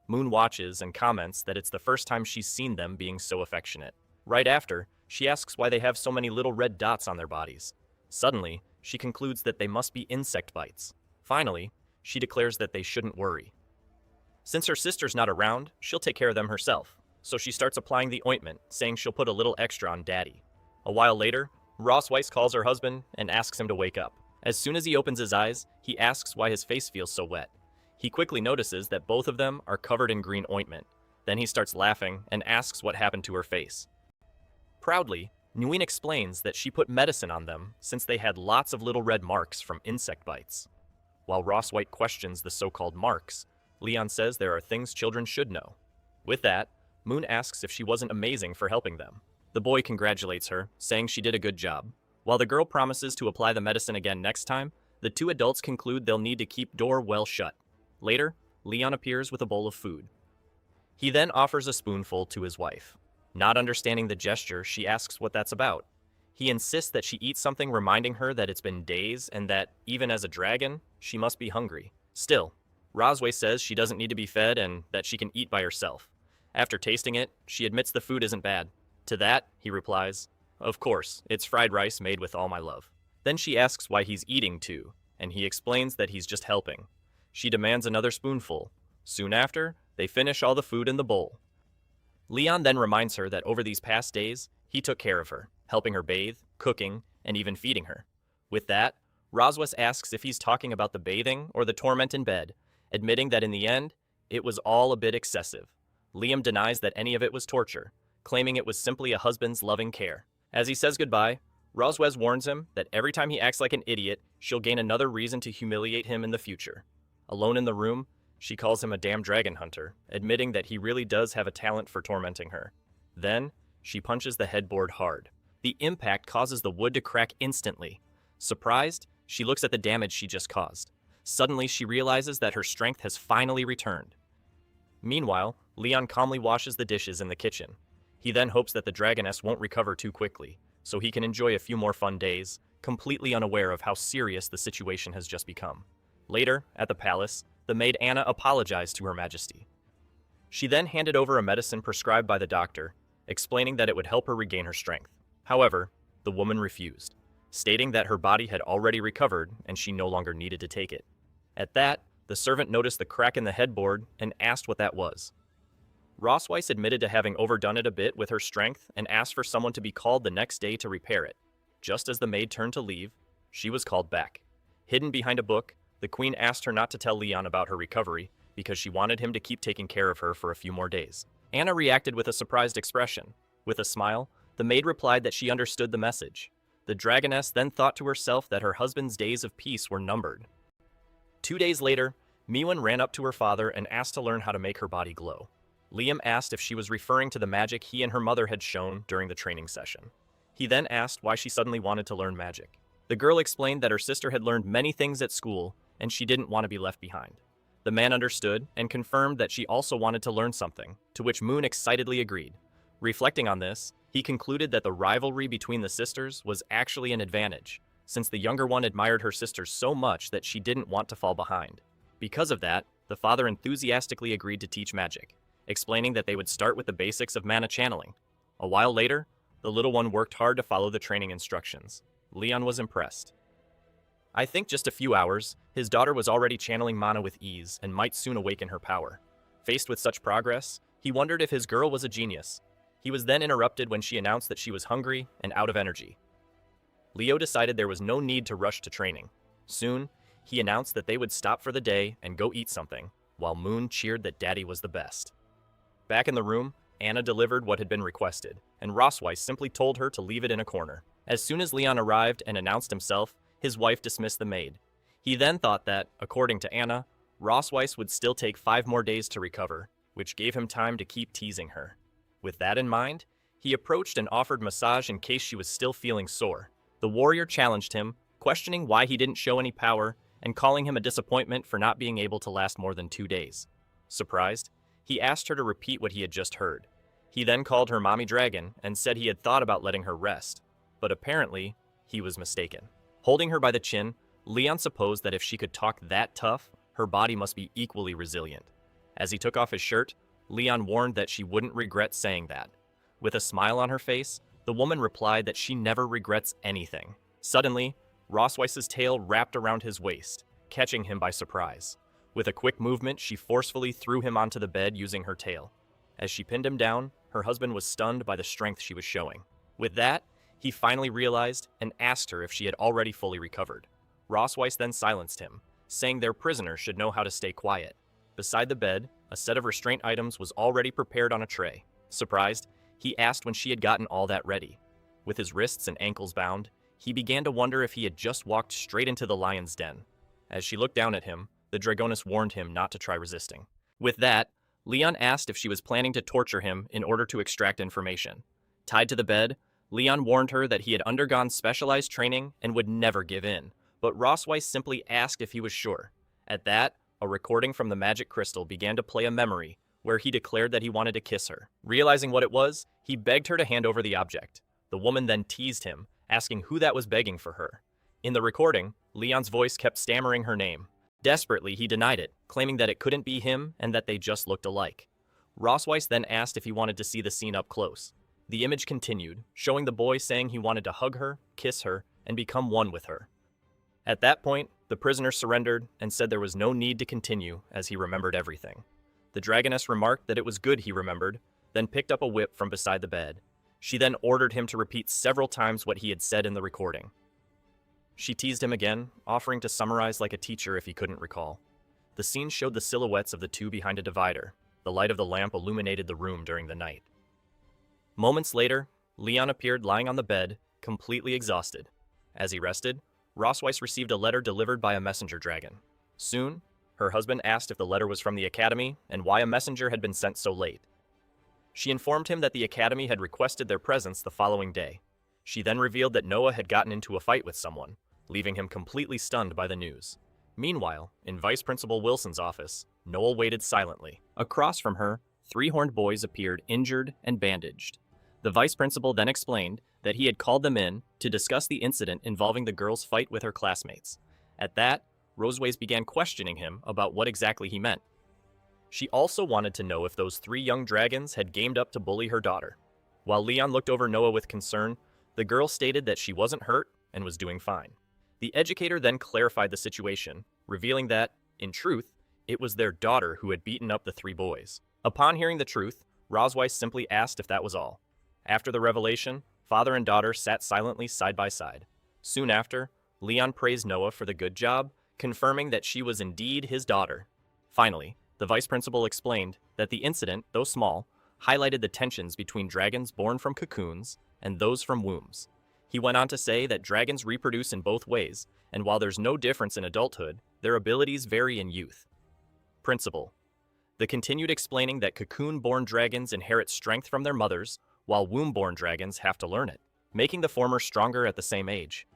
Moon watches and comments that it's the first time she's seen them being so affectionate. Right after, she asks why they have so many little red dots on their bodies. Suddenly, she concludes that they must be insect bites. Finally, she declares that they shouldn't worry. Since her sister's not around, she'll take care of them herself. So she starts applying the ointment, saying she'll put a little extra on Daddy. A while later, Rossweiss calls her husband and asks him to wake up. As soon as he opens his eyes, he asks why his face feels so wet. He quickly notices that both of them are covered in green ointment. Then he starts laughing and asks what happened to her face. Proudly, Nguyen explains that she put medicine on them since they had lots of little red marks from insect bites. While Rossweiss questions the so-called marks, Leon says there are things children should know. With that, Moon asks if she wasn't amazing for helping them. The boy congratulates her, saying she did a good job. While the girl promises to apply the medicine again next time, the two adults conclude they'll need to keep door well shut. Later, Leon appears with a bowl of food. He then offers a spoonful to his wife. Not understanding the gesture, she asks what that's about. He insists that she eat something reminding her that it's been days and that, even as a dragon, she must be hungry. Still, Rossweiss says she doesn't need to be fed and that she can eat by herself. After tasting it, she admits the food isn't bad. To that, he replies, "Of course, it's fried rice made with all my love." Then she asks why he's eating too, and he explains that he's just helping. She demands another spoonful. Soon after, they finish all the food in the bowl. Leon then reminds her that over these past days, he took care of her, helping her bathe, cooking, and even feeding her. With that, Roswes asks if he's talking about the bathing or the torment in bed, admitting that in the end, it was all a bit excessive. Liam denies that any of it was torture, claiming it was simply a husband's loving care. As he says goodbye, Roswes warns him that every time he acts like an idiot, she'll gain another reason to humiliate him in the future. Alone in the room, she calls him a damn dragon hunter, admitting that he really does have a talent for tormenting her. Then, she punches the headboard hard. The impact causes the wood to crack instantly. Surprised, she looks at the damage she just caused. Suddenly, she realizes that her strength has finally returned. Meanwhile, Leon calmly washes the dishes in the kitchen. He then hopes that the dragoness won't recover too quickly, so he can enjoy a few more fun days, completely unaware of how serious the situation has just become. Later, at the palace, the maid Anna apologized to Her Majesty. She then handed over a medicine prescribed by the doctor, explaining that it would help her regain her strength. However, the woman refused, stating that her body had already recovered and she no longer needed to take it. At that, the servant noticed the crack in the headboard and asked what that was. Roswes admitted to having overdone it a bit with her strength and asked for someone to be called the next day to repair it. Just as the maid turned to leave, she was called back. Hidden behind a book, the queen asked her not to tell Leon about her recovery because she wanted him to keep taking care of her for a few more days. Anna reacted with a surprised expression. With a smile, the maid replied that she understood the message. The dragoness then thought to herself that her husband's days of peace were numbered. 2 days later, Miwon ran up to her father and asked to learn how to make her body glow. Liam asked if she was referring to the magic he and her mother had shown during the training session. He then asked why she suddenly wanted to learn magic. The girl explained that her sister had learned many things at school and she didn't want to be left behind. The man understood and confirmed that she also wanted to learn something, to which Moon excitedly agreed. Reflecting on this, he concluded that the rivalry between the sisters was actually an advantage, since the younger one admired her sister so much that she didn't want to fall behind. Because of that, the father enthusiastically agreed to teach magic, explaining that they would start with the basics of mana channeling. A while later, the little one worked hard to follow the training instructions. Leon was impressed. I think just a few hours, his daughter was already channeling mana with ease and might soon awaken her power. Faced with such progress, he wondered if his girl was a genius. He was then interrupted when she announced that she was hungry and out of energy. Leo decided there was no need to rush to training. Soon, he announced that they would stop for the day and go eat something, while Moon cheered that Daddy was the best. Back in the room, Anna delivered what had been requested, and Roswes simply told her to leave it in a corner. As soon as Leon arrived and announced himself, his wife dismissed the maid. He then thought that, according to Anna, Roswes would still take 5 more days to recover, which gave him time to keep teasing her. With that in mind, he approached and offered massage in case she was still feeling sore. The warrior challenged him, questioning why he didn't show any power and calling him a disappointment for not being able to last more than 2 days. Surprised, he asked her to repeat what he had just heard. He then called her Mommy Dragon and said he had thought about letting her rest, but apparently, he was mistaken. Holding her by the chin, Leon supposed that if she could talk that tough, her body must be equally resilient. As he took off his shirt, Leon warned that she wouldn't regret saying that. With a smile on her face, the woman replied that she never regrets anything. Suddenly, Roswes' tail wrapped around his waist, catching him by surprise. With a quick movement, she forcefully threw him onto the bed using her tail. As she pinned him down, her husband was stunned by the strength she was showing. With that, he finally realized and asked her if she had already fully recovered. Roswes then silenced him, saying their prisoner should know how to stay quiet. Beside the bed, a set of restraint items was already prepared on a tray. Surprised, he asked when she had gotten all that ready. With his wrists and ankles bound, he began to wonder if he had just walked straight into the lion's den. As she looked down at him, the dragoness warned him not to try resisting. With that, Leon asked if she was planning to torture him in order to extract information. Tied to the bed, Leon warned her that he had undergone specialized training and would never give in, but Roswes simply asked if he was sure. At that, a recording from the magic crystal began to play a memory where he declared that he wanted to kiss her. Realizing what it was, he begged her to hand over the object. The woman then teased him, asking who that was begging for her. In the recording, Leon's voice kept stammering her name. Desperately, he denied it, claiming that it couldn't be him and that they just looked alike. Roswes then asked if he wanted to see the scene up close. The image continued, showing the boy saying he wanted to hug her, kiss her, and become one with her. At that point, the prisoner surrendered and said there was no need to continue as he remembered everything. The dragoness remarked that it was good he remembered, then picked up a whip from beside the bed. She then ordered him to repeat several times what he had said in the recording. She teased him again, offering to summarize like a teacher if he couldn't recall. The scene showed the silhouettes of the two behind a divider. The light of the lamp illuminated the room during the night. Moments later, Leon appeared lying on the bed, completely exhausted. As he rested, Rosweiss received a letter delivered by a messenger dragon. Soon, her husband asked if the letter was from the Academy and why a messenger had been sent so late. She informed him that the Academy had requested their presence the following day. She then revealed that Noah had gotten into a fight with someone, leaving him completely stunned by the news. Meanwhile, in Vice Principal Wilson's office, Noel waited silently. Across from her, three horned boys appeared injured and bandaged. The vice principal then explained that he had called them in to discuss the incident involving the girl's fight with her classmates. At that, Roseweiss began questioning him about what exactly he meant. She also wanted to know if those three young dragons had gamed up to bully her daughter. While Leon looked over Noah with concern, the girl stated that she wasn't hurt and was doing fine. The educator then clarified the situation, revealing that, in truth, it was their daughter who had beaten up the three boys. Upon hearing the truth, Rosweiss simply asked if that was all. After the revelation, father and daughter sat silently side by side. Soon after, Leon praised Noah for the good job, confirming that she was indeed his daughter. Finally, the vice principal explained that the incident, though small, highlighted the tensions between dragons born from cocoons and those from wombs. He went on to say that dragons reproduce in both ways, and while there's no difference in adulthood, their abilities vary in youth. Principle. The continued explaining that cocoon-born dragons inherit strength from their mothers, while womb-born dragons have to learn it, making the former stronger at the same age.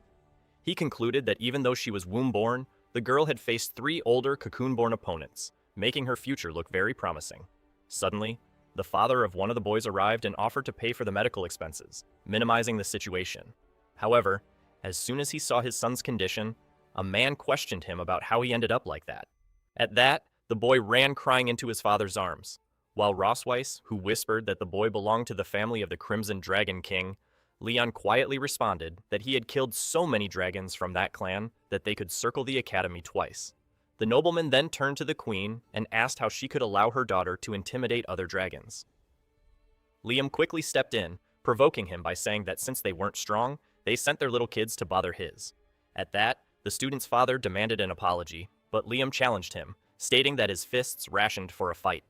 He concluded that even though she was womb-born, the girl had faced three older cocoon-born opponents, making her future look very promising. Suddenly, the father of one of the boys arrived and offered to pay for the medical expenses, minimizing the situation. However, as soon as he saw his son's condition, a man questioned him about how he ended up like that. At that, the boy ran crying into his father's arms, while Rosweiss, who whispered that the boy belonged to the family of the Crimson Dragon King, Leon quietly responded that he had killed so many dragons from that clan that they could circle the academy twice. The nobleman then turned to the queen and asked how she could allow her daughter to intimidate other dragons. Liam quickly stepped in, provoking him by saying that since they weren't strong, they sent their little kids to bother his. At that, the student's father demanded an apology, but Liam challenged him, stating that his fists rationed for a fight.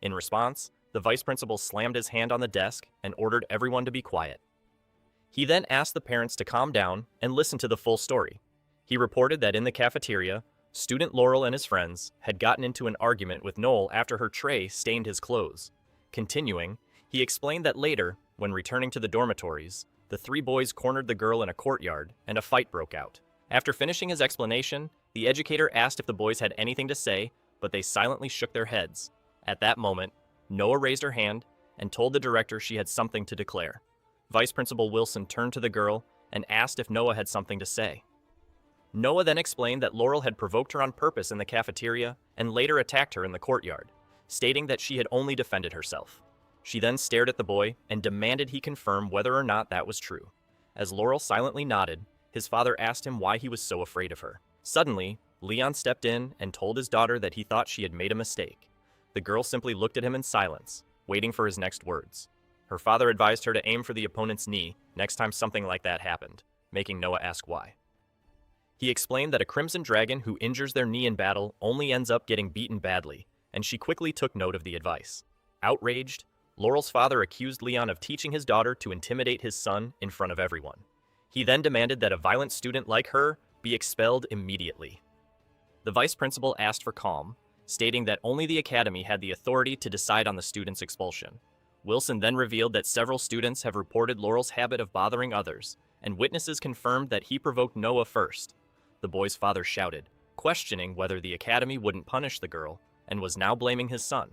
In response, the vice principal slammed his hand on the desk and ordered everyone to be quiet. He then asked the parents to calm down and listen to the full story. He reported that in the cafeteria, student Laurel and his friends had gotten into an argument with Noel after her tray stained his clothes. Continuing, he explained that later, when returning to the dormitories, the three boys cornered the girl in a courtyard and a fight broke out. After finishing his explanation, the educator asked if the boys had anything to say, but they silently shook their heads. At that moment, Noah raised her hand and told the director she had something to declare. Vice Principal Wilson turned to the girl and asked if Noah had something to say. Noah then explained that Laurel had provoked her on purpose in the cafeteria and later attacked her in the courtyard, stating that she had only defended herself. She then stared at the boy and demanded he confirm whether or not that was true. As Laurel silently nodded, his father asked him why he was so afraid of her. Suddenly, Leon stepped in and told his daughter that he thought she had made a mistake. The girl simply looked at him in silence, waiting for his next words. Her father advised her to aim for the opponent's knee next time something like that happened, making Noah ask why. He explained that a crimson dragon who injures their knee in battle only ends up getting beaten badly, and she quickly took note of the advice. Outraged, Laurel's father accused Leon of teaching his daughter to intimidate his son in front of everyone. He then demanded that a violent student like her be expelled immediately. The vice principal asked for calm, stating that only the academy had the authority to decide on the student's expulsion. Wilson then revealed that several students have reported Laurel's habit of bothering others, and witnesses confirmed that he provoked Noah first. The boy's father shouted, questioning whether the academy wouldn't punish the girl, and was now blaming his son.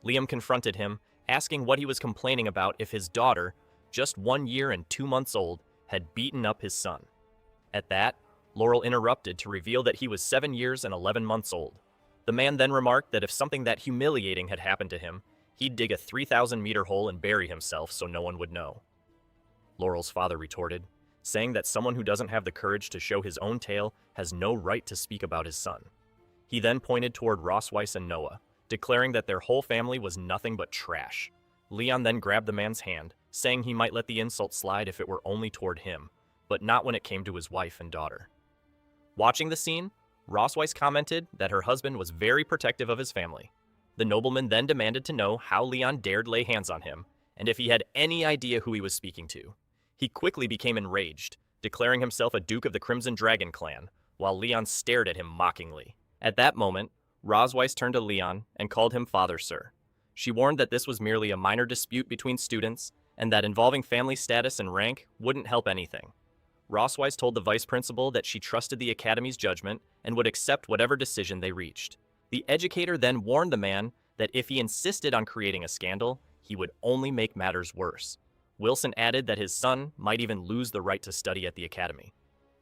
Liam confronted him, asking what he was complaining about if his daughter, just 1 year and 2 months old, had beaten up his son. At that, Laurel interrupted to reveal that he was 7 years and 11 months old. The man then remarked that if something that humiliating had happened to him, he'd dig a 3,000-meter hole and bury himself so no one would know. Laurel's father retorted, saying that someone who doesn't have the courage to show his own tale has no right to speak about his son. He then pointed toward Rosweiss and Noah, declaring that their whole family was nothing but trash. Leon then grabbed the man's hand, saying he might let the insult slide if it were only toward him, but not when it came to his wife and daughter. Watching the scene, Rosweiss commented that her husband was very protective of his family. The nobleman then demanded to know how Leon dared lay hands on him, and if he had any idea who he was speaking to. He quickly became enraged, declaring himself a Duke of the Crimson Dragon clan, while Leon stared at him mockingly. At that moment, Rosweiss turned to Leon and called him Father Sir. She warned that this was merely a minor dispute between students, and that involving family status and rank wouldn't help anything. Rosweiss told the vice principal that she trusted the academy's judgment and would accept whatever decision they reached. The educator then warned the man that if he insisted on creating a scandal, he would only make matters worse. Wilson added that his son might even lose the right to study at the academy.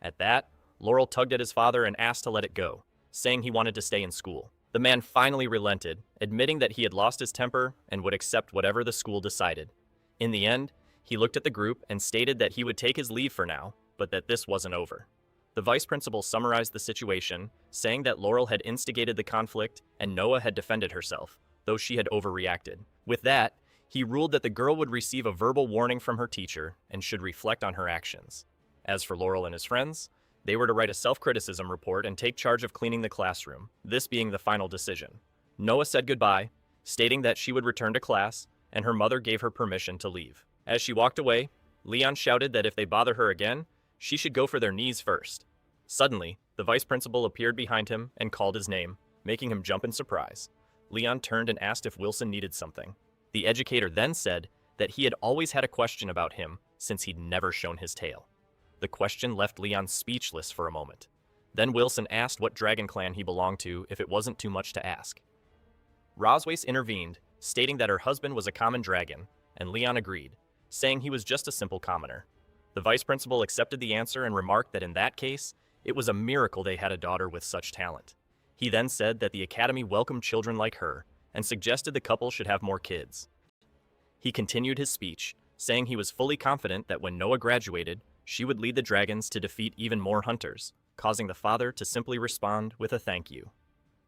At that, Laurel tugged at his father and asked to let it go, saying he wanted to stay in school. The man finally relented, admitting that he had lost his temper and would accept whatever the school decided. In the end, he looked at the group and stated that he would take his leave for now, but that this wasn't over. The vice principal summarized the situation, saying that Laurel had instigated the conflict and Noah had defended herself, though she had overreacted. With that, he ruled that the girl would receive a verbal warning from her teacher and should reflect on her actions. As for Laurel and his friends, they were to write a self-criticism report and take charge of cleaning the classroom, this being the final decision. Noah said goodbye, stating that she would return to class, and her mother gave her permission to leave. As she walked away, Leon shouted that if they bother her again, she should go for their knees first. Suddenly, the vice principal appeared behind him and called his name, making him jump in surprise. Leon turned and asked if Wilson needed something. The educator then said that he had always had a question about him since he'd never shown his tail. The question left Leon speechless for a moment. Then Wilson asked what dragon clan he belonged to if it wasn't too much to ask. Rosweiss intervened, stating that her husband was a common dragon, and Leon agreed, saying he was just a simple commoner. The vice principal accepted the answer and remarked that in that case, it was a miracle they had a daughter with such talent. He then said that the academy welcomed children like her and suggested the couple should have more kids. He continued his speech, saying he was fully confident that when Noah graduated, she would lead the dragons to defeat even more hunters, causing the father to simply respond with a thank you.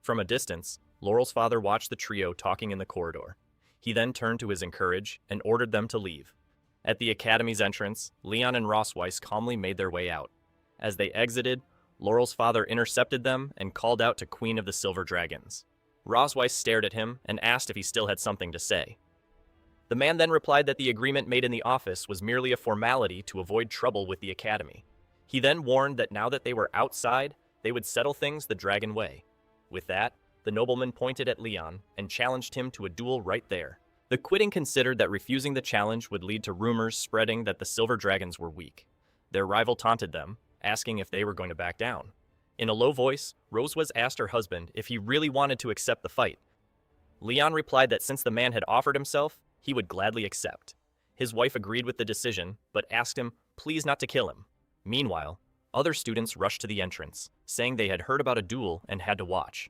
From a distance, Laurel's father watched the trio talking in the corridor. He then turned to his encourage and ordered them to leave. At the academy's entrance, Leon and Rosweiss calmly made their way out. As they exited, Laurel's father intercepted them and called out to Queen of the Silver Dragons. Rosweiss stared at him and asked if he still had something to say. The man then replied that the agreement made in the office was merely a formality to avoid trouble with the academy. He then warned that now that they were outside, they would settle things the dragon way. With that, the nobleman pointed at Leon and challenged him to a duel right there. The quitting considered that refusing the challenge would lead to rumors spreading that the Silver Dragons were weak. Their rival taunted them, asking if they were going to back down. In a low voice, Rosweiss asked her husband if he really wanted to accept the fight. Leon replied that since the man had offered himself, he would gladly accept. His wife agreed with the decision, but asked him please not to kill him. Meanwhile, other students rushed to the entrance, saying they had heard about a duel and had to watch.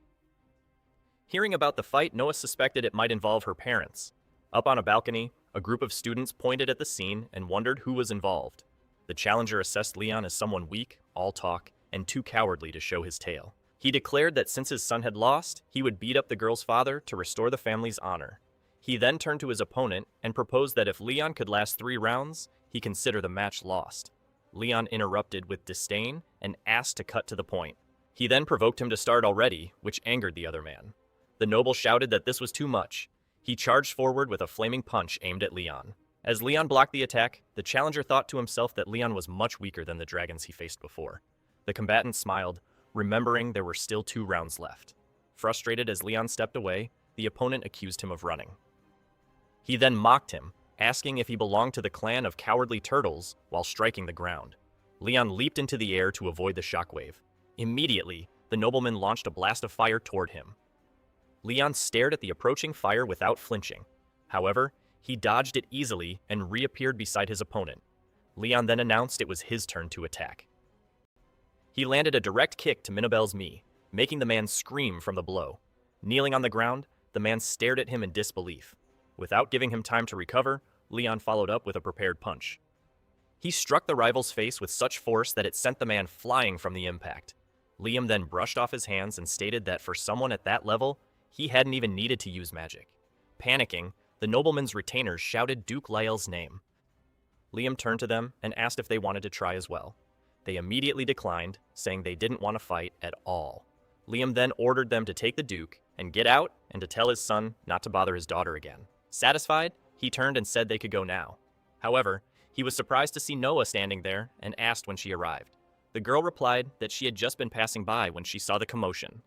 Hearing about the fight, Noah suspected it might involve her parents. Up on a balcony, a group of students pointed at the scene and wondered who was involved. The challenger assessed Leon as someone weak, all talk, and too cowardly to show his tail. He declared that since his son had lost, he would beat up the girl's father to restore the family's honor. He then turned to his opponent and proposed that if Leon could last 3 rounds, he consider the match lost. Leon interrupted with disdain and asked to cut to the point. He then provoked him to start already, which angered the other man. The noble shouted that this was too much. He charged forward with a flaming punch aimed at Leon. As Leon blocked the attack, the challenger thought to himself that Leon was much weaker than the dragons he faced before. The combatant smiled, remembering there were still 2 rounds left. Frustrated as Leon stepped away, the opponent accused him of running. He then mocked him, asking if he belonged to the clan of cowardly turtles while striking the ground. Leon leaped into the air to avoid the shockwave. Immediately, the nobleman launched a blast of fire toward him. Leon stared at the approaching fire without flinching. However, he dodged it easily and reappeared beside his opponent. Leon then announced it was his turn to attack. He landed a direct kick to Minabel's knee, making the man scream from the blow. Kneeling on the ground, the man stared at him in disbelief. Without giving him time to recover, Leon followed up with a prepared punch. He struck the rival's face with such force that it sent the man flying from the impact. Liam then brushed off his hands and stated that for someone at that level, he hadn't even needed to use magic. Panicking, the nobleman's retainers shouted Duke Lyell's name. Liam turned to them and asked if they wanted to try as well. They immediately declined, saying they didn't want to fight at all. Liam then ordered them to take the Duke and get out and to tell his son not to bother his daughter again. Satisfied, he turned and said they could go now. However, he was surprised to see Noah standing there and asked when she arrived. The girl replied that she had just been passing by when she saw the commotion.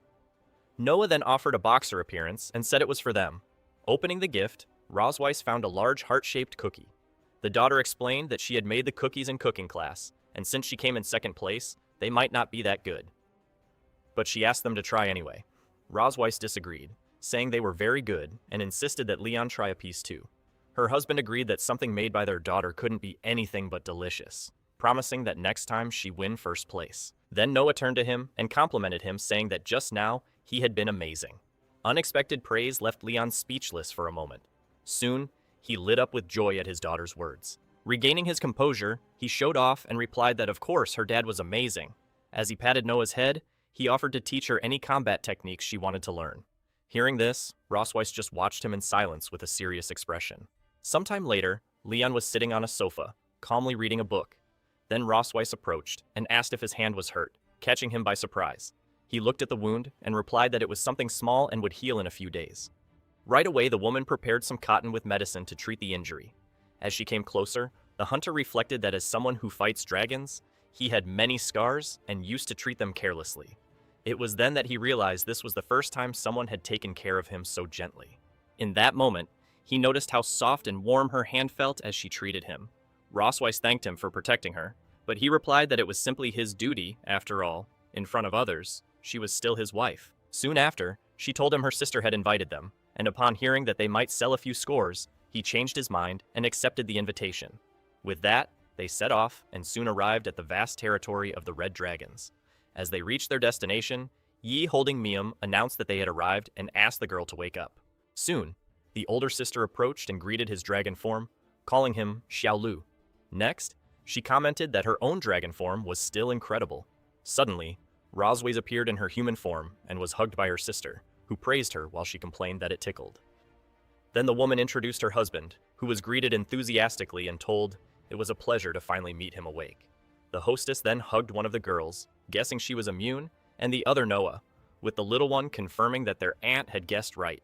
Noah then offered a boxer appearance and said it was for them. Opening the gift, Rosweiss found a large heart-shaped cookie. The daughter explained that she had made the cookies in cooking class, and since she came in second place, they might not be that good. But she asked them to try anyway. Rosweiss disagreed, saying they were very good and insisted that Leon try a piece too. Her husband agreed that something made by their daughter couldn't be anything but delicious, promising that next time she'd win first place. Then Noah turned to him and complimented him, saying that just now he had been amazing. Unexpected praise left Leon speechless for a moment. Soon, he lit up with joy at his daughter's words. Regaining his composure, he showed off and replied that of course her dad was amazing. As he patted Noah's head, he offered to teach her any combat techniques she wanted to learn. Hearing this, Rosweiss just watched him in silence with a serious expression. Sometime later, Leon was sitting on a sofa, calmly reading a book. Then Rosweiss approached and asked if his hand was hurt, catching him by surprise. He looked at the wound and replied that it was something small and would heal in a few days. Right away, the woman prepared some cotton with medicine to treat the injury. As she came closer, the hunter reflected that as someone who fights dragons, he had many scars and used to treat them carelessly. It was then that he realized this was the first time someone had taken care of him so gently. In that moment, he noticed how soft and warm her hand felt as she treated him. Rosweiss thanked him for protecting her, but he replied that it was simply his duty, after all. In front of others, she was still his wife. Soon after, she told him her sister had invited them, and upon hearing that they might sell a few scores, he changed his mind and accepted the invitation. With that, they set off and soon arrived at the vast territory of the Red Dragons. As they reached their destination, Yi, holding Mium, announced that they had arrived and asked the girl to wake up. Soon, the older sister approached and greeted his dragon form, calling him Xiaolu. Next, she commented that her own dragon form was still incredible. Suddenly, Rosweiss appeared in her human form and was hugged by her sister, who praised her while she complained that it tickled. Then the woman introduced her husband, who was greeted enthusiastically and told it was a pleasure to finally meet him awake. The hostess then hugged one of the girls, guessing she was immune, and the other Noah, with the little one confirming that their aunt had guessed right.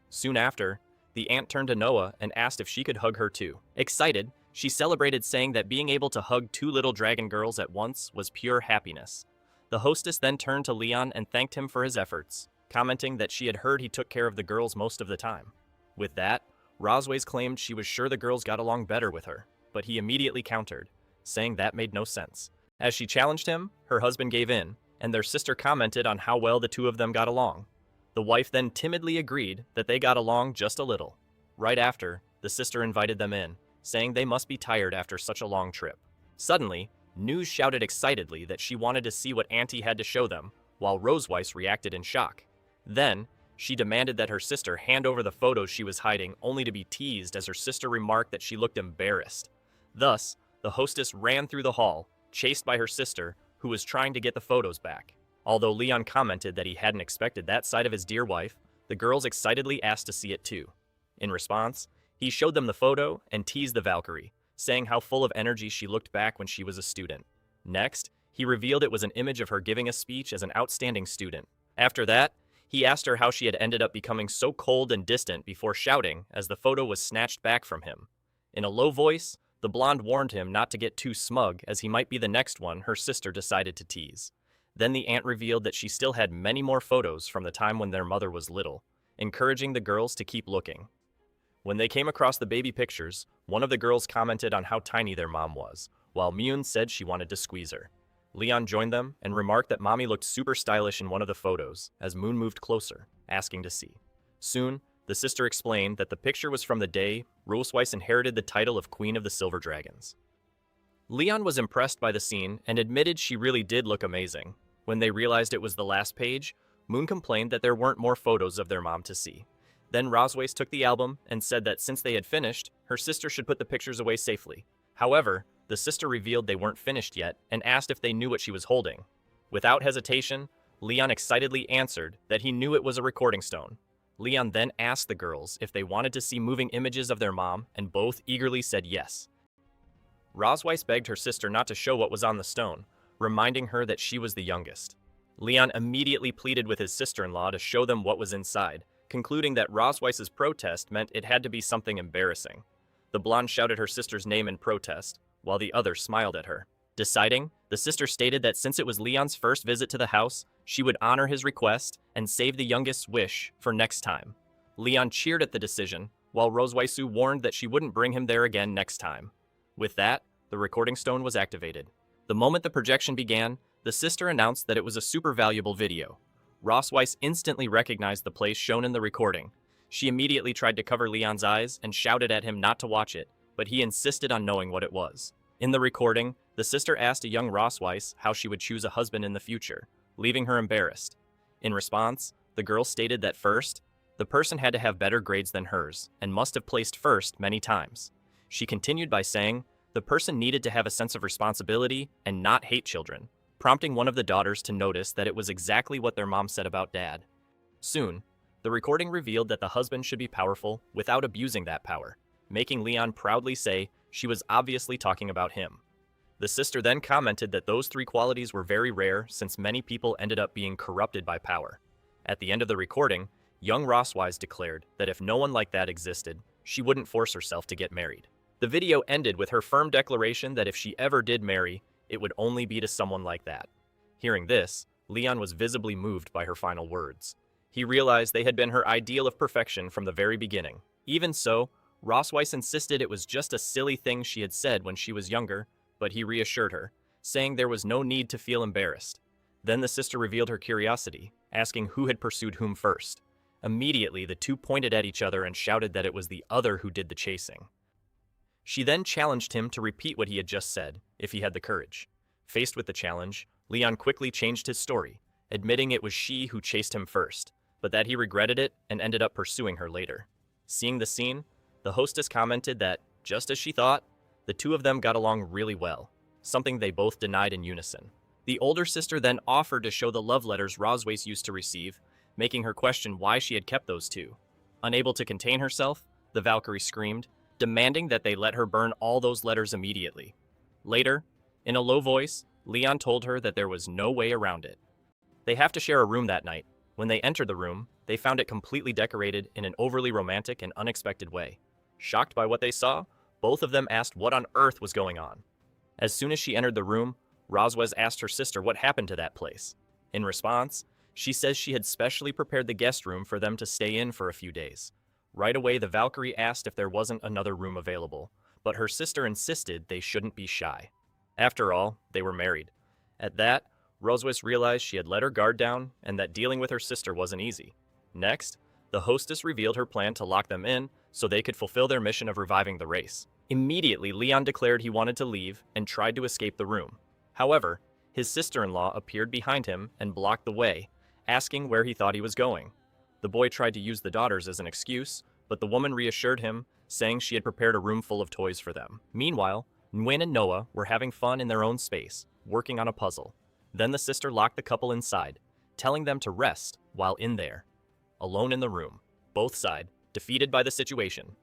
Soon after, the aunt turned to Noah and asked if she could hug her too. Excited, she celebrated, saying that being able to hug two little dragon girls at once was pure happiness. The hostess then turned to Leon and thanked him for his efforts, commenting that she had heard he took care of the girls most of the time. With that, Rosweiss claimed she was sure the girls got along better with her, but he immediately countered, saying that made no sense. As she challenged him, her husband gave in, and their sister commented on how well the two of them got along. The wife then timidly agreed that they got along just a little. Right after, the sister invited them in, saying they must be tired after such a long trip. Suddenly, News shouted excitedly that she wanted to see what Auntie had to show them, while Rosweiss reacted in shock. Then, she demanded that her sister hand over the photos she was hiding, only to be teased as her sister remarked that she looked embarrassed. Thus, the hostess ran through the hall, chased by her sister, who was trying to get the photos back. Although Leon commented that he hadn't expected that side of his dear wife, the girls excitedly asked to see it too. In response, he showed them the photo and teased the Valkyrie, saying how full of energy she looked back when she was a student. Next, he revealed it was an image of her giving a speech as an outstanding student. After that, he asked her how she had ended up becoming so cold and distant before shouting as the photo was snatched back from him. In a low voice, the blonde warned him not to get too smug as he might be the next one her sister decided to tease. Then the aunt revealed that she still had many more photos from the time when their mother was little, encouraging the girls to keep looking. When they came across the baby pictures, one of the girls commented on how tiny their mom was, while Myun said she wanted to squeeze her. Leon joined them and remarked that mommy looked super stylish in one of the photos as Moon moved closer, asking to see. Soon, the sister explained that the picture was from the day Rosweiss inherited the title of Queen of the Silver Dragons. Leon was impressed by the scene and admitted she really did look amazing. When they realized it was the last page, Moon complained that there weren't more photos of their mom to see. Then Rosweiss took the album and said that since they had finished, her sister should put the pictures away safely. However, the sister revealed they weren't finished yet and asked if they knew what she was holding. Without hesitation, Leon excitedly answered that he knew it was a recording stone. Leon then asked the girls if they wanted to see moving images of their mom, and both eagerly said yes. Rosweiss begged her sister not to show what was on the stone, reminding her that she was the youngest. Leon immediately pleaded with his sister-in-law to show them what was inside, concluding that Rosweiss's protest meant it had to be something embarrassing. The blonde shouted her sister's name in protest, while the other smiled at her. Deciding, the sister stated that since it was Leon's first visit to the house, she would honor his request and save the youngest's wish for next time. Leon cheered at the decision, while Rosweisu warned that she wouldn't bring him there again next time. With that, the recording stone was activated. The moment the projection began, the sister announced that it was a super valuable video. Rosweiss instantly recognized the place shown in the recording. She immediately tried to cover Leon's eyes and shouted at him not to watch it, but he insisted on knowing what it was. In the recording, the sister asked a young Rosweiss how she would choose a husband in the future, leaving her embarrassed. In response, the girl stated that first, the person had to have better grades than hers and must have placed first many times. She continued by saying, the person needed to have a sense of responsibility and not hate children, prompting one of the daughters to notice that it was exactly what their mom said about dad. Soon, the recording revealed that the husband should be powerful without abusing that power, making Leon proudly say she was obviously talking about him. The sister then commented that those three qualities were very rare since many people ended up being corrupted by power. At the end of the recording, young Rosweiss declared that if no one like that existed, she wouldn't force herself to get married. The video ended with her firm declaration that if she ever did marry, it would only be to someone like that. Hearing this, Leon was visibly moved by her final words. He realized they had been her ideal of perfection from the very beginning. Even so, Rosweiss insisted it was just a silly thing she had said when she was younger, but he reassured her, saying there was no need to feel embarrassed. Then the sister revealed her curiosity, asking who had pursued whom first. Immediately, the two pointed at each other and shouted that it was the other who did the chasing. She then challenged him to repeat what he had just said, if he had the courage. Faced with the challenge, Leon quickly changed his story, admitting it was she who chased him first, but that he regretted it and ended up pursuing her later. Seeing the scene, the hostess commented that, just as she thought, the two of them got along really well, something they both denied in unison. The older sister then offered to show the love letters Rosweiss used to receive, making her question why she had kept those two. Unable to contain herself, the Valkyrie screamed, demanding that they let her burn all those letters immediately. Later, in a low voice, Leon told her that there was no way around it. They have to share a room that night. When they entered the room, they found it completely decorated in an overly romantic and unexpected way. Shocked by what they saw, both of them asked what on earth was going on. As soon as she entered the room, Rosweiss asked her sister what happened to that place. In response, she says she had specially prepared the guest room for them to stay in for a few days. Right away, the Valkyrie asked if there wasn't another room available, but her sister insisted they shouldn't be shy. After all, they were married. At that, Rosweiss realized she had let her guard down and that dealing with her sister wasn't easy. Next, the hostess revealed her plan to lock them in so they could fulfill their mission of reviving the race. Immediately, Leon declared he wanted to leave and tried to escape the room. However, his sister-in-law appeared behind him and blocked the way, asking where he thought he was going. The boy tried to use the daughters as an excuse, but the woman reassured him, saying she had prepared a room full of toys for them. Meanwhile, Nguyen and Noah were having fun in their own space, working on a puzzle. Then the sister locked the couple inside, telling them to rest while in there. Alone in the room, both sighed, defeated by the situation.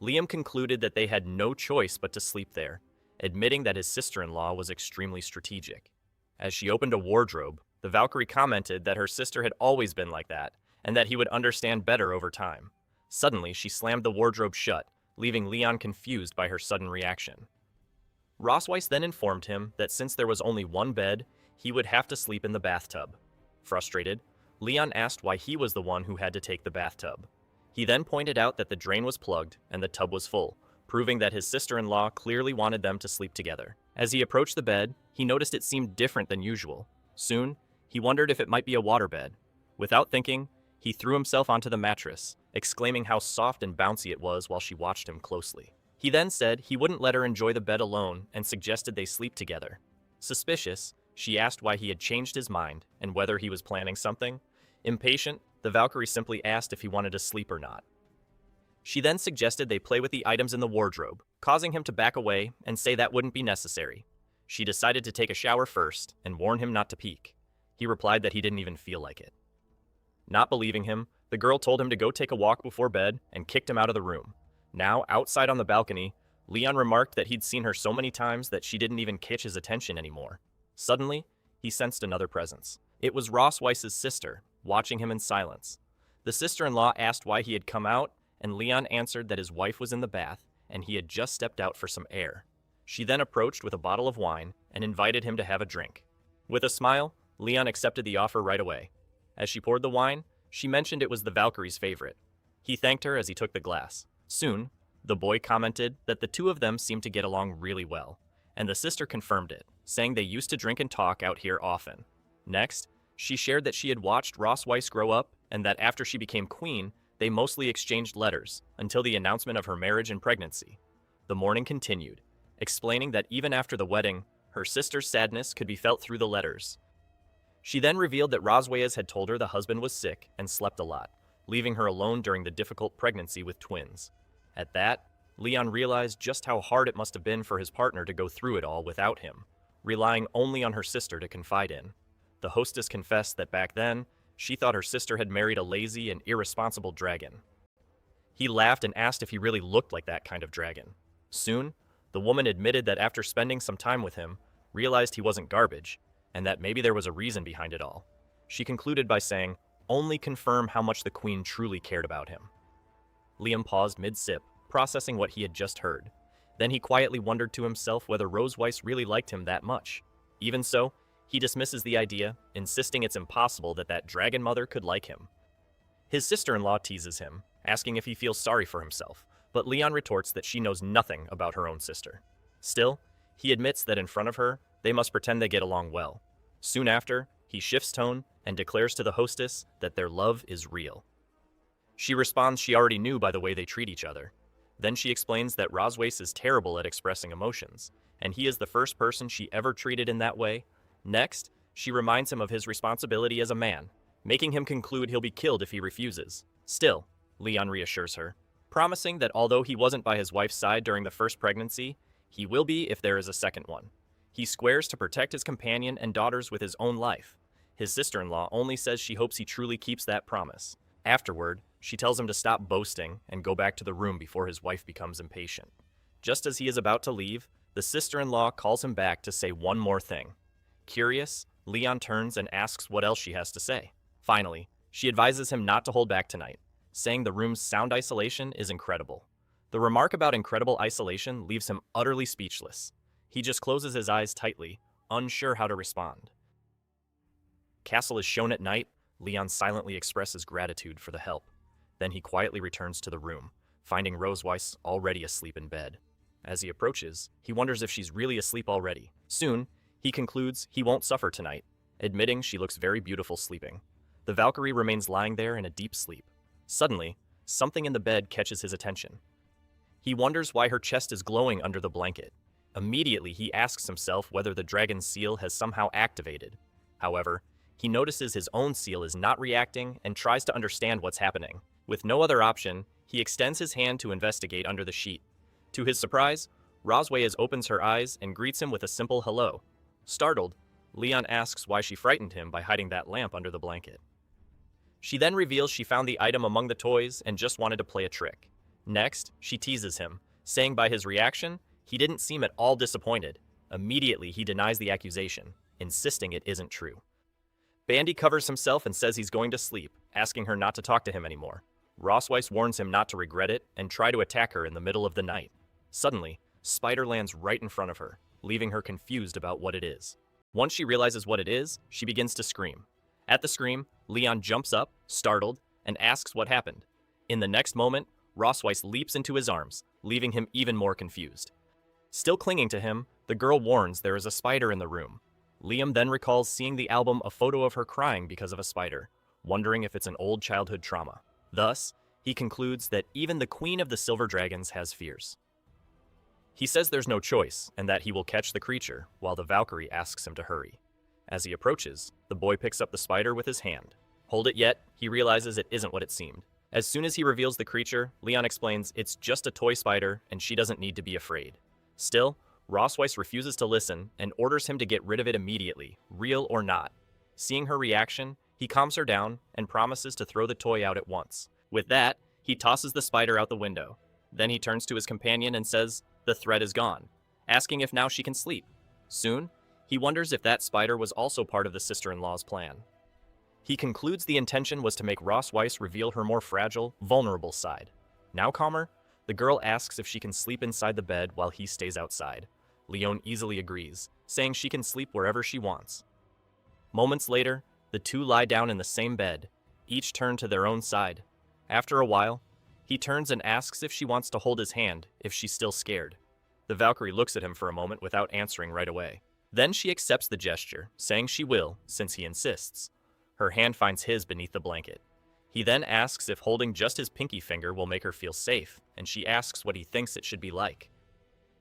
Liam concluded that they had no choice but to sleep there, admitting that his sister-in-law was extremely strategic. As she opened a wardrobe, the Valkyrie commented that her sister had always been like that, and that he would understand better over time. Suddenly, she slammed the wardrobe shut, leaving Leon confused by her sudden reaction. Rosweiss then informed him that since there was only one bed, he would have to sleep in the bathtub. Frustrated, Leon asked why he was the one who had to take the bathtub. He then pointed out that the drain was plugged and the tub was full, proving that his sister-in-law clearly wanted them to sleep together. As he approached the bed, he noticed it seemed different than usual. Soon, he wondered if it might be a waterbed. Without thinking, he threw himself onto the mattress, exclaiming how soft and bouncy it was while she watched him closely. He then said he wouldn't let her enjoy the bed alone and suggested they sleep together. Suspicious, she asked why he had changed his mind and whether he was planning something. Impatient, the Valkyrie simply asked if he wanted to sleep or not. She then suggested they play with the items in the wardrobe, causing him to back away and say that wouldn't be necessary. She decided to take a shower first and warn him not to peek. He replied that he didn't even feel like it. Not believing him, the girl told him to go take a walk before bed and kicked him out of the room. Now, outside on the balcony, Leon remarked that he'd seen her so many times that she didn't even catch his attention anymore. Suddenly, he sensed another presence. It was Ross Weiss's sister, watching him in silence. The sister-in-law asked why he had come out, and Leon answered that his wife was in the bath, and he had just stepped out for some air. She then approached with a bottle of wine and invited him to have a drink. With a smile, Leon accepted the offer right away. As she poured the wine, she mentioned it was the Valkyrie's favorite. He thanked her as he took the glass. Soon, the boy commented that the two of them seemed to get along really well, and the sister confirmed it, saying they used to drink and talk out here often. Next, she shared that she had watched Ross Weiss grow up and that after she became queen, they mostly exchanged letters until the announcement of her marriage and pregnancy. The mourning continued, explaining that even after the wedding, her sister's sadness could be felt through the letters. She then revealed that Rosweyes had told her the husband was sick and slept a lot, leaving her alone during the difficult pregnancy with twins. At that, Leon realized just how hard it must have been for his partner to go through it all without him, relying only on her sister to confide in. The hostess confessed that back then, she thought her sister had married a lazy and irresponsible dragon. He laughed and asked if he really looked like that kind of dragon. Soon, the woman admitted that after spending some time with him, realized he wasn't garbage, and that maybe there was a reason behind it all. She concluded by saying, "Only confirm how much the queen truly cared about him." Liam paused mid-sip, processing what he had just heard. Then he quietly wondered to himself whether Rose Weiss really liked him that much. Even so, he dismisses the idea, insisting it's impossible that that dragon mother could like him. His sister-in-law teases him, asking if he feels sorry for himself, but Leon retorts that she knows nothing about her own sister. Still, he admits that in front of her, they must pretend they get along well. Soon after, he shifts tone and declares to the hostess that their love is real. She responds she already knew by the way they treat each other. Then she explains that Rosweiss is terrible at expressing emotions, and he is the first person she ever treated in that way. Next, she reminds him of his responsibility as a man, making him conclude he'll be killed if he refuses. Still, Leon reassures her, promising that although he wasn't by his wife's side during the first pregnancy, he will be if there is a second one. He swears to protect his companion and daughters with his own life. His sister-in-law only says she hopes he truly keeps that promise. Afterward, she tells him to stop boasting and go back to the room before his wife becomes impatient. Just as he is about to leave, the sister-in-law calls him back to say one more thing. Curious, Leon turns and asks what else she has to say. Finally, she advises him not to hold back tonight, saying the room's sound isolation is incredible. The remark about incredible isolation leaves him utterly speechless. He just closes his eyes tightly, unsure how to respond. Castle is shown at night. Leon silently expresses gratitude for the help. Then he quietly returns to the room, finding Rose Weiss already asleep in bed. As he approaches, he wonders if she's really asleep already. Soon, he concludes he won't suffer tonight, admitting she looks very beautiful sleeping. The Valkyrie remains lying there in a deep sleep. Suddenly, something in the bed catches his attention. He wonders why her chest is glowing under the blanket. Immediately, he asks himself whether the dragon's seal has somehow activated. However, he notices his own seal is not reacting and tries to understand what's happening. With no other option, he extends his hand to investigate under the sheet. To his surprise, Rosweyes opens her eyes and greets him with a simple hello. Startled, Leon asks why she frightened him by hiding that lamp under the blanket. She then reveals she found the item among the toys and just wanted to play a trick. Next, she teases him, saying by his reaction, he didn't seem at all disappointed. Immediately, he denies the accusation, insisting it isn't true. Bandy covers himself and says he's going to sleep, asking her not to talk to him anymore. Rosweiss warns him not to regret it and try to attack her in the middle of the night. Suddenly, Spider lands right in front of her, leaving her confused about what it is. Once she realizes what it is, she begins to scream. At the scream, Leon jumps up, startled, and asks what happened. In the next moment, Rosweiss leaps into his arms, leaving him even more confused. Still clinging to him, the girl warns there is a spider in the room. Liam then recalls seeing the album a photo of her crying because of a spider, wondering if it's an old childhood trauma. Thus, he concludes that even the Queen of the Silver Dragons has fears. He says there's no choice, and that he will catch the creature, while the Valkyrie asks him to hurry. As he approaches, the boy picks up the spider with his hand. Hold it yet, he realizes it isn't what it seemed. As soon as he reveals the creature, Leon explains it's just a toy spider and she doesn't need to be afraid. Still, Rosweiss refuses to listen and orders him to get rid of it immediately, real or not. Seeing her reaction, he calms her down and promises to throw the toy out at once. With that, he tosses the spider out the window. Then he turns to his companion and says, the threat is gone, asking if now she can sleep. Soon, he He wonders if that spider was also part of the sister-in-law's plan. He concludes the intention was to make Ross Weiss reveal her more fragile, vulnerable side. Now calmer, the girl asks if she can sleep inside the bed while he stays outside. Leon easily agrees, saying she can sleep wherever she wants. Moments later, the two lie down in the same bed, each turn to their own side. After a while, he turns and asks if she wants to hold his hand, if she's still scared. The Valkyrie looks at him for a moment without answering right away. Then she accepts the gesture, saying she will, since he insists. Her hand finds his beneath the blanket. He then asks if holding just his pinky finger will make her feel safe, and she asks what he thinks it should be like.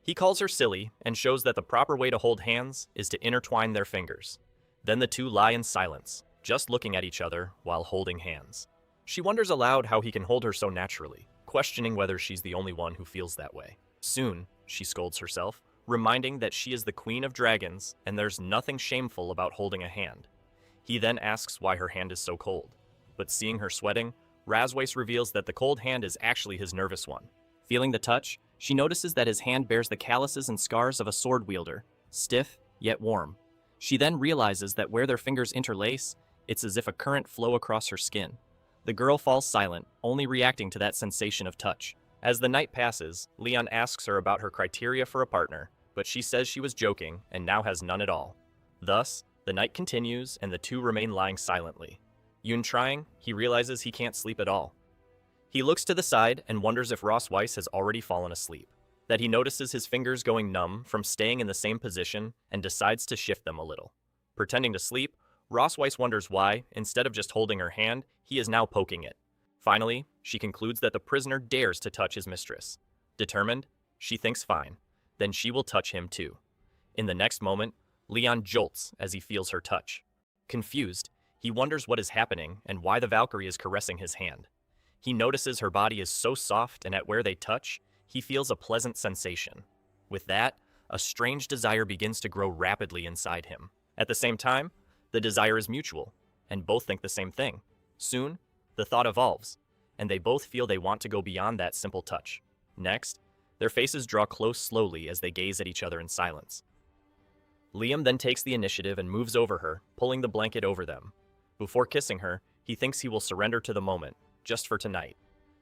He calls her silly and shows that the proper way to hold hands is to intertwine their fingers. Then the two lie in silence, just looking at each other while holding hands. She wonders aloud how he can hold her so naturally, questioning whether she's the only one who feels that way. Soon, she scolds herself, reminding that she is the queen of dragons and there's nothing shameful about holding a hand. He then asks why her hand is so cold, but seeing her sweating, Razweiss reveals that the cold hand is actually his nervous one. Feeling the touch, she notices that his hand bears the calluses and scars of a sword wielder, stiff yet warm. She then realizes that where their fingers interlace, it's as if a current flow across her skin. The girl falls silent, only reacting to that sensation of touch. As the night passes, Leon asks her about her criteria for a partner, but she says she was joking and now has none at all. Thus, the night continues and the two remain lying silently. Yoon trying, he realizes he can't sleep at all. He looks to the side and wonders if Ross Weiss has already fallen asleep, that he notices his fingers going numb from staying in the same position and decides to shift them a little. Pretending to sleep, Ross Weiss wonders why, instead of just holding her hand, he is now poking it. Finally, she concludes that the prisoner dares to touch his mistress. Determined, she thinks fine. Then she will touch him too. In the next moment, Leon jolts as he feels her touch. Confused, he wonders what is happening and why the Valkyrie is caressing his hand. He notices her body is so soft and at where they touch, he feels a pleasant sensation. With that, a strange desire begins to grow rapidly inside him. At the same time, the desire is mutual, and both think the same thing. Soon, the thought evolves, and they both feel they want to go beyond that simple touch. Next, their faces draw close slowly as they gaze at each other in silence. Liam then takes the initiative and moves over her, pulling the blanket over them. Before kissing her, he thinks he will surrender to the moment, just for tonight.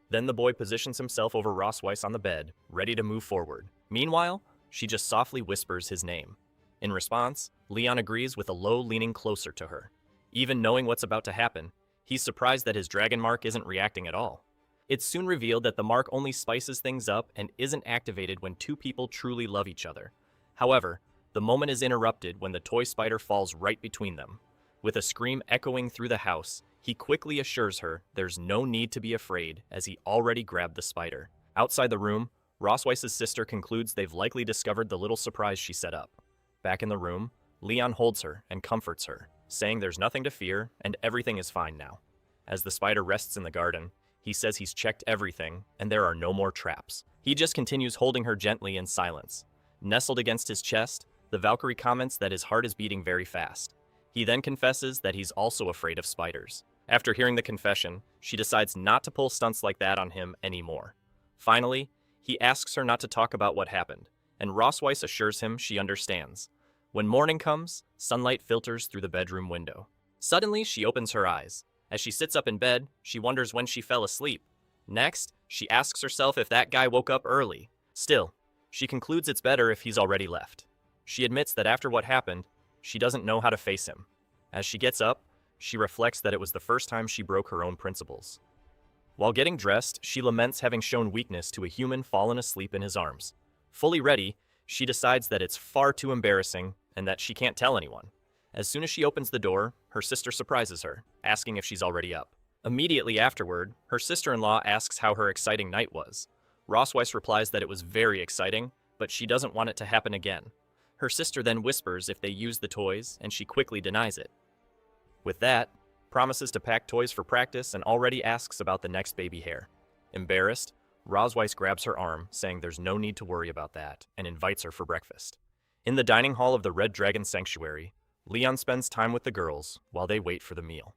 Then the boy positions himself over Ross Weiss on the bed, ready to move forward. Meanwhile, she just softly whispers his name. In response, Leon agrees with a low leaning closer to her. Even knowing what's about to happen, he's surprised that his dragon mark isn't reacting at all. It's soon revealed that the mark only spices things up and isn't activated when two people truly love each other. However, the moment is interrupted when the toy spider falls right between them. With a scream echoing through the house, he quickly assures her there's no need to be afraid as he already grabbed the spider. Outside the room, Ross Weiss's sister concludes they've likely discovered the little surprise she set up. Back in the room, Leon holds her and comforts her, saying there's nothing to fear and everything is fine now. As the spider rests in the garden, he says he's checked everything and there are no more traps. He just continues holding her gently in silence. Nestled against his chest, the Valkyrie comments that his heart is beating very fast. He then confesses that he's also afraid of spiders. After hearing the confession, she decides not to pull stunts like that on him anymore. Finally, he asks her not to talk about what happened, and Ross Weiss assures him she understands. When morning comes, sunlight filters through the bedroom window. Suddenly, she opens her eyes. As she sits up in bed, she wonders when she fell asleep. Next, she asks herself if that guy woke up early. Still, she concludes it's better if he's already left. She admits that after what happened, she doesn't know how to face him. As she gets up, she reflects that it was the first time she broke her own principles. While getting dressed, she laments having shown weakness to a human fallen asleep in his arms. Fully ready, she decides that it's far too embarrassing and that she can't tell anyone. As soon as she opens the door, her sister surprises her, asking if she's already up. Immediately afterward, her sister-in-law asks how her exciting night was. Ross Weiss replies that it was very exciting, but she doesn't want it to happen again. Her sister then whispers if they use the toys, and she quickly denies it. With that, promises to pack toys for practice and already asks about the next baby hair. Embarrassed, Ross Weiss grabs her arm, saying there's no need to worry about that, and invites her for breakfast. In the dining hall of the Red Dragon Sanctuary, Leon spends time with the girls while they wait for the meal.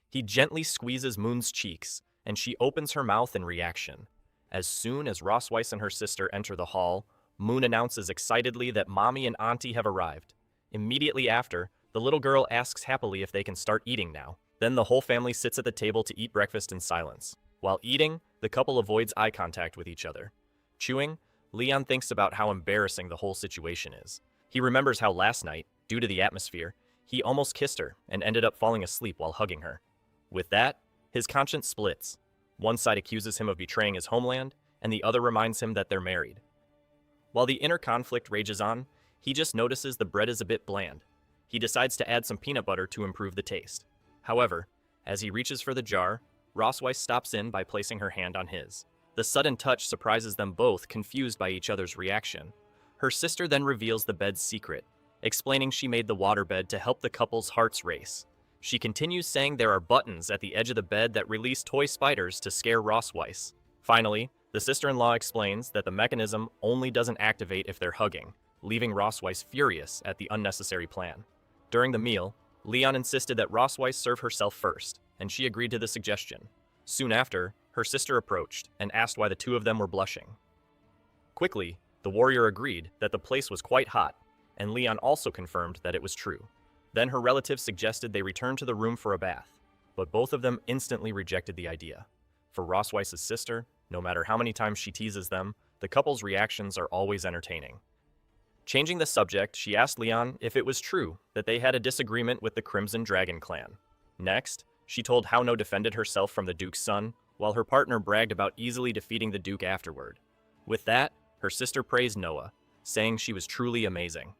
He gently squeezes Moon's cheeks, and she opens her mouth in reaction. As soon as Ross Weiss and her sister enter the hall, Moon announces excitedly that Mommy and Auntie have arrived. Immediately after, the little girl asks happily if they can start eating now. Then the whole family sits at the table to eat breakfast in silence. While eating, the couple avoids eye contact with each other. Chewing, Leon thinks about how embarrassing the whole situation is. He remembers how last night, due to the atmosphere, he almost kissed her and ended up falling asleep while hugging her. With that, his conscience splits. One side accuses him of betraying his homeland, and the other reminds him that they're married. While the inner conflict rages on, he just notices the bread is a bit bland. He decides to add some peanut butter to improve the taste. However, as he reaches for the jar, Rosweiss stops in by placing her hand on his. The sudden touch surprises them both, confused by each other's reaction. Her sister then reveals the bed's secret, explaining she made the waterbed to help the couple's hearts race. She continues saying there are buttons at the edge of the bed that release toy spiders to scare Rosweiss. Finally, the sister-in-law explains that the mechanism only doesn't activate if they're hugging, leaving Rosweiss furious at the unnecessary plan. During the meal, Leon insisted that Rosweiss serve herself first, and she agreed to the suggestion. Soon after, her sister approached and asked why the two of them were blushing. Quickly, the warrior agreed that the place was quite hot, and Leon also confirmed that it was true. Then her relative suggested they return to the room for a bath, but both of them instantly rejected the idea. For Rosweiss's sister, no matter how many times she teases them, the couple's reactions are always entertaining. Changing the subject, she asked Leon if it was true that they had a disagreement with the Crimson Dragon clan. Next, she told how No defended herself from the Duke's son, while her partner bragged about easily defeating the Duke afterward. With that, her sister praised Noah, saying she was truly amazing.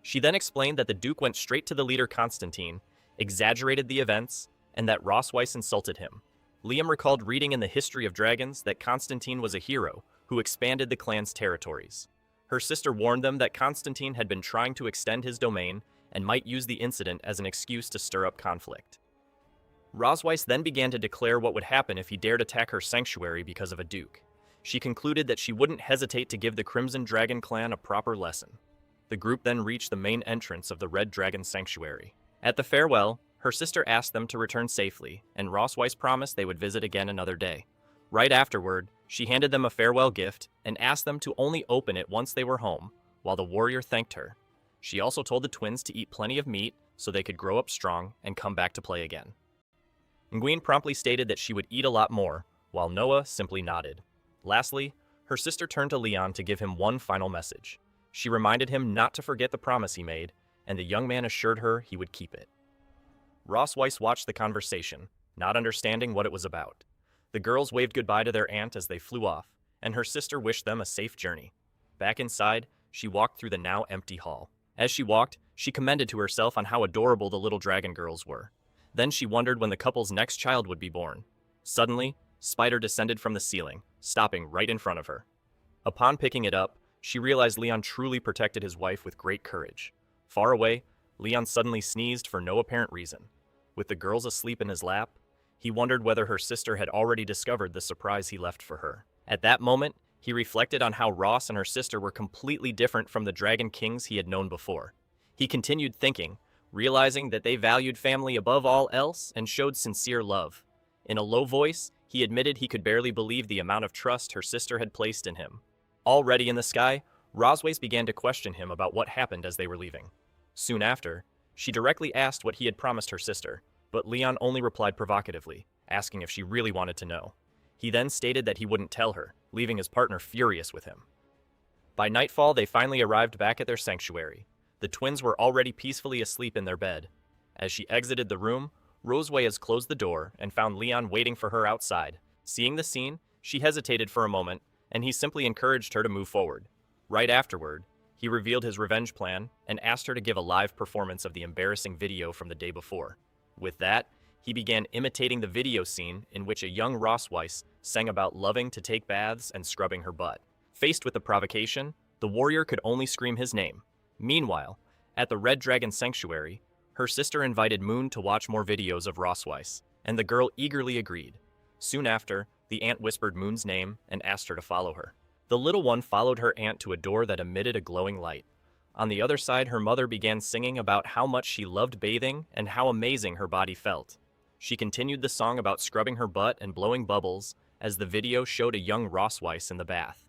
She then explained that the Duke went straight to the leader Constantine, exaggerated the events, and that Rosweiss insulted him. Liam recalled reading in the History of Dragons that Constantine was a hero who expanded the clan's territories. Her sister warned them that Constantine had been trying to extend his domain and might use the incident as an excuse to stir up conflict. Rosweiss then began to declare what would happen if he dared attack her sanctuary because of a Duke. She concluded that she wouldn't hesitate to give the Crimson Dragon clan a proper lesson. The group then reached the main entrance of the Red Dragon Sanctuary. At the farewell, her sister asked them to return safely, and Rosweiss promised they would visit again another day. Right afterward, she handed them a farewell gift and asked them to only open it once they were home, while the warrior thanked her. She also told the twins to eat plenty of meat so they could grow up strong and come back to play again. Nguyen promptly stated that she would eat a lot more, while Noah simply nodded. Lastly, her sister turned to Leon to give him one final message. She reminded him not to forget the promise he made, and the young man assured her he would keep it. Rosweiss watched the conversation, not understanding what it was about. The girls waved goodbye to their aunt as they flew off, and her sister wished them a safe journey. Back inside, she walked through the now empty hall. As she walked, she commended to herself on how adorable the little dragon girls were. Then she wondered when the couple's next child would be born. Suddenly, Spider descended from the ceiling, stopping right in front of her. Upon picking it up, she realized Leon truly protected his wife with great courage. Far away, Leon suddenly sneezed for no apparent reason. With the girls asleep in his lap, he wondered whether her sister had already discovered the surprise he left for her. At that moment, he reflected on how Ross and her sister were completely different from the Dragon Kings he had known before. He continued thinking, realizing that they valued family above all else and showed sincere love. In a low voice, he admitted he could barely believe the amount of trust her sister had placed in him. Already in the sky, Rosweiss began to question him about what happened as they were leaving. Soon after, she directly asked what he had promised her sister, but Leon only replied provocatively, asking if she really wanted to know. He then stated that he wouldn't tell her, leaving his partner furious with him. By nightfall, they finally arrived back at their sanctuary. The twins were already peacefully asleep in their bed. As she exited the room, Rosweiss closed the door and found Leon waiting for her outside. Seeing the scene, she hesitated for a moment, and he simply encouraged her to move forward. Right afterward, he revealed his revenge plan and asked her to give a live performance of the embarrassing video from the day before. With that, he began imitating the video scene in which a young Rosweiss sang about loving to take baths and scrubbing her butt. Faced with the provocation, the warrior could only scream his name. Meanwhile, at the Red Dragon Sanctuary, her sister invited Moon to watch more videos of Rosweiss, and the girl eagerly agreed. Soon after, the aunt whispered Moon's name and asked her to follow her. The little one followed her aunt to a door that emitted a glowing light. On the other side, her mother began singing about how much she loved bathing and how amazing her body felt. She continued the song about scrubbing her butt and blowing bubbles as the video showed a young Rosweiss in the bath.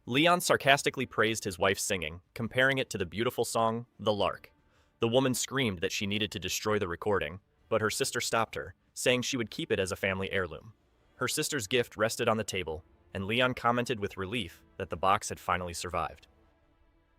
Leon sarcastically praised his wife's singing, comparing it to the beautiful song, The Lark. The woman screamed that she needed to destroy the recording, but her sister stopped her, saying she would keep it as a family heirloom. Her sister's gift rested on the table, and Leon commented with relief that the box had finally survived.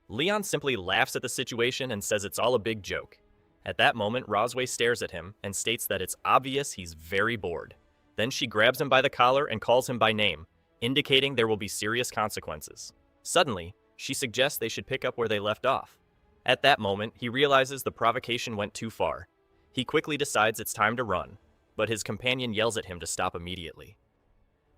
Leon simply laughs at the situation and says it's all a big joke. At that moment, Rosway stares at him and states that it's obvious he's very bored. Then she grabs him by the collar and calls him by name, indicating there will be serious consequences. Suddenly, she suggests they should pick up where they left off. At that moment, he realizes the provocation went too far. He quickly decides it's time to run, but his companion yells at him to stop immediately.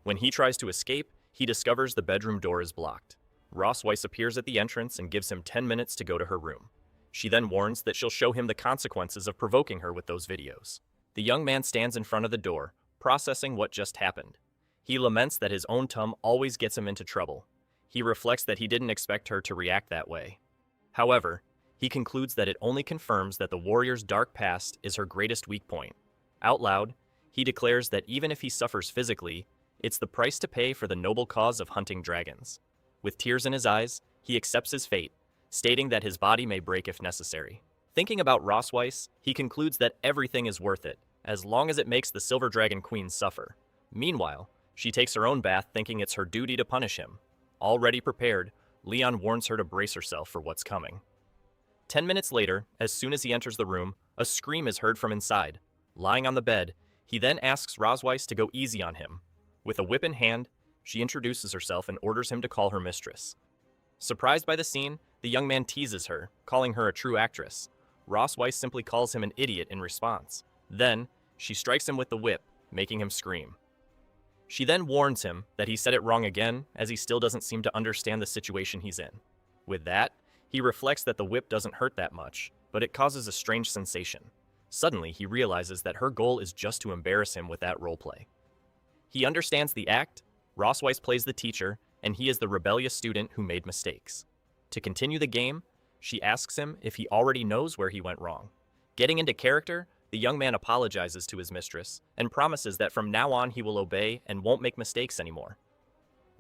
When he tries to escape, he discovers the bedroom door is blocked. Ross Weiss appears at the entrance and gives him 10 minutes to go to her room. She then warns that she'll show him the consequences of provoking her with those videos. The young man stands in front of the door, processing what just happened. He laments that his own tum always gets him into trouble. He reflects that he didn't expect her to react that way. However, he concludes that it only confirms that the warrior's dark past is her greatest weak point. Out loud, he declares that even if he suffers physically, it's the price to pay for the noble cause of hunting dragons. With tears in his eyes, he accepts his fate, stating that his body may break if necessary. Thinking about Ross Weiss, he concludes that everything is worth it, as long as it makes the Silver Dragon Queen suffer. Meanwhile, she takes her own bath thinking it's her duty to punish him. Already prepared, Leon warns her to brace herself for what's coming. 10 minutes later, as soon as he enters the room, a scream is heard from inside. Lying on the bed, he then asks Rosweiss to go easy on him. With a whip in hand, she introduces herself and orders him to call her mistress. Surprised by the scene, the young man teases her, calling her a true actress. Rosweiss simply calls him an idiot in response. Then, she strikes him with the whip, making him scream. She then warns him that he said it wrong again, as he still doesn't seem to understand the situation he's in. With that, he reflects that the whip doesn't hurt that much, but it causes a strange sensation. Suddenly, he realizes that her goal is just to embarrass him with that roleplay. He understands the act. Rosweiss plays the teacher, and he is the rebellious student who made mistakes. To continue the game, she asks him if he already knows where he went wrong. Getting into character, the young man apologizes to his mistress and promises that from now on he will obey and won't make mistakes anymore.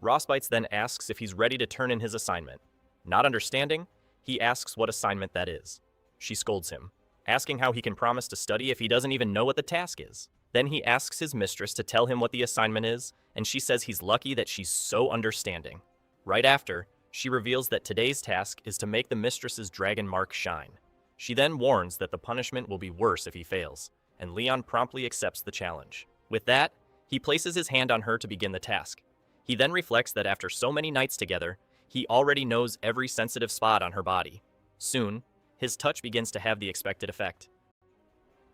Rosweiss then asks if he's ready to turn in his assignment. Not understanding, he asks what assignment that is. She scolds him, asking how he can promise to study if he doesn't even know what the task is. Then he asks his mistress to tell him what the assignment is, and she says he's lucky that she's so understanding. Right after, she reveals that today's task is to make the mistress's dragon mark shine. She then warns that the punishment will be worse if he fails, and Leon promptly accepts the challenge. With that, he places his hand on her to begin the task. He then reflects that after so many nights together, he already knows every sensitive spot on her body. Soon, his touch begins to have the expected effect.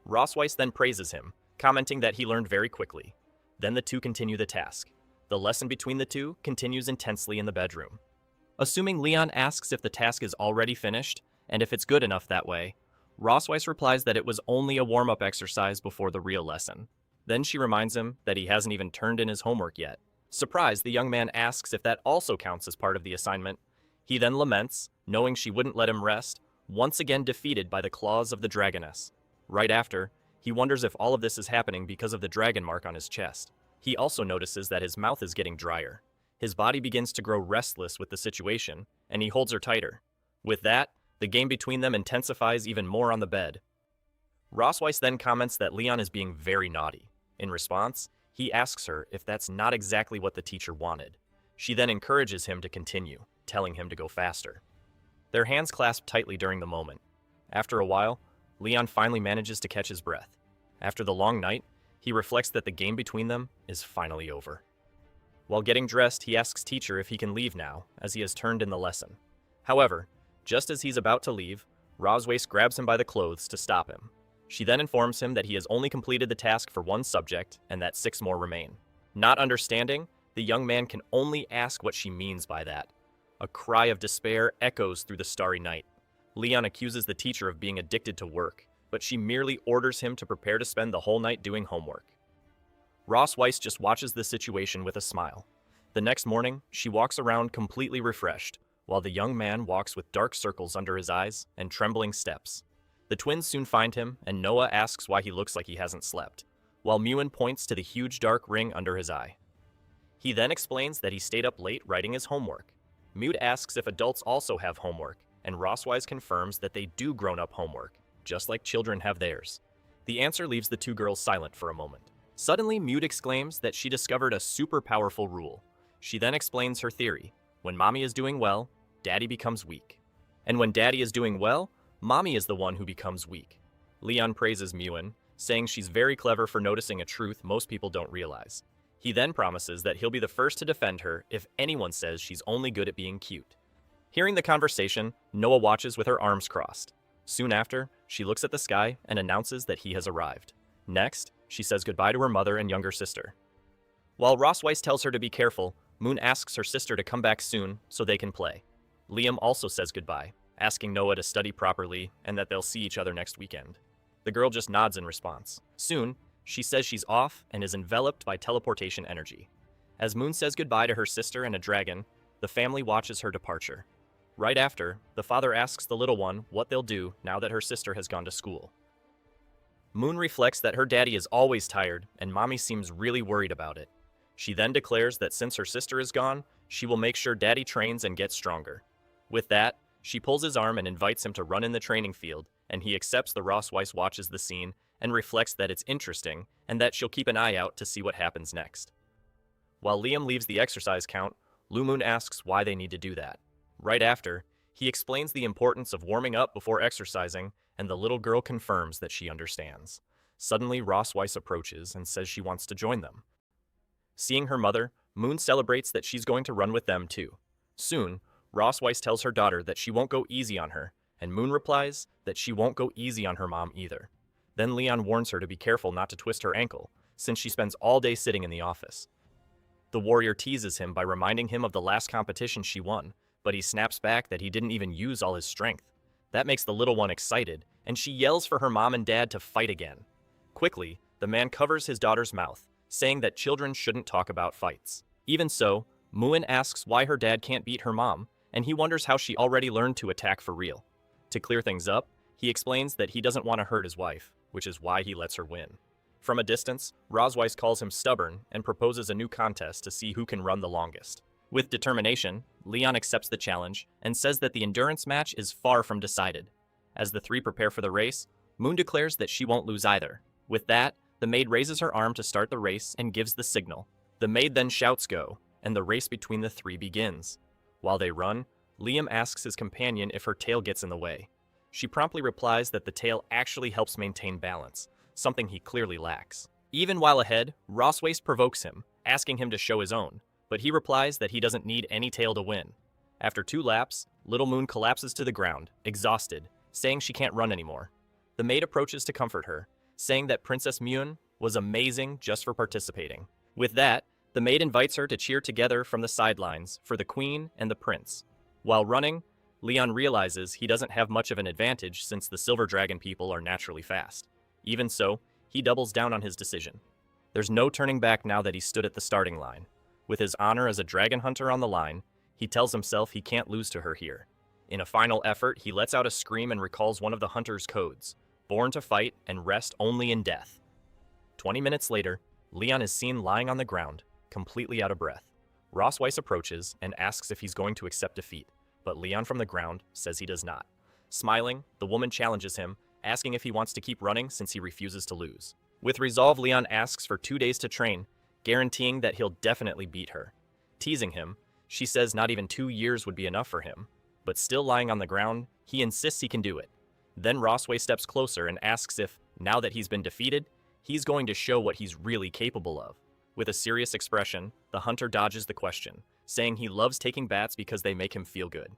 Rosweiss then praises him, commenting that he learned very quickly. Then the two continue the task. The lesson between the two continues intensely in the bedroom. Assuming Leon asks if the task is already finished, and if it's good enough that way, Rosweiss replies that it was only a warm-up exercise before the real lesson. Then she reminds him that he hasn't even turned in his homework yet. Surprised, the young man asks if that also counts as part of the assignment. He then laments, knowing she wouldn't let him rest, once again defeated by the claws of the dragoness. Right after, he wonders if all of this is happening because of the dragon mark on his chest. He also notices that his mouth is getting drier. His body begins to grow restless with the situation, and he holds her tighter. With that, the game between them intensifies even more on the bed. Rosweiss then comments that Leon is being very naughty. In response, he asks her if that's not exactly what the teacher wanted. She then encourages him to continue, telling him to go faster. Their hands clasp tightly during the moment. After a while, Leon finally manages to catch his breath. After the long night, he reflects that the game between them is finally over. While getting dressed, he asks teacher if he can leave now, as he has turned in the lesson. However, just as he's about to leave, Rosweiss grabs him by the clothes to stop him. She then informs him that he has only completed the task for one subject and that 6 more remain. Not understanding, the young man can only ask what she means by that. A cry of despair echoes through the starry night. Leon accuses the teacher of being addicted to work, but she merely orders him to prepare to spend the whole night doing homework. Rosweiss just watches the situation with a smile. The next morning, she walks around completely refreshed, while the young man walks with dark circles under his eyes and trembling steps. The twins soon find him, and Noah asks why he looks like he hasn't slept, while Muin points to the huge dark ring under his eye. He then explains that he stayed up late writing his homework. Mute asks if adults also have homework, and Rosswise confirms that they do grown-up homework, just like children have theirs. The answer leaves the two girls silent for a moment. Suddenly, Mute exclaims that she discovered a super powerful rule. She then explains her theory. When mommy is doing well, daddy becomes weak. And when daddy is doing well, mommy is the one who becomes weak. Leon praises Muen, saying she's very clever for noticing a truth most people don't realize. He then promises that he'll be the first to defend her if anyone says she's only good at being cute. Hearing the conversation, Noah watches with her arms crossed. Soon after, she looks at the sky and announces that he has arrived. Next, she says goodbye to her mother and younger sister. While Rossweiss tells her to be careful, Moon asks her sister to come back soon so they can play. Liam also says goodbye, asking Noah to study properly and that they'll see each other next weekend. The girl just nods in response. Soon, she says she's off and is enveloped by teleportation energy. As Moon says goodbye to her sister and a dragon, the family watches her departure. Right after, the father asks the little one what they'll do now that her sister has gone to school. Moon reflects that her daddy is always tired and mommy seems really worried about it. She then declares that since her sister is gone, she will make sure daddy trains and gets stronger. With that, she pulls his arm and invites him to run in the training field, and he accepts. The Rossweiss watches the scene and reflects that it's interesting and that she'll keep an eye out to see what happens next. While Liam leaves the exercise count, Lumoon asks why they need to do that. Right after, he explains the importance of warming up before exercising, and the little girl confirms that she understands. Suddenly, Rossweiss approaches and says she wants to join them. Seeing her mother, Moon celebrates that she's going to run with them too. Soon, Rossweiss tells her daughter that she won't go easy on her, and Moon replies that she won't go easy on her mom either. Then Leon warns her to be careful not to twist her ankle, since she spends all day sitting in the office. The warrior teases him by reminding him of the last competition she won, but he snaps back that he didn't even use all his strength. That makes the little one excited, and she yells for her mom and dad to fight again. Quickly, the man covers his daughter's mouth, saying that children shouldn't talk about fights. Even so, Moon asks why her dad can't beat her mom, and he wonders how she already learned to attack for real. To clear things up, he explains that he doesn't want to hurt his wife, which is why he lets her win. From a distance, Rossweiss calls him stubborn and proposes a new contest to see who can run the longest. With determination, Leon accepts the challenge and says that the endurance match is far from decided. As the three prepare for the race, Moon declares that she won't lose either. With that, the maid raises her arm to start the race and gives the signal. The maid then shouts go, and the race between the three begins. While they run, Liam asks his companion if her tail gets in the way. She promptly replies that the tail actually helps maintain balance, something he clearly lacks. Even while ahead, Rossweiss provokes him, asking him to show his own, but he replies that he doesn't need any tail to win. After 2 laps, Little Moon collapses to the ground, exhausted, saying she can't run anymore. The maid approaches to comfort her, saying that Princess Muen was amazing just for participating. With that, the maid invites her to cheer together from the sidelines for the queen and the prince. While running, Leon realizes he doesn't have much of an advantage since the Silver Dragon people are naturally fast. Even so, he doubles down on his decision. There's no turning back now that he stood at the starting line. With his honor as a dragon hunter on the line, he tells himself he can't lose to her here. In a final effort, he lets out a scream and recalls one of the hunter's codes: born to fight and rest only in death. 20 minutes later, Leon is seen lying on the ground, completely out of breath. Rossweiss approaches and asks if he's going to accept defeat, but Leon from the ground says he does not. Smiling, the woman challenges him, asking if he wants to keep running since he refuses to lose. With resolve, Leon asks for 2 days to train, guaranteeing that he'll definitely beat her. Teasing him, she says not even 2 years would be enough for him, but still lying on the ground, he insists he can do it. Then Rossweiss steps closer and asks if, now that he's been defeated, he's going to show what he's really capable of. With a serious expression, the hunter dodges the question, saying he loves taking bats because they make him feel good.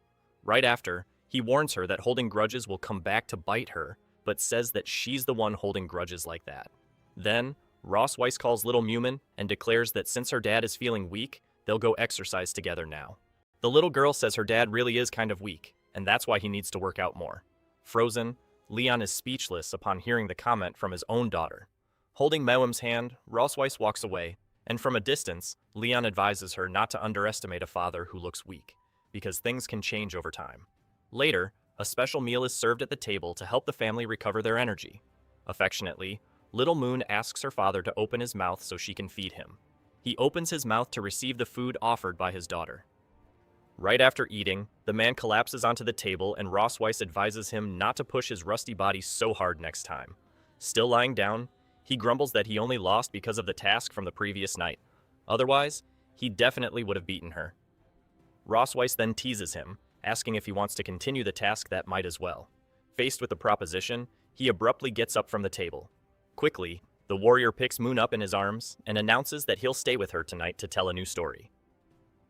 Right after, he warns her that holding grudges will come back to bite her, but says that she's the one holding grudges like that. Then, Rossweiss calls Little Mewman and declares that since her dad is feeling weak, they'll go exercise together now. The little girl says her dad really is kind of weak, and that's why he needs to work out more. Frozen, Leon is speechless upon hearing the comment from his own daughter. Holding Mewem's hand, Rossweiss walks away, and from a distance, Leon advises her not to underestimate a father who looks weak, because things can change over time. Later, a special meal is served at the table to help the family recover their energy. Affectionately, Little Moon asks her father to open his mouth so she can feed him. He opens his mouth to receive the food offered by his daughter. Right after eating, the man collapses onto the table and Ross Weiss advises him not to push his rusty body so hard next time. Still lying down, he grumbles that he only lost because of the task from the previous night. Otherwise, he definitely would have beaten her. Ross Weiss then teases him, asking if he wants to continue the task that might as well. Faced with the proposition, he abruptly gets up from the table. Quickly, the warrior picks Moon up in his arms and announces that he'll stay with her tonight to tell a new story.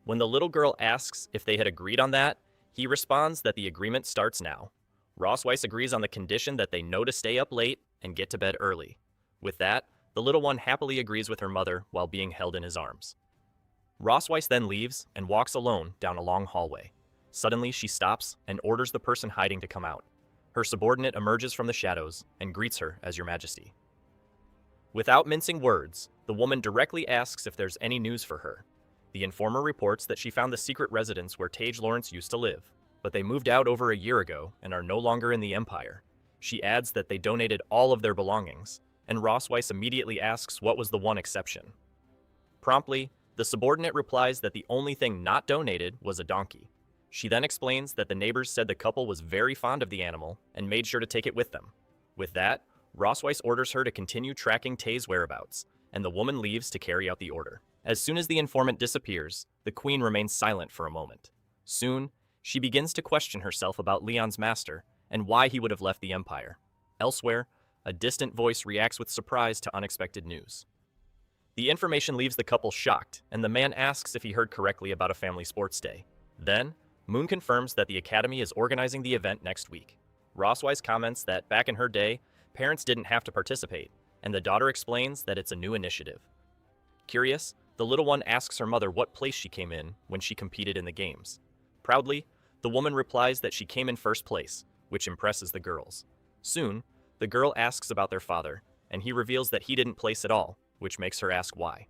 When the little girl asks if they had agreed on that, he responds that the agreement starts now. Ross Weiss agrees on the condition that they know to stay up late and get to bed early. With that, the little one happily agrees with her mother while being held in his arms. Ross Weiss then leaves and walks alone down a long hallway. Suddenly, she stops and orders the person hiding to come out. Her subordinate emerges from the shadows and greets her as Your Majesty. Without mincing words, the woman directly asks if there's any news for her. The informer reports that she found the secret residence where Tage Lawrence used to live, but they moved out over a year ago and are no longer in the Empire. She adds that they donated all of their belongings, and Ross Weiss immediately asks what was the one exception. Promptly, the subordinate replies that the only thing not donated was a donkey. She then explains that the neighbors said the couple was very fond of the animal and made sure to take it with them. With that, Ross Weiss orders her to continue tracking Tay's whereabouts, and the woman leaves to carry out the order. As soon as the informant disappears, the queen remains silent for a moment. Soon, she begins to question herself about Leon's master and why he would have left the Empire. Elsewhere, a distant voice reacts with surprise to unexpected news. The information leaves the couple shocked, and the man asks if he heard correctly about a family sports day. Then, Moon confirms that the Academy is organizing the event next week. Ross Weiss comments that back in her day, parents didn't have to participate, and the daughter explains that it's a new initiative. Curious, the little one asks her mother what place she came in when she competed in the games. Proudly, the woman replies that she came in first place, which impresses the girls. Soon, the girl asks about their father, and he reveals that he didn't place at all, which makes her ask why.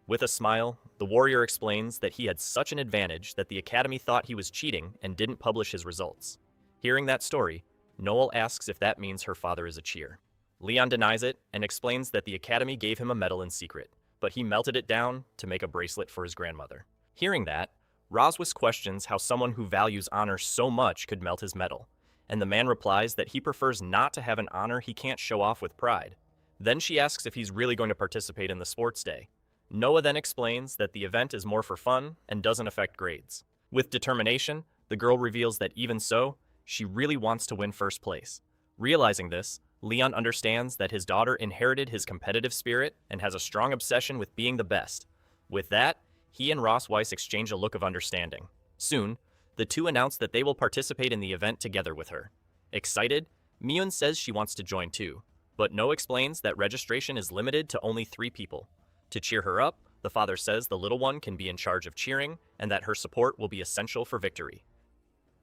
With a smile, the warrior explains that he had such an advantage that the Academy thought he was cheating and didn't publish his results. Hearing that story, Noel asks if that means her father is a cheer. Leon denies it and explains that the Academy gave him a medal in secret, but he melted it down to make a bracelet for his grandmother. Hearing that, Roswis questions how someone who values honor so much could melt his medal, and the man replies that he prefers not to have an honor he can't show off with pride. Then she asks if he's really going to participate in the sports day. Noah then explains that the event is more for fun and doesn't affect grades. With determination, the girl reveals that even so, she really wants to win first place. Realizing this, Leon understands that his daughter inherited his competitive spirit and has a strong obsession with being the best. With that, he and Ross Weiss exchange a look of understanding. Soon, the two announce that they will participate in the event together with her. Excited, Myun says she wants to join too, but No explains that registration is limited to only 3 people. To cheer her up, the father says the little one can be in charge of cheering and that her support will be essential for victory.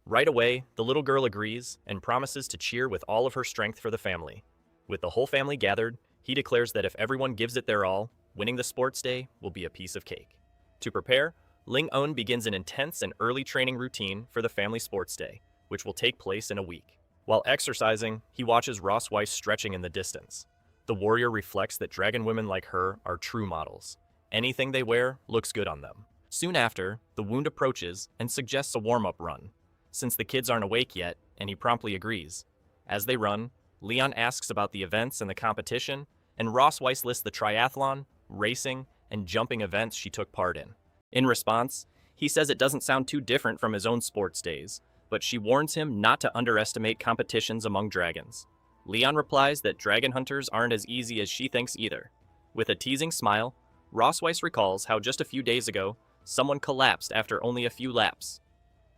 Right away, the little girl agrees and promises to cheer with all of her strength for the family. With the whole family gathered, he declares that if everyone gives it their all, winning the sports day will be a piece of cake. To prepare, Ling-eun begins an intense and early training routine for the family sports day, which will take place in a week. While exercising, he watches Ross Weiss stretching in the distance. The warrior reflects that dragon women like her are true models. Anything they wear looks good on them. Soon after, the wound approaches and suggests a warm-up run. Since the kids aren't awake yet, and he promptly agrees. As they run, Leon asks about the events and the competition, and Ross Weiss lists the triathlon, racing, and jumping events she took part in. In response, he says it doesn't sound too different from his own sports days, but she warns him not to underestimate competitions among dragons. Leon replies that dragon hunters aren't as easy as she thinks either. With a teasing smile, Ross Weiss recalls how just a few days ago, someone collapsed after only a few laps.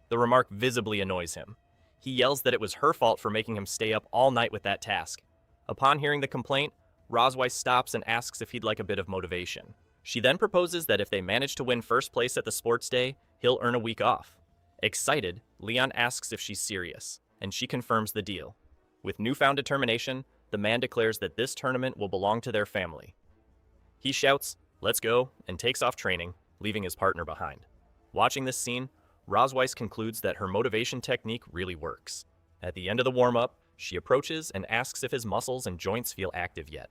The remark visibly annoys him. He yells that it was her fault for making him stay up all night with that task. Upon hearing the complaint, Ross Weiss stops and asks if he'd like a bit of motivation. She then proposes that if they manage to win first place at the sports day, he'll earn a week off. Excited, Leon asks if she's serious, and she confirms the deal. With newfound determination, the man declares that this tournament will belong to their family. He shouts, "Let's go," and takes off training, leaving his partner behind. Watching this scene, Ross Weiss concludes that her motivation technique really works. At the end of the warm-up, she approaches and asks if his muscles and joints feel active yet.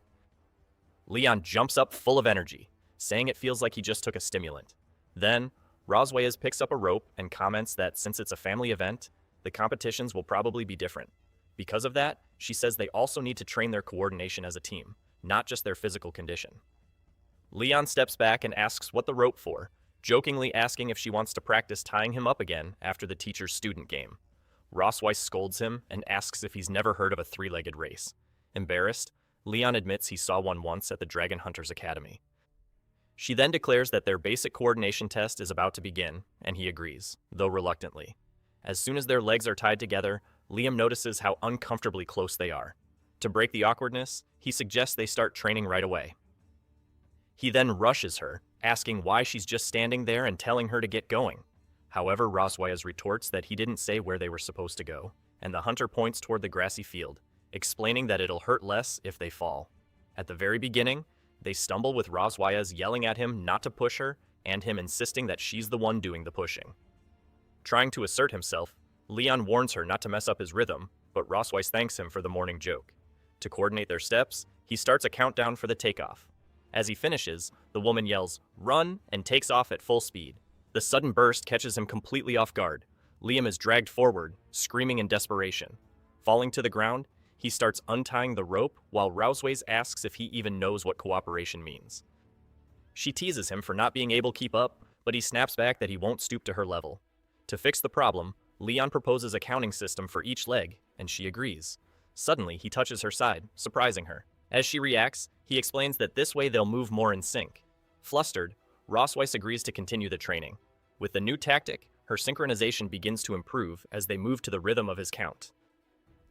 Leon jumps up full of energy, saying it feels like he just took a stimulant. Then, Rosweyes picks up a rope and comments that since it's a family event, the competitions will probably be different. Because of that, she says they also need to train their coordination as a team, not just their physical condition. Leon steps back and asks what the rope for, jokingly asking if she wants to practice tying him up again after the teacher's student game. Rosweiss scolds him and asks if he's never heard of a three-legged race. Embarrassed, Leon admits he saw one once at the Dragon Hunters Academy. She then declares that their basic coordination test is about to begin, and he agrees, though reluctantly. As soon as their legs are tied together, Liam notices how uncomfortably close they are. To break the awkwardness, he suggests they start training right away. He then rushes her, asking why she's just standing there and telling her to get going. However, Rosweyes retorts that he didn't say where they were supposed to go, and the hunter points toward the grassy field, explaining that it'll hurt less if they fall. At the very beginning, they stumble with Rosweyes yelling at him not to push her and him insisting that she's the one doing the pushing. Trying to assert himself, Leon warns her not to mess up his rhythm, but Rosweiss thanks him for the morning joke. To coordinate their steps, he starts a countdown for the takeoff. As he finishes, the woman yells, "Run!" and takes off at full speed. The sudden burst catches him completely off guard. Liam is dragged forward, screaming in desperation. Falling to the ground, he starts untying the rope while Rosweiss asks if he even knows what cooperation means. She teases him for not being able to keep up, but he snaps back that he won't stoop to her level. To fix the problem, Leon proposes a counting system for each leg, and she agrees. Suddenly, he touches her side, surprising her. As she reacts, he explains that this way they'll move more in sync. Flustered, Rosweiss agrees to continue the training. With the new tactic, her synchronization begins to improve as they move to the rhythm of his count.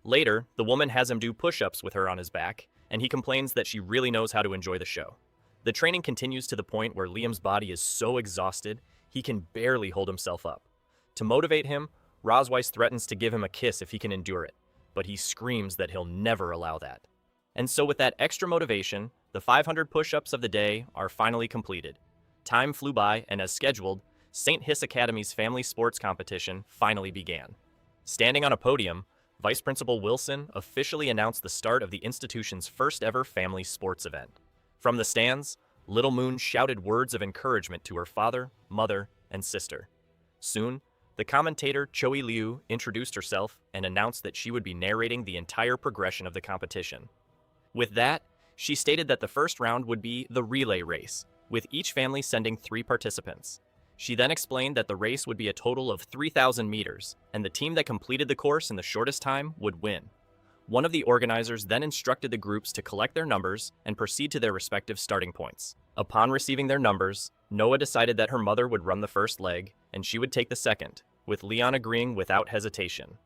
Later, the woman has him do push-ups with her on his back, and he complains that she really knows how to enjoy the show. The training continues to the point where Liam's body is so exhausted, he can barely hold himself up. To motivate him, Rosweiss threatens to give him a kiss if he can endure it, but he screams that he'll never allow that. And so with that extra motivation, the 500 push-ups of the day are finally completed. Time flew by, and as scheduled, St. Hiss Academy's family sports competition finally began. Standing on a podium, Vice Principal Wilson officially announced the start of the institution's first ever family sports event. From the stands, Little Moon shouted words of encouragement to her father, mother, and sister. Soon, the commentator Choi Liu introduced herself and announced that she would be narrating the entire progression of the competition. With that, she stated that the first round would be the relay race, with each family sending 3 participants. She then explained that the race would be a total of 3,000 meters, and the team that completed the course in the shortest time would win. One of the organizers then instructed the groups to collect their numbers and proceed to their respective starting points. Upon receiving their numbers, Noah decided that her mother would run the first leg, and she would take the second, with Leon agreeing without hesitation.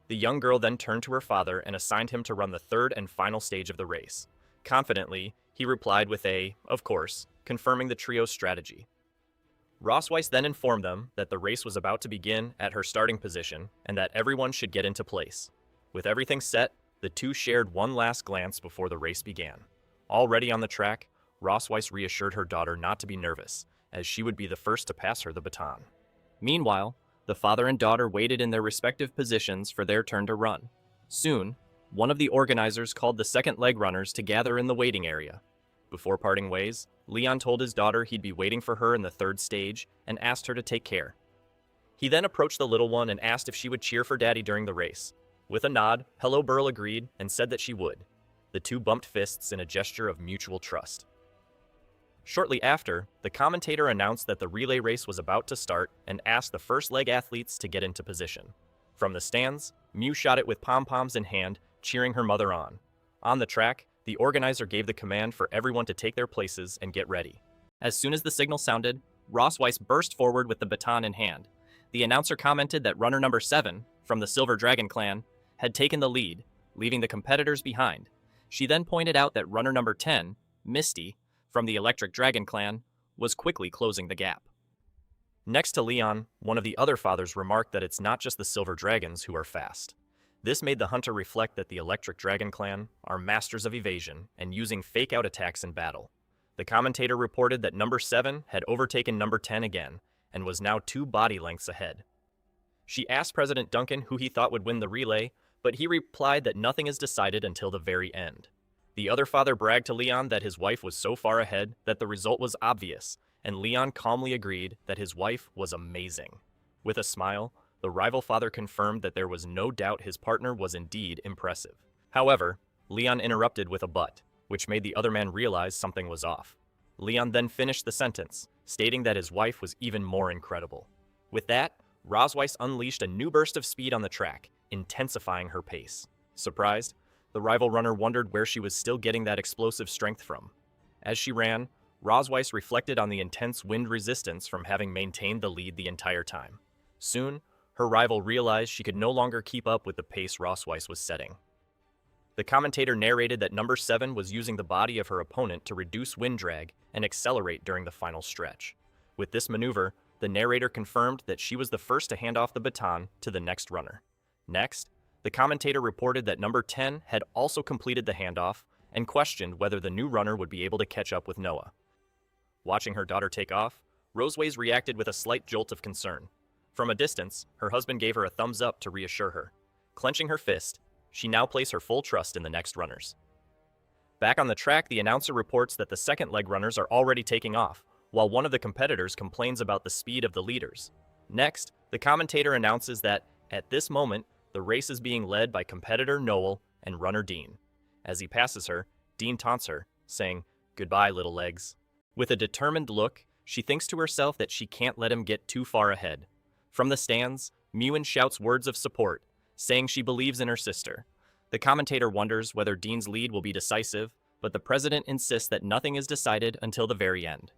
The young girl then turned to her father and assigned him to run the third and final stage of the race. Confidently, he replied with a, "Of course," confirming the trio's strategy. Rosweiss then informed them that the race was about to begin at her starting position and that everyone should get into place. With everything set, the two shared one last glance before the race began. Already on the track, Rosweiss reassured her daughter not to be nervous, as she would be the first to pass her the baton. Meanwhile, the father and daughter waited in their respective positions for their turn to run. Soon, one of the organizers called the second leg runners to gather in the waiting area. Before parting ways, Leon told his daughter he'd be waiting for her in the third stage and asked her to take care. He then approached the little one and asked if she would cheer for Daddy during the race. With a nod, Hello Burl agreed and said that she would. The two bumped fists in a gesture of mutual trust. Shortly after, the commentator announced that the relay race was about to start and asked the first leg athletes to get into position. From the stands, Mew shot it with pom-poms in hand, cheering her mother on. On the track, the organizer gave the command for everyone to take their places and get ready. As soon as the signal sounded, Rosweiss burst forward with the baton in hand. The announcer commented that runner number 7, from the Silver Dragon clan, had taken the lead, leaving the competitors behind. She then pointed out that runner number 10, Misty, from the Electric Dragon clan, was quickly closing the gap. Next to Leon, one of the other fathers remarked that it's not just the Silver Dragons who are fast. This made the hunter reflect that the Electric Dragon clan are masters of evasion and using fake-out attacks in battle. The commentator reported that number 7 had overtaken number 10 again and was now 2 body lengths ahead. She asked President Duncan who he thought would win the relay, but he replied that nothing is decided until the very end. The other father bragged to Leon that his wife was so far ahead that the result was obvious, and Leon calmly agreed that his wife was amazing. With a smile, the rival father confirmed that there was no doubt his partner was indeed impressive. However, Leon interrupted with a but, which made the other man realize something was off. Leon then finished the sentence, stating that his wife was even more incredible. With that, Rosweiss unleashed a new burst of speed on the track, intensifying her pace. Surprised, the rival runner wondered where she was still getting that explosive strength from. As she ran, Rosweiss reflected on the intense wind resistance from having maintained the lead the entire time. Soon, her rival realized she could no longer keep up with the pace Rosweiss was setting. The commentator narrated that number 7 was using the body of her opponent to reduce wind drag and accelerate during the final stretch. With this maneuver, the narrator confirmed that she was the first to hand off the baton to the next runner. Next, the commentator reported that number 10 had also completed the handoff and questioned whether the new runner would be able to catch up with Noah. Watching her daughter take off, Rosweiss reacted with a slight jolt of concern. From a distance, her husband gave her a thumbs up to reassure her. Clenching her fist, she now placed her full trust in the next runners. Back on the track, the announcer reports that the second leg runners are already taking off, while one of the competitors complains about the speed of the leaders. Next, the commentator announces that, at this moment, the race is being led by competitor Noel and runner Dean. As he passes her, Dean taunts her, saying, "Goodbye, little legs." With a determined look, she thinks to herself that she can't let him get too far ahead. From the stands, Mewen shouts words of support, saying she believes in her sister. The commentator wonders whether Dean's lead will be decisive, but the president insists that nothing is decided until the very end.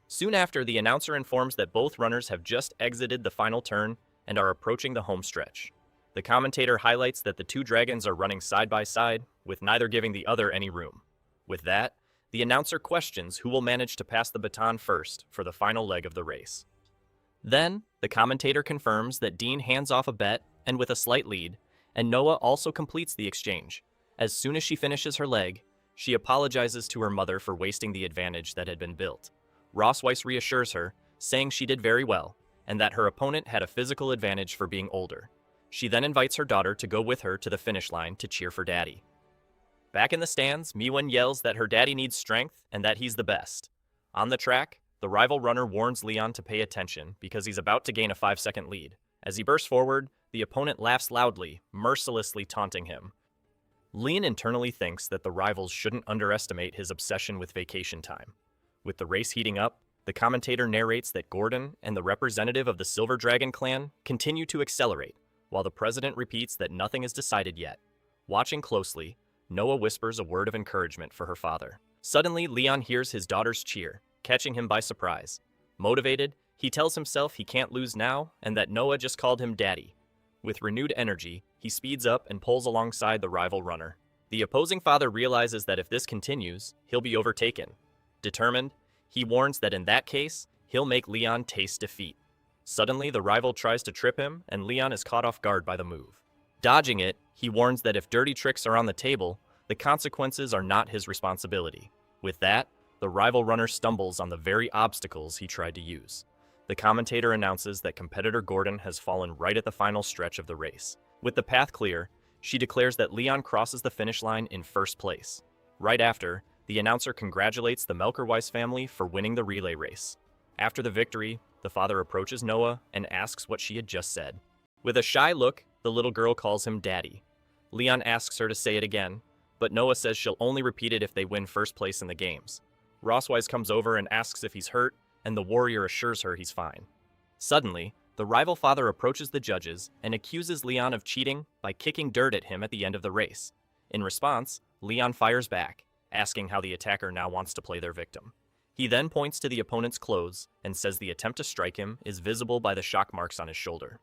Soon after, the announcer informs that both runners have just exited the final turn and are approaching the home stretch. The commentator highlights that the two dragons are running side by side, with neither giving the other any room. With that, the announcer questions who will manage to pass the baton first for the final leg of the race. Then, the commentator confirms that Dean hands off a bet and with a slight lead, and Noah also completes the exchange. As soon as she finishes her leg, she apologizes to her mother for wasting the advantage that had been built. Rosweiss reassures her, saying she did very well, and that her opponent had a physical advantage for being older. She then invites her daughter to go with her to the finish line to cheer for Daddy. Back in the stands, Mewen yells that her daddy needs strength and that he's the best. On the track, the rival runner warns Leon to pay attention because he's about to gain a 5-second lead. As he bursts forward, the opponent laughs loudly, mercilessly taunting him. Leon internally thinks that the rivals shouldn't underestimate his obsession with vacation time. With the race heating up, the commentator narrates that Gordon and the representative of the Silver Dragon clan continue to accelerate, while the president repeats that nothing is decided yet. Watching closely, Noah whispers a word of encouragement for her father. Suddenly, Leon hears his daughter's cheer, catching him by surprise. Motivated, he tells himself he can't lose now and that Noah just called him daddy. With renewed energy, he speeds up and pulls alongside the rival runner. The opposing father realizes that if this continues, he'll be overtaken. Determined, he warns that in that case, he'll make Leon taste defeat. Suddenly, the rival tries to trip him, and Leon is caught off guard by the move. Dodging it, he warns that if dirty tricks are on the table, the consequences are not his responsibility. With that, the rival runner stumbles on the very obstacles he tried to use. The commentator announces that competitor Gordon has fallen right at the final stretch of the race. With the path clear, she declares that Leon crosses the finish line in first place. Right after, the announcer congratulates the Melkerweiss family for winning the relay race. After the victory, the father approaches Noah and asks what she had just said. With a shy look, the little girl calls him Daddy. Leon asks her to say it again, but Noah says she'll only repeat it if they win first place in the games. Rosweiss comes over and asks if he's hurt, and the warrior assures her he's fine. Suddenly, the rival father approaches the judges and accuses Leon of cheating by kicking dirt at him at the end of the race. In response, Leon fires back, asking how the attacker now wants to play their victim. He then points to the opponent's clothes and says the attempt to strike him is visible by the shock marks on his shoulder.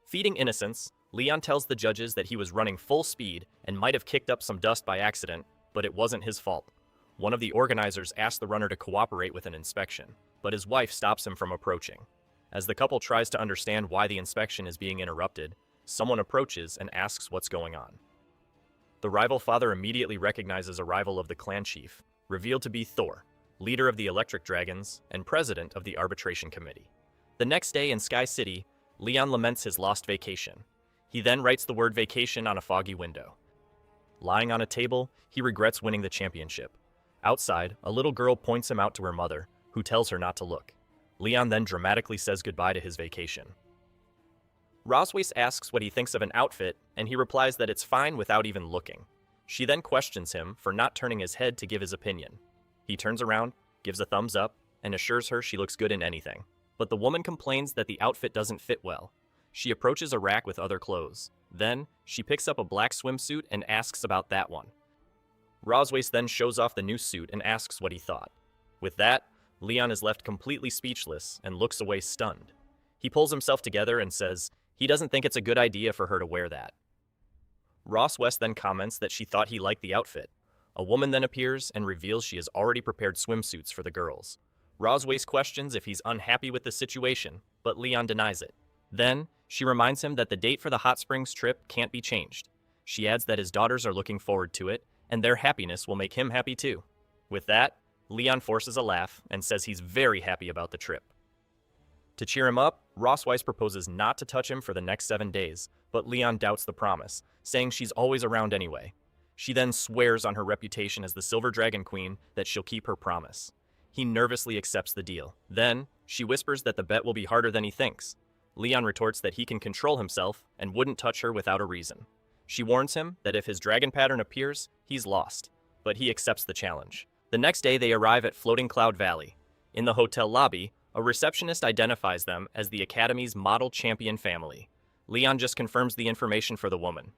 Feeding innocence, Leon tells the judges that he was running full speed and might have kicked up some dust by accident, but it wasn't his fault. One of the organizers asks the runner to cooperate with an inspection, but his wife stops him from approaching. As the couple tries to understand why the inspection is being interrupted, someone approaches and asks what's going on. The rival father immediately recognizes a rival of the clan chief, revealed to be Thor, leader of the Electric Dragons and president of the Arbitration Committee. The next day in Sky City, Leon laments his lost vacation. He then writes the word vacation on a foggy window. Lying on a table, he regrets winning the championship. Outside, a little girl points him out to her mother, who who tells her not to look. Leon then dramatically says goodbye to his vacation. Roswace asks what he thinks of an outfit, and he replies that it's fine without even looking. She then questions him for not turning his head to give his opinion. He turns around, gives a thumbs up, and assures her she looks good in anything. But the woman complains that the outfit doesn't fit well. She approaches a rack with other clothes. Then, she picks up a black swimsuit and asks about that one. Roswace then shows off the new suit and asks what he thought. With that, Leon is left completely speechless and looks away stunned. He pulls himself together and says he doesn't think it's a good idea for her to wear that. Roswace then comments that she thought he liked the outfit. A woman then appears and reveals she has already prepared swimsuits for the girls. Roswace questions if he's unhappy with the situation, but Leon denies it. Then, she reminds him that the date for the hot springs trip can't be changed. She adds that his daughters are looking forward to it, and their happiness will make him happy too. With that, Leon forces a laugh and says he's very happy about the trip. To cheer him up, Roswace proposes not to touch him for the next 7 days, but Leon doubts the promise, saying she's always around anyway. She then swears on her reputation as the Silver Dragon Queen that she'll keep her promise. He nervously accepts the deal. Then, she whispers that the bet will be harder than he thinks. Leon retorts that he can control himself and wouldn't touch her without a reason. She warns him that if his dragon pattern appears, he's lost, but he accepts the challenge. The next day they arrive at Floating Cloud Valley. In the hotel lobby, a receptionist identifies them as the Academy's model champion family. Leon just confirms the information for the woman.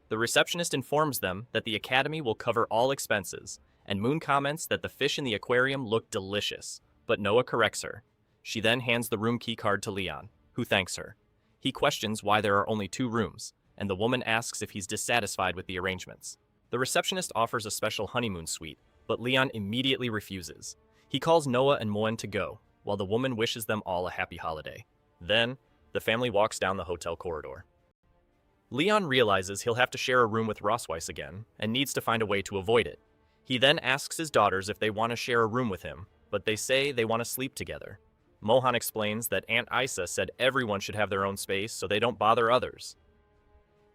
The receptionist informs them that the Academy will cover all expenses, and Moon comments that the fish in the aquarium look delicious, but Noah corrects her. She then hands the room key card to Leon, who thanks her. He questions why there are only 2 rooms, and the woman asks if he's dissatisfied with the arrangements. The receptionist offers a special honeymoon suite, but Leon immediately refuses. He calls Noah and Moen to go, while the woman wishes them all a happy holiday. Then, the family walks down the hotel corridor. Leon realizes he'll have to share a room with Roswace again, and needs to find a way to avoid it. He then asks his daughters if they want to share a room with him, but they say they want to sleep together. Mohan explains that Aunt Isa said everyone should have their own space so they don't bother others.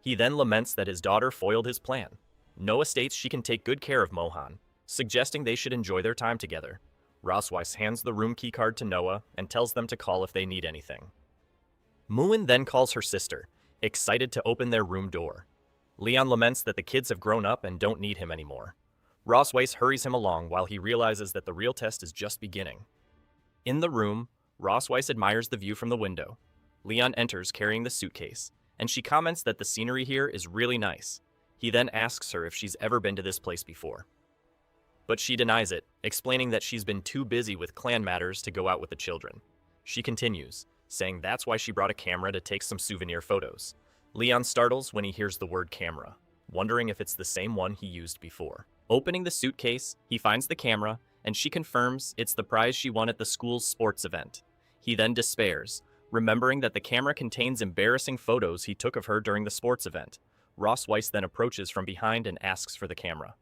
He then laments that his daughter foiled his plan. Noah states she can take good care of Mohan, suggesting they should enjoy their time together. Roswace hands the room key card to Noah and tells them to call if they need anything. Moon then calls her sister, excited to open their room door. Leon laments that the kids have grown up and don't need him anymore. Roswace hurries him along while he realizes that the real test is just beginning. In the room, Roswace admires the view from the window. Leon enters carrying the suitcase, and she comments that the scenery here is really nice. He then asks her if she's ever been to this place before. But she denies it, explaining that she's been too busy with clan matters to go out with the children. She continues, saying that's why she brought a camera to take some souvenir photos. Leon startles when he hears the word camera, wondering if it's the same one he used before. Opening the suitcase, he finds the camera, and she confirms it's the prize she won at the school's sports event. He then despairs, remembering that the camera contains embarrassing photos he took of her during the sports event. Roswace then approaches from behind and asks for the camera.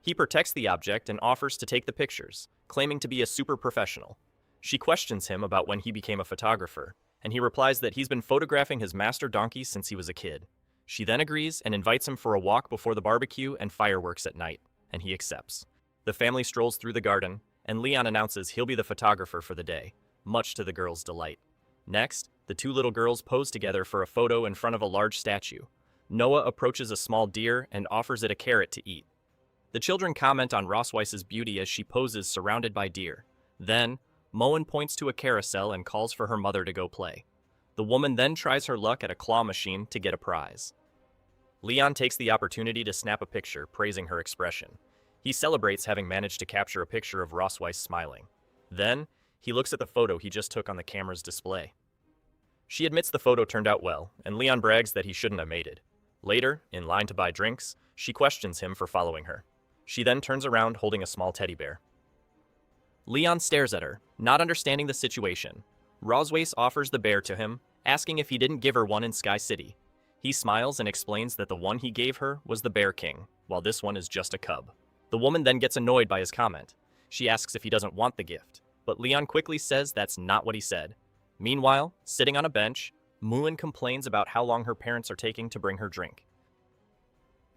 He protects the object and offers to take the pictures, claiming to be a super professional. She questions him about when he became a photographer, and he replies that he's been photographing his master donkey since he was a kid. She then agrees and invites him for a walk before the barbecue and fireworks at night, and he accepts. The family strolls through the garden, and Leon announces he'll be the photographer for the day, much to the girls' delight. Next, the 2 little girls pose together for a photo in front of a large statue. Noah approaches a small deer and offers it a carrot to eat. The children comment on Roswace's beauty as she poses surrounded by deer. Then, Moen points to a carousel and calls for her mother to go play. The woman then tries her luck at a claw machine to get a prize. Leon takes the opportunity to snap a picture, praising her expression. He celebrates having managed to capture a picture of Roswace smiling. Then, he looks at the photo he just took on the camera's display. She admits the photo turned out well, and Leon brags that he shouldn't have mated. Later, in line to buy drinks, she questions him for following her. She then turns around holding a small teddy bear. Leon stares at her, not understanding the situation. Roswace offers the bear to him, asking if he didn't give her one in Sky City. He smiles and explains that the one he gave her was the Bear King, while this one is just a cub. The woman then gets annoyed by his comment. She asks if he doesn't want the gift, but Leon quickly says that's not what he said. Meanwhile, sitting on a bench, Moon complains about how long her parents are taking to bring her drink.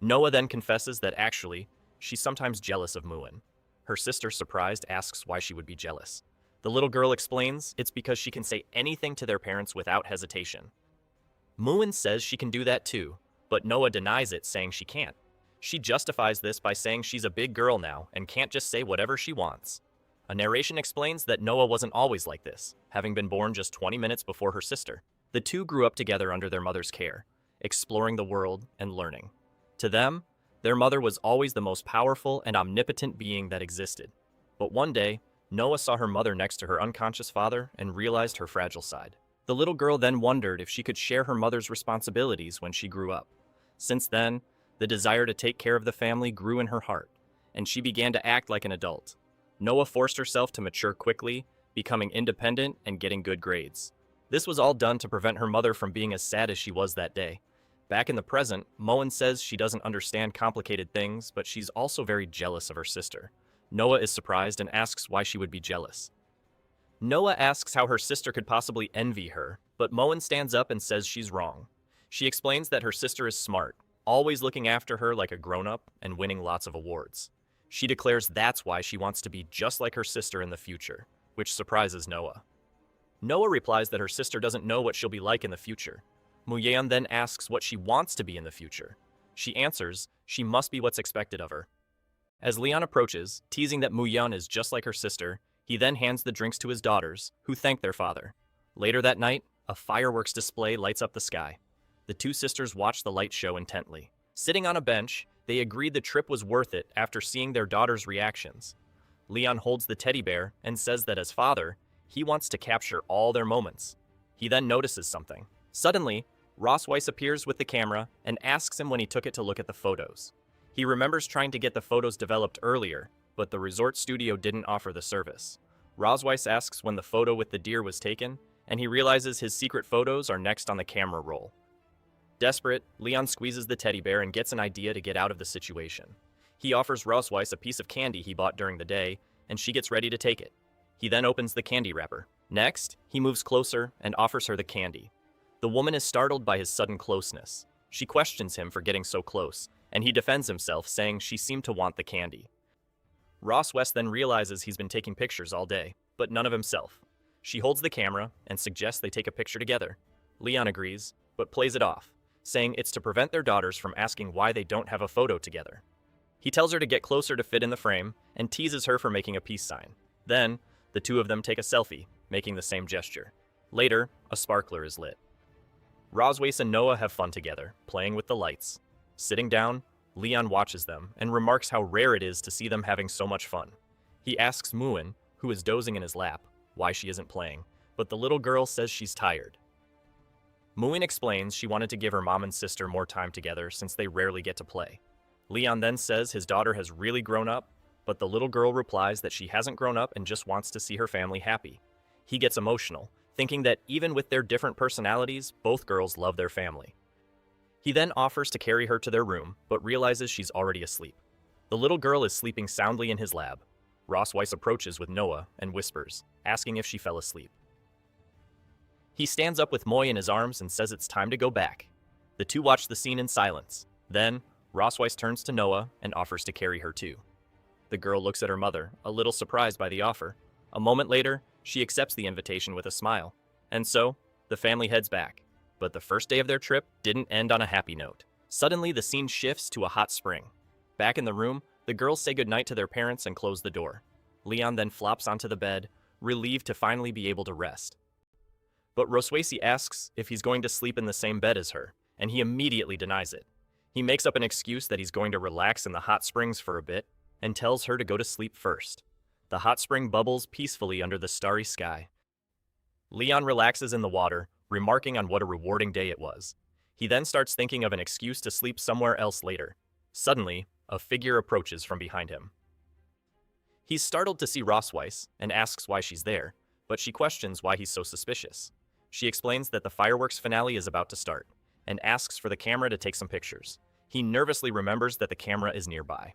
Noah then confesses that actually, she's sometimes jealous of Moon. Her sister, surprised, asks why she would be jealous. The little girl explains it's because she can say anything to their parents without hesitation. Moon says she can do that too, but Noah denies it, saying she can't. She justifies this by saying she's a big girl now and can't just say whatever she wants. A narration explains that Noah wasn't always like this, having been born just 20 minutes before her sister. The two grew up together under their mother's care, exploring the world and learning. To them, their mother was always the most powerful and omnipotent being that existed. But one day, Noah saw her mother next to her unconscious father and realized her fragile side. The little girl then wondered if she could share her mother's responsibilities when she grew up. Since then, the desire to take care of the family grew in her heart, and she began to act like an adult. Noah forced herself to mature quickly, becoming independent and getting good grades. This was all done to prevent her mother from being as sad as she was that day. Back in the present, Moen says she doesn't understand complicated things, but she's also very jealous of her sister. Noah is surprised and asks why she would be jealous. Noah asks how her sister could possibly envy her, but Moen stands up and says she's wrong. She explains that her sister is smart, always looking after her like a grown-up and winning lots of awards. She declares that's why she wants to be just like her sister in the future, which surprises Noah. Noah replies that her sister doesn't know what she'll be like in the future. Muyeon then asks what she wants to be in the future. She answers she must be what's expected of her. As Leon approaches, teasing that Muyeon is just like her sister, he then hands the drinks to his daughters, who thank their father. Later that night, a fireworks display lights up the sky. The two sisters watch the light show intently. Sitting on a bench, they agreed the trip was worth it after seeing their daughter's reactions. Leon holds the teddy bear and says that as father, he wants to capture all their moments. He then notices something. Suddenly, Ross Weiss appears with the camera and asks him when he took it to look at the photos. He remembers trying to get the photos developed earlier, but the resort studio didn't offer the service. Ross Weiss asks when the photo with the deer was taken, and he realizes his secret photos are next on the camera roll. Desperate, Leon squeezes the teddy bear and gets an idea to get out of the situation. He offers Ross Weiss a piece of candy he bought during the day, and she gets ready to take it. He then opens the candy wrapper. Next, he moves closer and offers her the candy. The woman is startled by his sudden closeness. She questions him for getting so close, and he defends himself, saying she seemed to want the candy. Ross Weiss then realizes he's been taking pictures all day, but none of himself. She holds the camera and suggests they take a picture together. Leon agrees, but plays it off, saying it's to prevent their daughters from asking why they don't have a photo together. He tells her to get closer to fit in the frame and teases her for making a peace sign. Then, the two of them take a selfie, making the same gesture. Later, a sparkler is lit. Roswace and Noah have fun together, playing with the lights. Sitting down, Leon watches them and remarks how rare it is to see them having so much fun. He asks Moon, who is dozing in his lap, why she isn't playing, but the little girl says she's tired. Moon explains she wanted to give her mom and sister more time together since they rarely get to play. Leon then says his daughter has really grown up, but the little girl replies that she hasn't grown up and just wants to see her family happy. He gets emotional, thinking that even with their different personalities, both girls love their family. He then offers to carry her to their room, but realizes she's already asleep. The little girl is sleeping soundly in his lab. Ross Weiss approaches with Noah and whispers, asking if she fell asleep. He stands up with Moy in his arms and says it's time to go back. The two watch the scene in silence. Then, Ross Weiss turns to Noah and offers to carry her too. The girl looks at her mother, a little surprised by the offer. A moment later, she accepts the invitation with a smile. And so, the family heads back. But the first day of their trip didn't end on a happy note. Suddenly, the scene shifts to a hot spring. Back in the room, the girls say goodnight to their parents and close the door. Leon then flops onto the bed, relieved to finally be able to rest. But Roswacy asks if he's going to sleep in the same bed as her, and he immediately denies it. He makes up an excuse that he's going to relax in the hot springs for a bit, and tells her to go to sleep first. The hot spring bubbles peacefully under the starry sky. Leon relaxes in the water, remarking on what a rewarding day it was. He then starts thinking of an excuse to sleep somewhere else later. Suddenly, a figure approaches from behind him. He's startled to see Ross Weiss and asks why she's there, but she questions why he's so suspicious. She explains that the fireworks finale is about to start, and asks for the camera to take some pictures. He nervously remembers that the camera is nearby.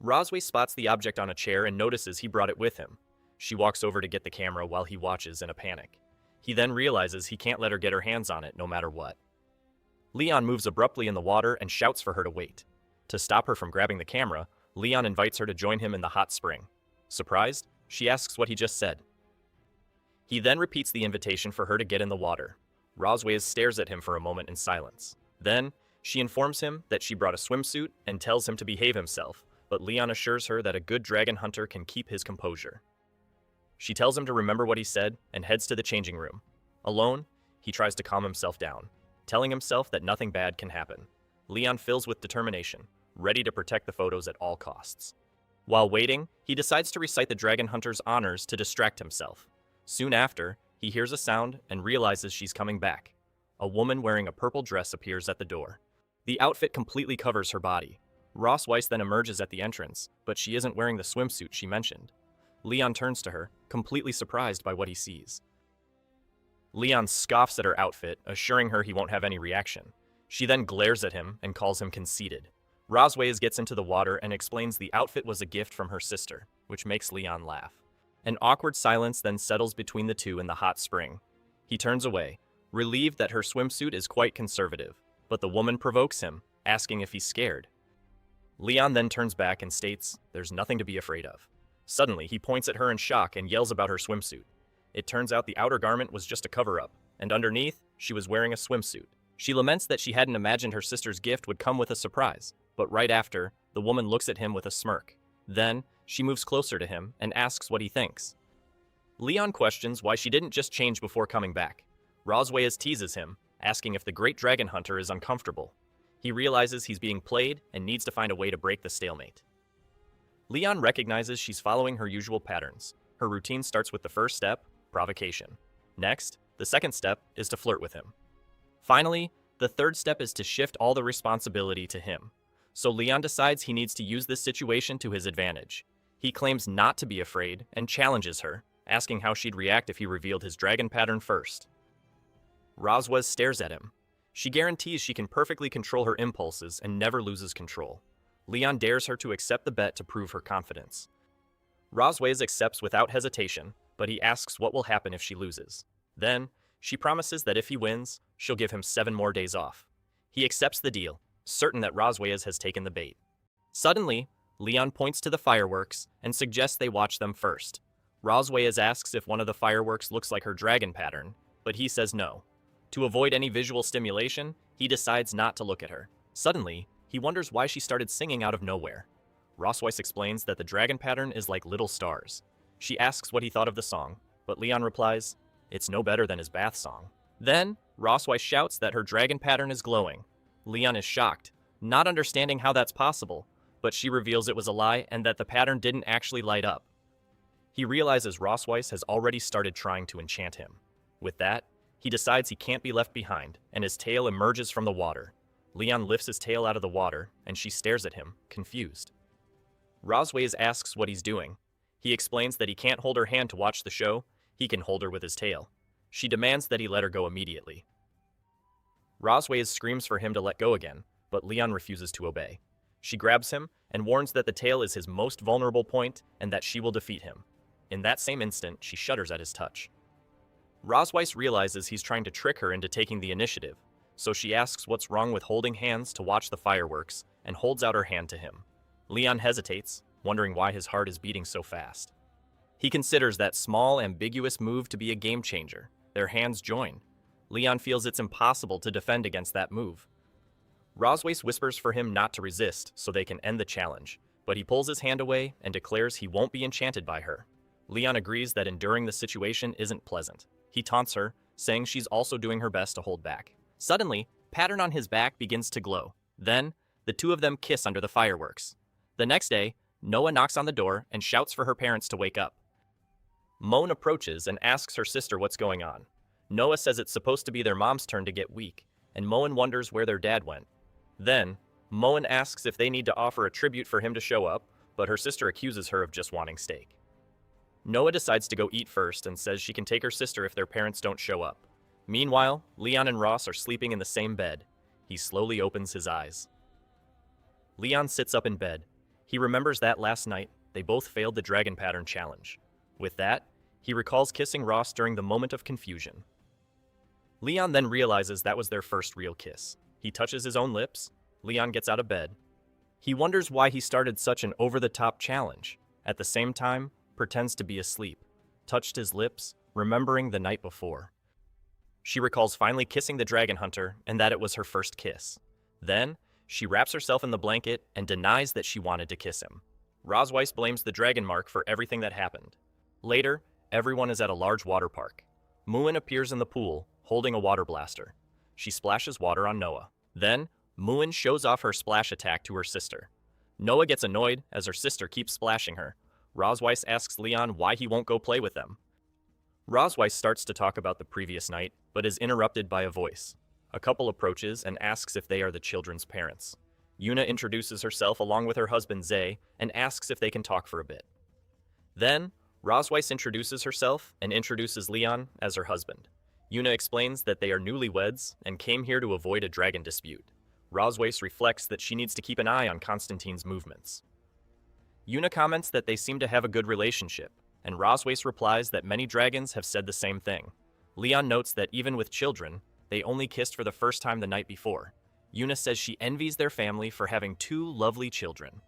Rosway spots the object on a chair and notices he brought it with him. She walks over to get the camera while he watches in a panic. He then realizes he can't let her get her hands on it no matter what. Leon moves abruptly in the water and shouts for her to wait. To stop her from grabbing the camera, Leon invites her to join him in the hot spring. Surprised, she asks what he just said. He then repeats the invitation for her to get in the water. Rosway stares at him for a moment in silence. Then, she informs him that she brought a swimsuit and tells him to behave himself, but Leon assures her that a good dragon hunter can keep his composure. She tells him to remember what he said and heads to the changing room. Alone, he tries to calm himself down, telling himself that nothing bad can happen. Leon fills with determination, ready to protect the photos at all costs. While waiting, he decides to recite the dragon hunter's honors to distract himself. Soon after, he hears a sound and realizes she's coming back. A woman wearing a purple dress appears at the door. The outfit completely covers her body. Ross Weiss then emerges at the entrance, but she isn't wearing the swimsuit she mentioned. Leon turns to her, completely surprised by what he sees. Leon scoffs at her outfit, assuring her he won't have any reaction. She then glares at him and calls him conceited. Rosway gets into the water and explains the outfit was a gift from her sister, which makes Leon laugh. An awkward silence then settles between the two in the hot spring. He turns away, relieved that her swimsuit is quite conservative, but the woman provokes him, asking if he's scared. Leon then turns back and states there's nothing to be afraid of. Suddenly, he points at her in shock and yells about her swimsuit. It turns out the outer garment was just a cover-up, and underneath, she was wearing a swimsuit. She laments that she hadn't imagined her sister's gift would come with a surprise, but right after, the woman looks at him with a smirk. Then, she moves closer to him and asks what he thinks. Leon questions why she didn't just change before coming back. Rosway teases him, asking if the great dragon hunter is uncomfortable. He realizes he's being played and needs to find a way to break the stalemate. Leon recognizes she's following her usual patterns. Her routine starts with the first step, provocation. Next, the second step is to flirt with him. Finally, the third step is to shift all the responsibility to him. So Leon decides he needs to use this situation to his advantage. He claims not to be afraid and challenges her, asking how she'd react if he revealed his dragon pattern first. Roswell stares at him. She guarantees she can perfectly control her impulses and never loses control. Leon dares her to accept the bet to prove her confidence. Roswell accepts without hesitation, but he asks what will happen if she loses. Then, she promises that if he wins, she'll give him 7 more days off. He accepts the deal, certain that Roswell has taken the bait. Suddenly, Leon points to the fireworks and suggests they watch them first. Roswell asks if one of the fireworks looks like her dragon pattern, but he says no. To avoid any visual stimulation, he decides not to look at her. Suddenly, he wonders why she started singing out of nowhere. Roswell explains that the dragon pattern is like little stars. She asks what he thought of the song, but Leon replies, it's no better than his bath song. Then, Roswell shouts that her dragon pattern is glowing. Leon is shocked, not understanding how that's possible, but she reveals it was a lie and that the pattern didn't actually light up. He realizes Roswell has already started trying to enchant him. With that, he decides he can't be left behind, and his tail emerges from the water. Leon lifts his tail out of the water, and she stares at him, confused. Roswell asks what he's doing. He explains that he can't hold her hand to watch the show, he can hold her with his tail. She demands that he let her go immediately. Roswell screams for him to let go again, but Leon refuses to obey. She grabs him and warns that the tail is his most vulnerable point and that she will defeat him. In that same instant, she shudders at his touch. Roswell realizes he's trying to trick her into taking the initiative, so she asks what's wrong with holding hands to watch the fireworks and holds out her hand to him. Leon hesitates, wondering why his heart is beating so fast. He considers that small, ambiguous move to be a game changer. Their hands join. Leon feels it's impossible to defend against that move. Roswell whispers for him not to resist so they can end the challenge, but he pulls his hand away and declares he won't be enchanted by her. Leon agrees that enduring the situation isn't pleasant. He taunts her, saying she's also doing her best to hold back. Suddenly, pattern on his back begins to glow. Then, the two of them kiss under the fireworks. The next day, Noah knocks on the door and shouts for her parents to wake up. Moan approaches and asks her sister what's going on. Noah says it's supposed to be their mom's turn to get weak, and Moen wonders where their dad went. Then, Moen asks if they need to offer a tribute for him to show up, but her sister accuses her of just wanting steak. Noah decides to go eat first and says she can take her sister if their parents don't show up. Meanwhile, Leon and Ross are sleeping in the same bed. He slowly opens his eyes. Leon sits up in bed. He remembers that last night, they both failed the dragon pattern challenge. With that, he recalls kissing Ross during the moment of confusion. Leon then realizes that was their first real kiss. He touches his own lips. Leon gets out of bed. He wonders why he started such an over-the-top challenge. At the same time, pretends to be asleep, touched his lips, remembering the night before. She recalls finally kissing the dragon hunter and that it was her first kiss. Then, she wraps herself in the blanket and denies that she wanted to kiss him. Rosweiss blames the dragon mark for everything that happened. Later, everyone is at a large water park. Muin appears in the pool, holding a water blaster. She splashes water on Noah. Then, Muin shows off her splash attack to her sister. Noah gets annoyed as her sister keeps splashing her. Rosweiss asks Leon why he won't go play with them. Rosweiss starts to talk about the previous night, but is interrupted by a voice. A couple approaches and asks if they are the children's parents. Yuna introduces herself along with her husband Zay and asks if they can talk for a bit. Then, Rosweiss introduces herself and introduces Leon as her husband. Yuna explains that they are newlyweds and came here to avoid a dragon dispute. Rosweiss reflects that she needs to keep an eye on Constantine's movements. Yuna comments that they seem to have a good relationship, and Rosweiss replies that many dragons have said the same thing. Leon notes that even with children, they only kissed for the first time the night before. Yuna says she envies their family for having two lovely children.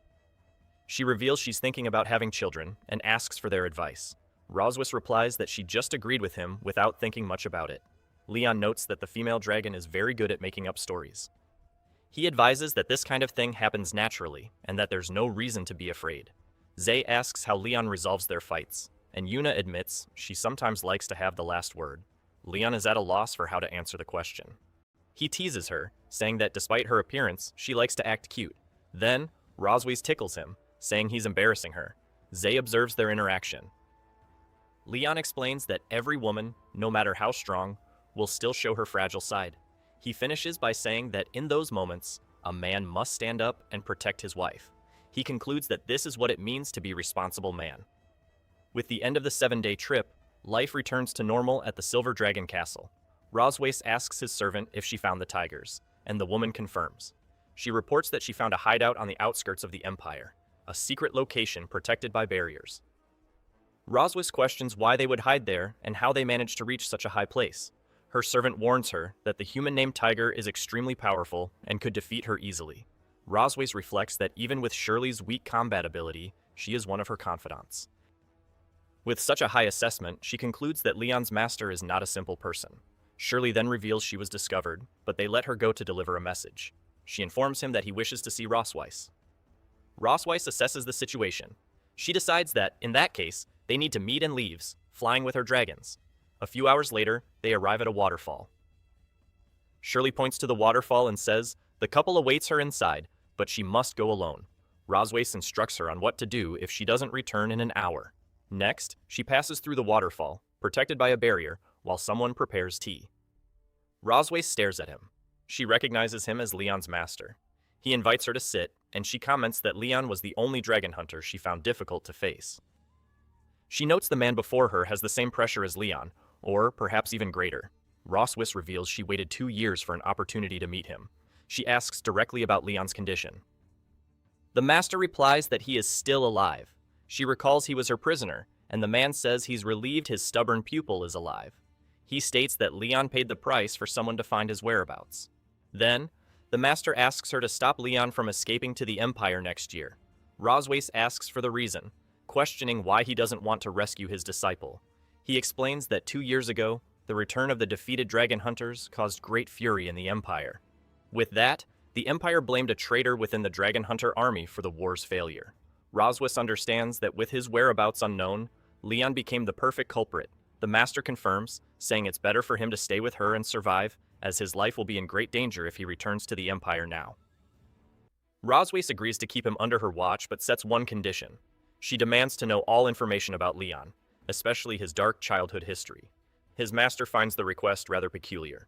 She reveals she's thinking about having children and asks for their advice. Rosweiss replies that she just agreed with him without thinking much about it. Leon notes that the female dragon is very good at making up stories. He advises that this kind of thing happens naturally and that there's no reason to be afraid. Zay asks how Leon resolves their fights, and Yuna admits she sometimes likes to have the last word. Leon is at a loss for how to answer the question. He teases her, saying that despite her appearance, she likes to act cute. Then, Rosweiss tickles him, saying he's embarrassing her. Zay observes their interaction. Leon explains that every woman, no matter how strong, will still show her fragile side. He finishes by saying that in those moments, a man must stand up and protect his wife. He concludes that this is what it means to be a responsible man. With the end of the 7-day trip, life returns to normal at the Silver Dragon Castle. Rosweiss asks his servant if she found the tigers, and the woman confirms. She reports that she found a hideout on the outskirts of the Empire, a secret location protected by barriers. Rosweiss questions why they would hide there and how they managed to reach such a high place. Her servant warns her that the human-named tiger is extremely powerful and could defeat her easily. Rosweiss reflects that even with Shirley's weak combat ability, she is one of her confidants. With such a high assessment, she concludes that Leon's master is not a simple person. Shirley then reveals she was discovered, but they let her go to deliver a message. She informs him that he wishes to see Rosweiss. Rosweiss assesses the situation. She decides that, in that case, they need to meet and leaves, flying with her dragons. A few hours later, they arrive at a waterfall. Shirley points to the waterfall and says the couple awaits her inside, but she must go alone. Rosweiss instructs her on what to do if she doesn't return in an hour. Next, she passes through the waterfall, protected by a barrier, while someone prepares tea. Rosweiss stares at him. She recognizes him as Leon's master. He invites her to sit, and she comments that Leon was the only dragon hunter she found difficult to face. She notes the man before her has the same pressure as Leon, or perhaps even greater. Rosweiss reveals she waited 2 years for an opportunity to meet him. She asks directly about Leon's condition. The master replies that he is still alive. She recalls he was her prisoner, and the man says he's relieved his stubborn pupil is alive. He states that Leon paid the price for someone to find his whereabouts. Then, the master asks her to stop Leon from escaping to the Empire next year. Rosweiss asks for the reason, questioning why he doesn't want to rescue his disciple. He explains that 2 years ago, the return of the defeated dragon hunters caused great fury in the Empire. With that, the Empire blamed a traitor within the dragon hunter army for the war's failure. Rosweiss understands that with his whereabouts unknown, Leon became the perfect culprit. The master confirms, saying it's better for him to stay with her and survive, as his life will be in great danger if he returns to the Empire now. Rosweiss agrees to keep him under her watch, but sets one condition. She demands to know all information about Leon, especially his dark childhood history. His master finds the request rather peculiar.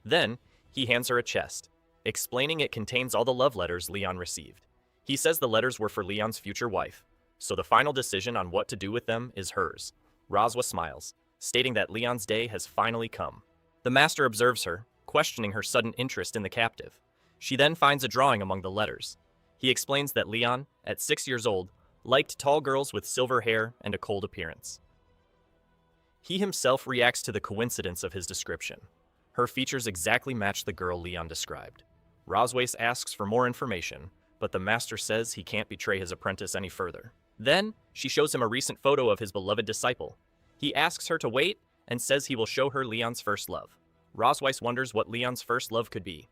Then, he hands her a chest, explaining it contains all the love letters Leon received. He says the letters were for Leon's future wife, so the final decision on what to do with them is hers. Rosweiss smiles, stating that Leon's day has finally come. The master observes her, questioning her sudden interest in the captive. She then finds a drawing among the letters. He explains that Leon, at 6 years old, liked tall girls with silver hair and a cold appearance. He himself reacts to the coincidence of his description. Her features exactly match the girl Leon described. Rosweiss asks for more information, but the master says he can't betray his apprentice any further. Then, she shows him a recent photo of his beloved disciple. He asks her to wait and says he will show her Leon's first love. Rosweiss wonders what Leon's first love could be.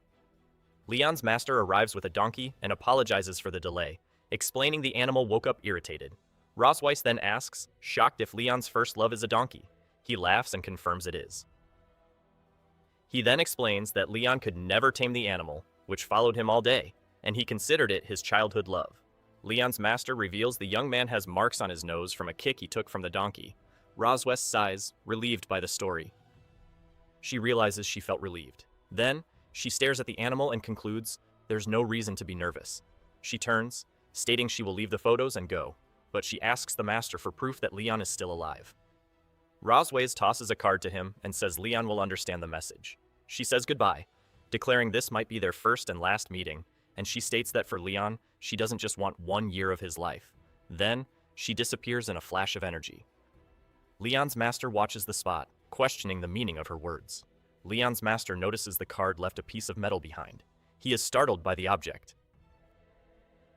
Leon's master arrives with a donkey and apologizes for the delay, explaining the animal woke up irritated. Rosweiss then asks, shocked if Leon's first love is a donkey. He laughs and confirms it is. He then explains that Leon could never tame the animal, which followed him all day, and he considered it his childhood love. Leon's master reveals the young man has marks on his nose from a kick he took from the donkey. Rosweiss sighs, relieved by the story. She realizes she felt relieved. Then, she stares at the animal and concludes, there's no reason to be nervous. She turns, stating she will leave the photos and go, but she asks the master for proof that Leon is still alive. Rosweiss tosses a card to him and says Leon will understand the message. She says goodbye, declaring this might be their first and last meeting, and she states that for Leon, she doesn't just want 1 year of his life. Then, she disappears in a flash of energy. Leon's master watches the spot, questioning the meaning of her words. Leon's master notices the card left a piece of metal behind. He is startled by the object.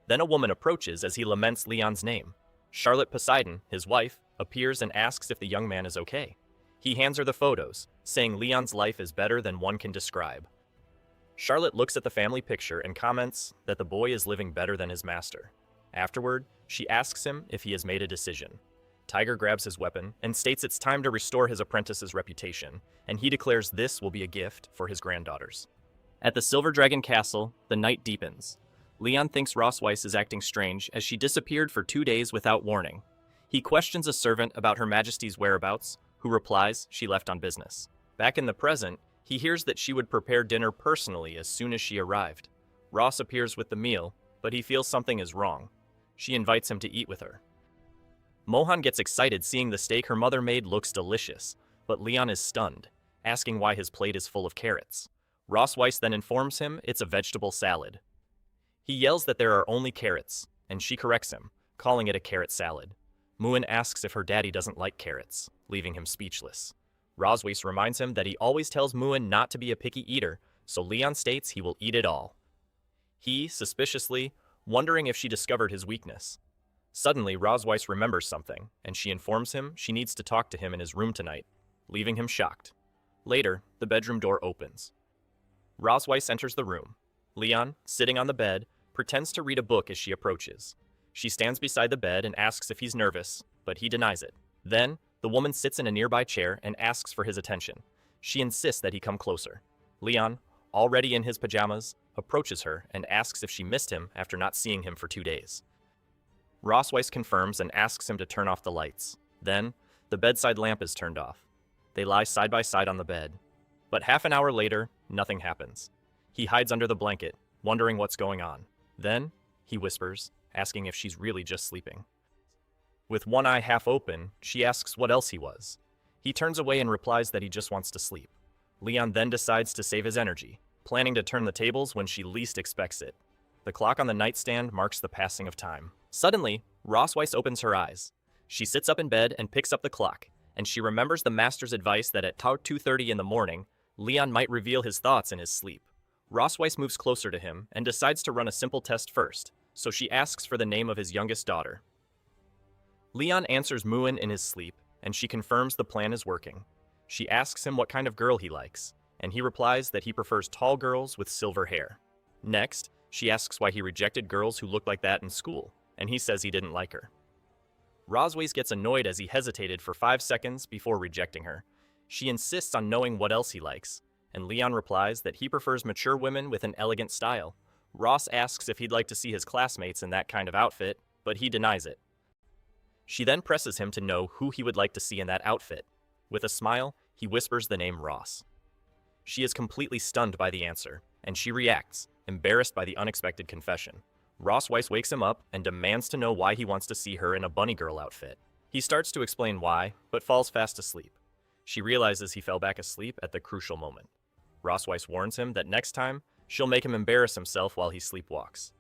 Then a woman approaches as he laments Leon's name. Charlotte Poseidon, his wife, appears and asks if the young man is okay. He hands her the photos, saying Leon's life is better than one can describe. Charlotte looks at the family picture and comments that the boy is living better than his master. Afterward, she asks him if he has made a decision. Tiger grabs his weapon and states it's time to restore his apprentice's reputation, and he declares this will be a gift for his granddaughters. At the Silver Dragon Castle, the night deepens. Leon thinks Rosweiss is acting strange as she disappeared for 2 days without warning. He questions a servant about Her Majesty's whereabouts, who replies she left on business. Back in the present, he hears that she would prepare dinner personally as soon as she arrived. Ross appears with the meal, but he feels something is wrong. She invites him to eat with her. Mohan gets excited seeing the steak her mother made looks delicious, but Leon is stunned, asking why his plate is full of carrots. Rosweiss then informs him it's a vegetable salad. He yells that there are only carrots, and she corrects him, calling it a carrot salad. Muin asks if her daddy doesn't like carrots, leaving him speechless. Rosweiss reminds him that he always tells Muin not to be a picky eater, so Leon states he will eat it all. He, suspiciously, wondering if she discovered his weakness. Suddenly, Rosweiss remembers something, and she informs him she needs to talk to him in his room tonight, leaving him shocked. Later, the bedroom door opens. Rosweiss enters the room. Leon, sitting on the bed, pretends to read a book as she approaches. She stands beside the bed and asks if he's nervous, but he denies it. Then, the woman sits in a nearby chair and asks for his attention. She insists that he come closer. Leon, already in his pajamas, approaches her and asks if she missed him after not seeing him for 2 days. Rosweiss confirms and asks him to turn off the lights. Then, the bedside lamp is turned off. They lie side by side on the bed. But half an hour later, nothing happens. He hides under the blanket, wondering what's going on. Then, he whispers, asking if she's really just sleeping. With one eye half open, she asks what else he was. He turns away and replies that he just wants to sleep. Leon then decides to save his energy, planning to turn the tables when she least expects it. The clock on the nightstand marks the passing of time. Suddenly, Rosweiss opens her eyes. She sits up in bed and picks up the clock, and she remembers the master's advice that at 2:30 in the morning, Leon might reveal his thoughts in his sleep. Rosweiss moves closer to him and decides to run a simple test first, so she asks for the name of his youngest daughter. Leon answers Muin in his sleep, and she confirms the plan is working. She asks him what kind of girl he likes, and he replies that he prefers tall girls with silver hair. Next, she asks why he rejected girls who looked like that in school, and he says he didn't like her. Rosweiss gets annoyed as he hesitated for 5 seconds before rejecting her. She insists on knowing what else he likes, and Leon replies that he prefers mature women with an elegant style. Ross asks if he'd like to see his classmates in that kind of outfit, but he denies it. She then presses him to know who he would like to see in that outfit. With a smile, he whispers the name Ross. She is completely stunned by the answer, and she reacts, embarrassed by the unexpected confession. Rosweiss wakes him up and demands to know why he wants to see her in a bunny girl outfit. He starts to explain why, but falls fast asleep. She realizes he fell back asleep at the crucial moment. Rosweiss warns him that next time, she'll make him embarrass himself while he sleepwalks.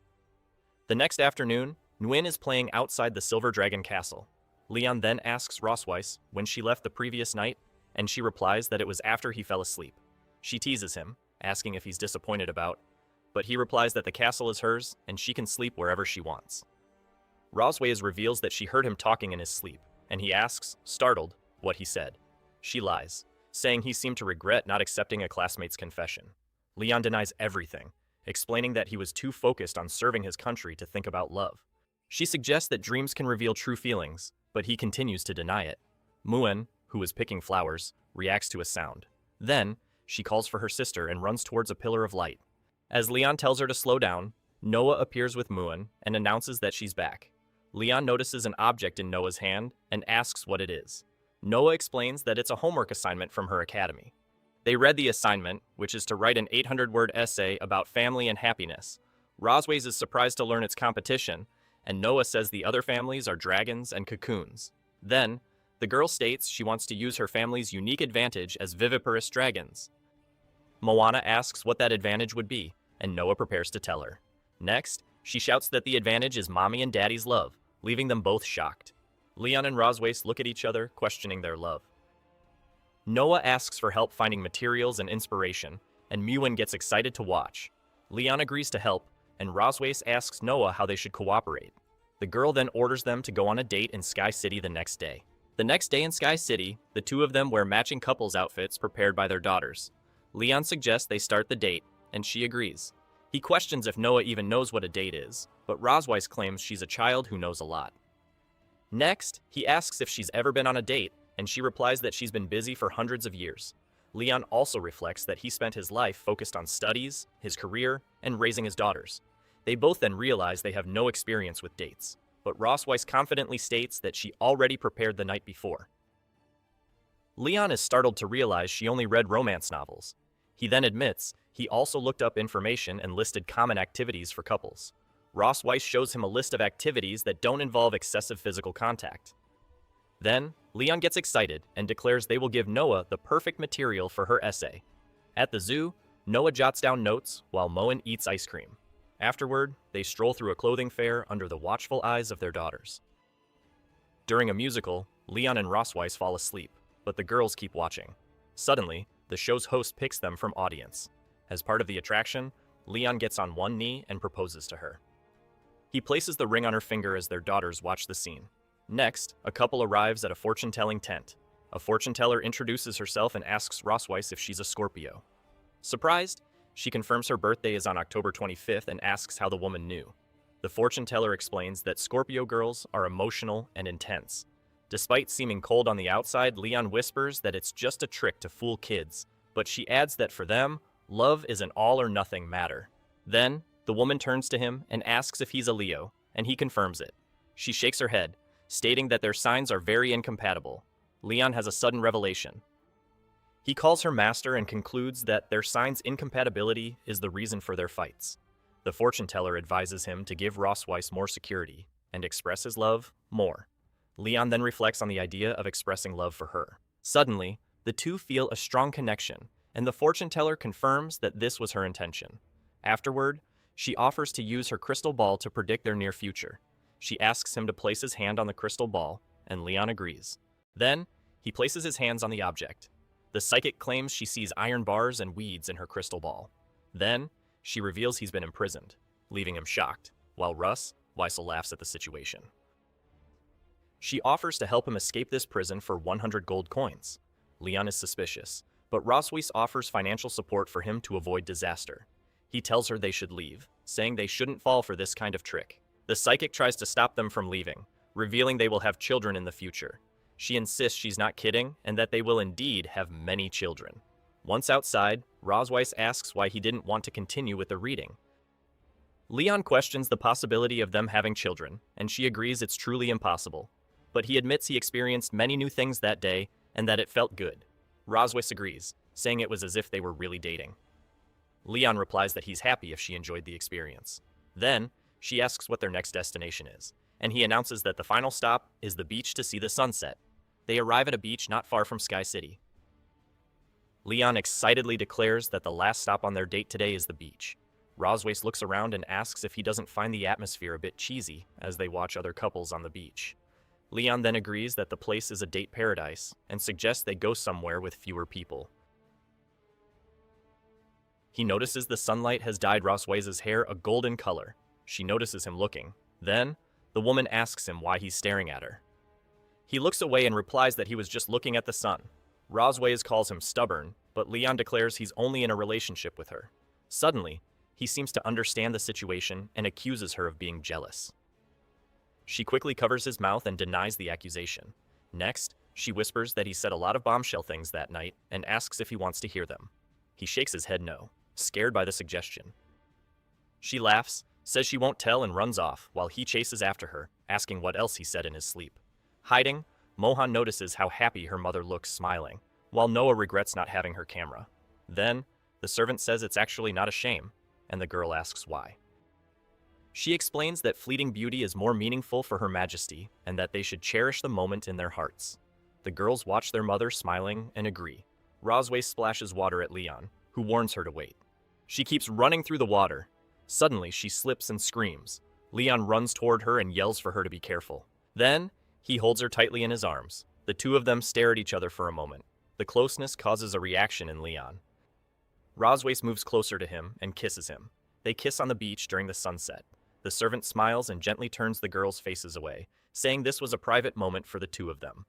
The next afternoon, Nguyen is playing outside the Silver Dragon Castle. Leon then asks Rosweiss when she left the previous night, and she replies that it was after he fell asleep. She teases him, asking if he's disappointed about but he replies that the castle is hers and she can sleep wherever she wants. Rosways reveals that she heard him talking in his sleep, and he asks, startled, what he said. She lies, saying he seemed to regret not accepting a classmate's confession. Leon denies everything, explaining that he was too focused on serving his country to think about love. She suggests that dreams can reveal true feelings, but he continues to deny it. Muen, who is picking flowers, reacts to a sound. Then, she calls for her sister and runs towards a pillar of light. As Leon tells her to slow down, Noah appears with Muen and announces that she's back. Leon notices an object in Noah's hand and asks what it is. Noah explains that it's a homework assignment from her academy. They read the assignment, which is to write an 800-word essay about family and happiness. Rosways is surprised to learn it's competition, and Noah says the other families are dragons and cocoons. Then, the girl states she wants to use her family's unique advantage as viviparous dragons. Moana asks what that advantage would be, and Noah prepares to tell her. Next, she shouts that the advantage is mommy and daddy's love, leaving them both shocked. Leon and Rosways look at each other, questioning their love. Noah asks for help finding materials and inspiration, and Muen gets excited to watch. Leon agrees to help, and Rosways asks Noah how they should cooperate. The girl then orders them to go on a date in Sky City the next day. The next day in Sky City, the two of them wear matching couples outfits prepared by their daughters. Leon suggests they start the date, and she agrees. He questions if Noah even knows what a date is, but Rosways claims she's a child who knows a lot. Next, he asks if she's ever been on a date, and she replies that she's been busy for hundreds of years. Leon also reflects that he spent his life focused on studies, his career, and raising his daughters. They both then realize they have no experience with dates, but Rosways confidently states that she already prepared the night before. Leon is startled to realize she only read romance novels. He then admits he also looked up information and listed common activities for couples. Rosways shows him a list of activities that don't involve excessive physical contact. Then, Leon gets excited and declares they will give Noah the perfect material for her essay. At the zoo, Noah jots down notes while Moen eats ice cream. Afterward, they stroll through a clothing fair under the watchful eyes of their daughters. During a musical, Leon and Rosways fall asleep, but the girls keep watching. Suddenly, the show's host picks them from audience. As part of the attraction, Leon gets on one knee and proposes to her. He places the ring on her finger as their daughters watch the scene. Next, a couple arrives at a fortune-telling tent. A fortune teller introduces herself and asks Rosways if she's a Scorpio. Surprised, she confirms her birthday is on October 25th and asks how the woman knew. The fortune teller explains that Scorpio girls are emotional and intense. Despite seeming cold on the outside, Leon whispers that it's just a trick to fool kids, but she adds that for them, love is an all-or-nothing matter. Then, the woman turns to him and asks if he's a Leo, and he confirms it. She shakes her head, stating that their signs are very incompatible. Leon has a sudden revelation. He calls her master and concludes that their signs' incompatibility is the reason for their fights. The fortune teller advises him to give Rosways more security and express his love more. Leon then reflects on the idea of expressing love for her. Suddenly, the two feel a strong connection, and the fortune teller confirms that this was her intention. Afterward, she offers to use her crystal ball to predict their near future. She asks him to place his hand on the crystal ball, and Leon agrees. Then, he places his hands on the object. The psychic claims she sees iron bars and weeds in her crystal ball. Then, she reveals he's been imprisoned, leaving him shocked, while Weissel laughs at the situation. She offers to help him escape this prison for 100 gold coins. Leon is suspicious, but Rosways offers financial support for him to avoid disaster. He tells her they should leave, saying they shouldn't fall for this kind of trick. The psychic tries to stop them from leaving, revealing they will have children in the future. She insists she's not kidding and that they will indeed have many children. Once outside, Rosways asks why he didn't want to continue with the reading. Leon questions the possibility of them having children, and she agrees it's truly impossible. But he admits he experienced many new things that day and that it felt good. Rosways agrees, saying it was as if they were really dating. Leon replies that he's happy if she enjoyed the experience. Then, she asks what their next destination is, and he announces that the final stop is the beach to see the sunset. They arrive at a beach not far from Sky City. Leon excitedly declares that the last stop on their date today is the beach. Rosways looks around and asks if he doesn't find the atmosphere a bit cheesy as they watch other couples on the beach. Leon then agrees that the place is a date paradise and suggests they go somewhere with fewer people. He notices the sunlight has dyed Roswaze's hair a golden color. She notices him looking. Then, the woman asks him why he's staring at her. He looks away and replies that he was just looking at the sun. Roswaze calls him stubborn, but Leon declares he's only in a relationship with her. Suddenly, he seems to understand the situation and accuses her of being jealous. She quickly covers his mouth and denies the accusation. Next, she whispers that he said a lot of bombshell things that night and asks if he wants to hear them. He shakes his head no, scared by the suggestion. She laughs, says she won't tell, and runs off while he chases after her, asking what else he said in his sleep. Hiding, Mohan notices how happy her mother looks smiling, while Noah regrets not having her camera. Then, the servant says it's actually not a shame, and the girl asks why. She explains that fleeting beauty is more meaningful for Her Majesty and that they should cherish the moment in their hearts. The girls watch their mother smiling and agree. Roswaze splashes water at Leon, who warns her to wait. She keeps running through the water. Suddenly, she slips and screams. Leon runs toward her and yells for her to be careful. Then, he holds her tightly in his arms. The two of them stare at each other for a moment. The closeness causes a reaction in Leon. Roswaze moves closer to him and kisses him. They kiss on the beach during the sunset. The servant smiles and gently turns the girls' faces away, saying this was a private moment for the two of them.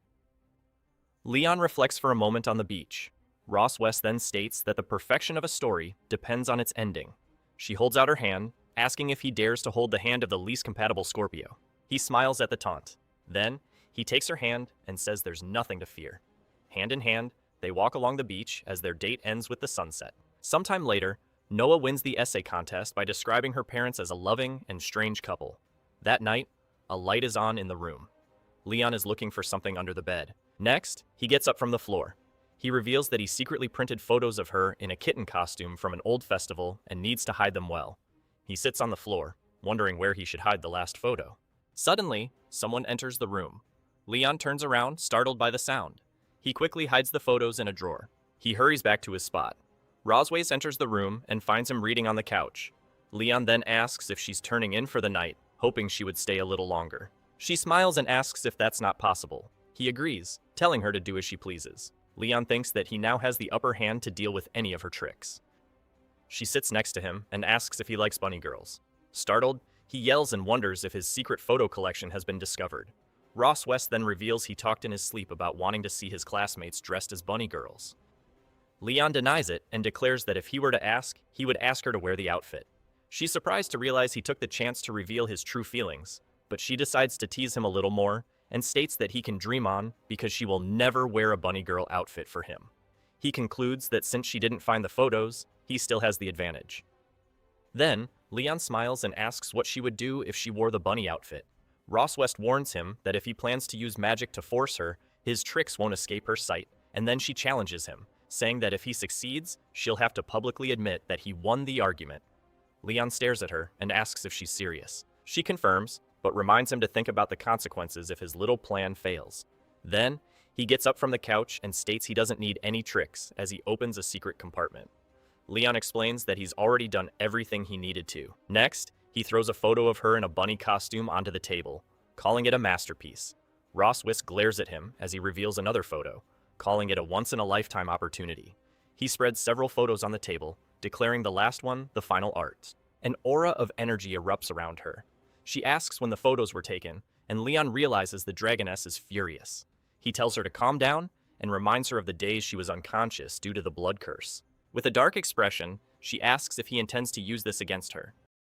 Leon reflects for a moment on the beach. Ross West then states that the perfection of a story depends on its ending. She holds out her hand, asking if he dares to hold the hand of the least compatible Scorpio. He smiles at the taunt. Then, he takes her hand and says there's nothing to fear. Hand in hand, they walk along the beach as their date ends with the sunset. Sometime later, Noah wins the essay contest by describing her parents as a loving and strange couple. That night, a light is on in the room. Leon is looking for something under the bed. Next, he gets up from the floor. He reveals that he secretly printed photos of her in a kitten costume from an old festival and needs to hide them well. He sits on the floor, wondering where he should hide the last photo. Suddenly, someone enters the room. Leon turns around, startled by the sound. He quickly hides the photos in a drawer. He hurries back to his spot. Roswaze enters the room and finds him reading on the couch. Leon then asks if she's turning in for the night, hoping she would stay a little longer. She smiles and asks if that's not possible. He agrees, telling her to do as she pleases. Leon thinks that he now has the upper hand to deal with any of her tricks. She sits next to him and asks if he likes bunny girls. Startled, he yells and wonders if his secret photo collection has been discovered. Ross West then reveals he talked in his sleep about wanting to see his classmates dressed as bunny girls. Leon denies it and declares that if he were to ask, he would ask her to wear the outfit. She's surprised to realize he took the chance to reveal his true feelings, but she decides to tease him a little more and states that he can dream on because she will never wear a bunny girl outfit for him. He concludes that since she didn't find the photos, he still has the advantage. Then, Leon smiles and asks what she would do if she wore the bunny outfit. Ross West warns him that if he plans to use magic to force her, his tricks won't escape her sight, and then she challenges him, saying that if he succeeds, she'll have to publicly admit that he won the argument. Leon stares at her and asks if she's serious. She confirms, but reminds him to think about the consequences if his little plan fails. Then, he gets up from the couch and states he doesn't need any tricks as he opens a secret compartment. Leon explains that he's already done everything he needed to. Next, he throws a photo of her in a bunny costume onto the table, calling it a masterpiece. Ross West glares at him as he reveals another photo, calling it a once-in-a-lifetime opportunity. He spreads several photos on the table, declaring the last one the final art. An aura of energy erupts around her. She asks when the photos were taken, and Leon realizes the dragoness is furious. He tells her to calm down and reminds her of the days she was unconscious due to the blood curse. With a dark expression, she asks if he intends to use this against her.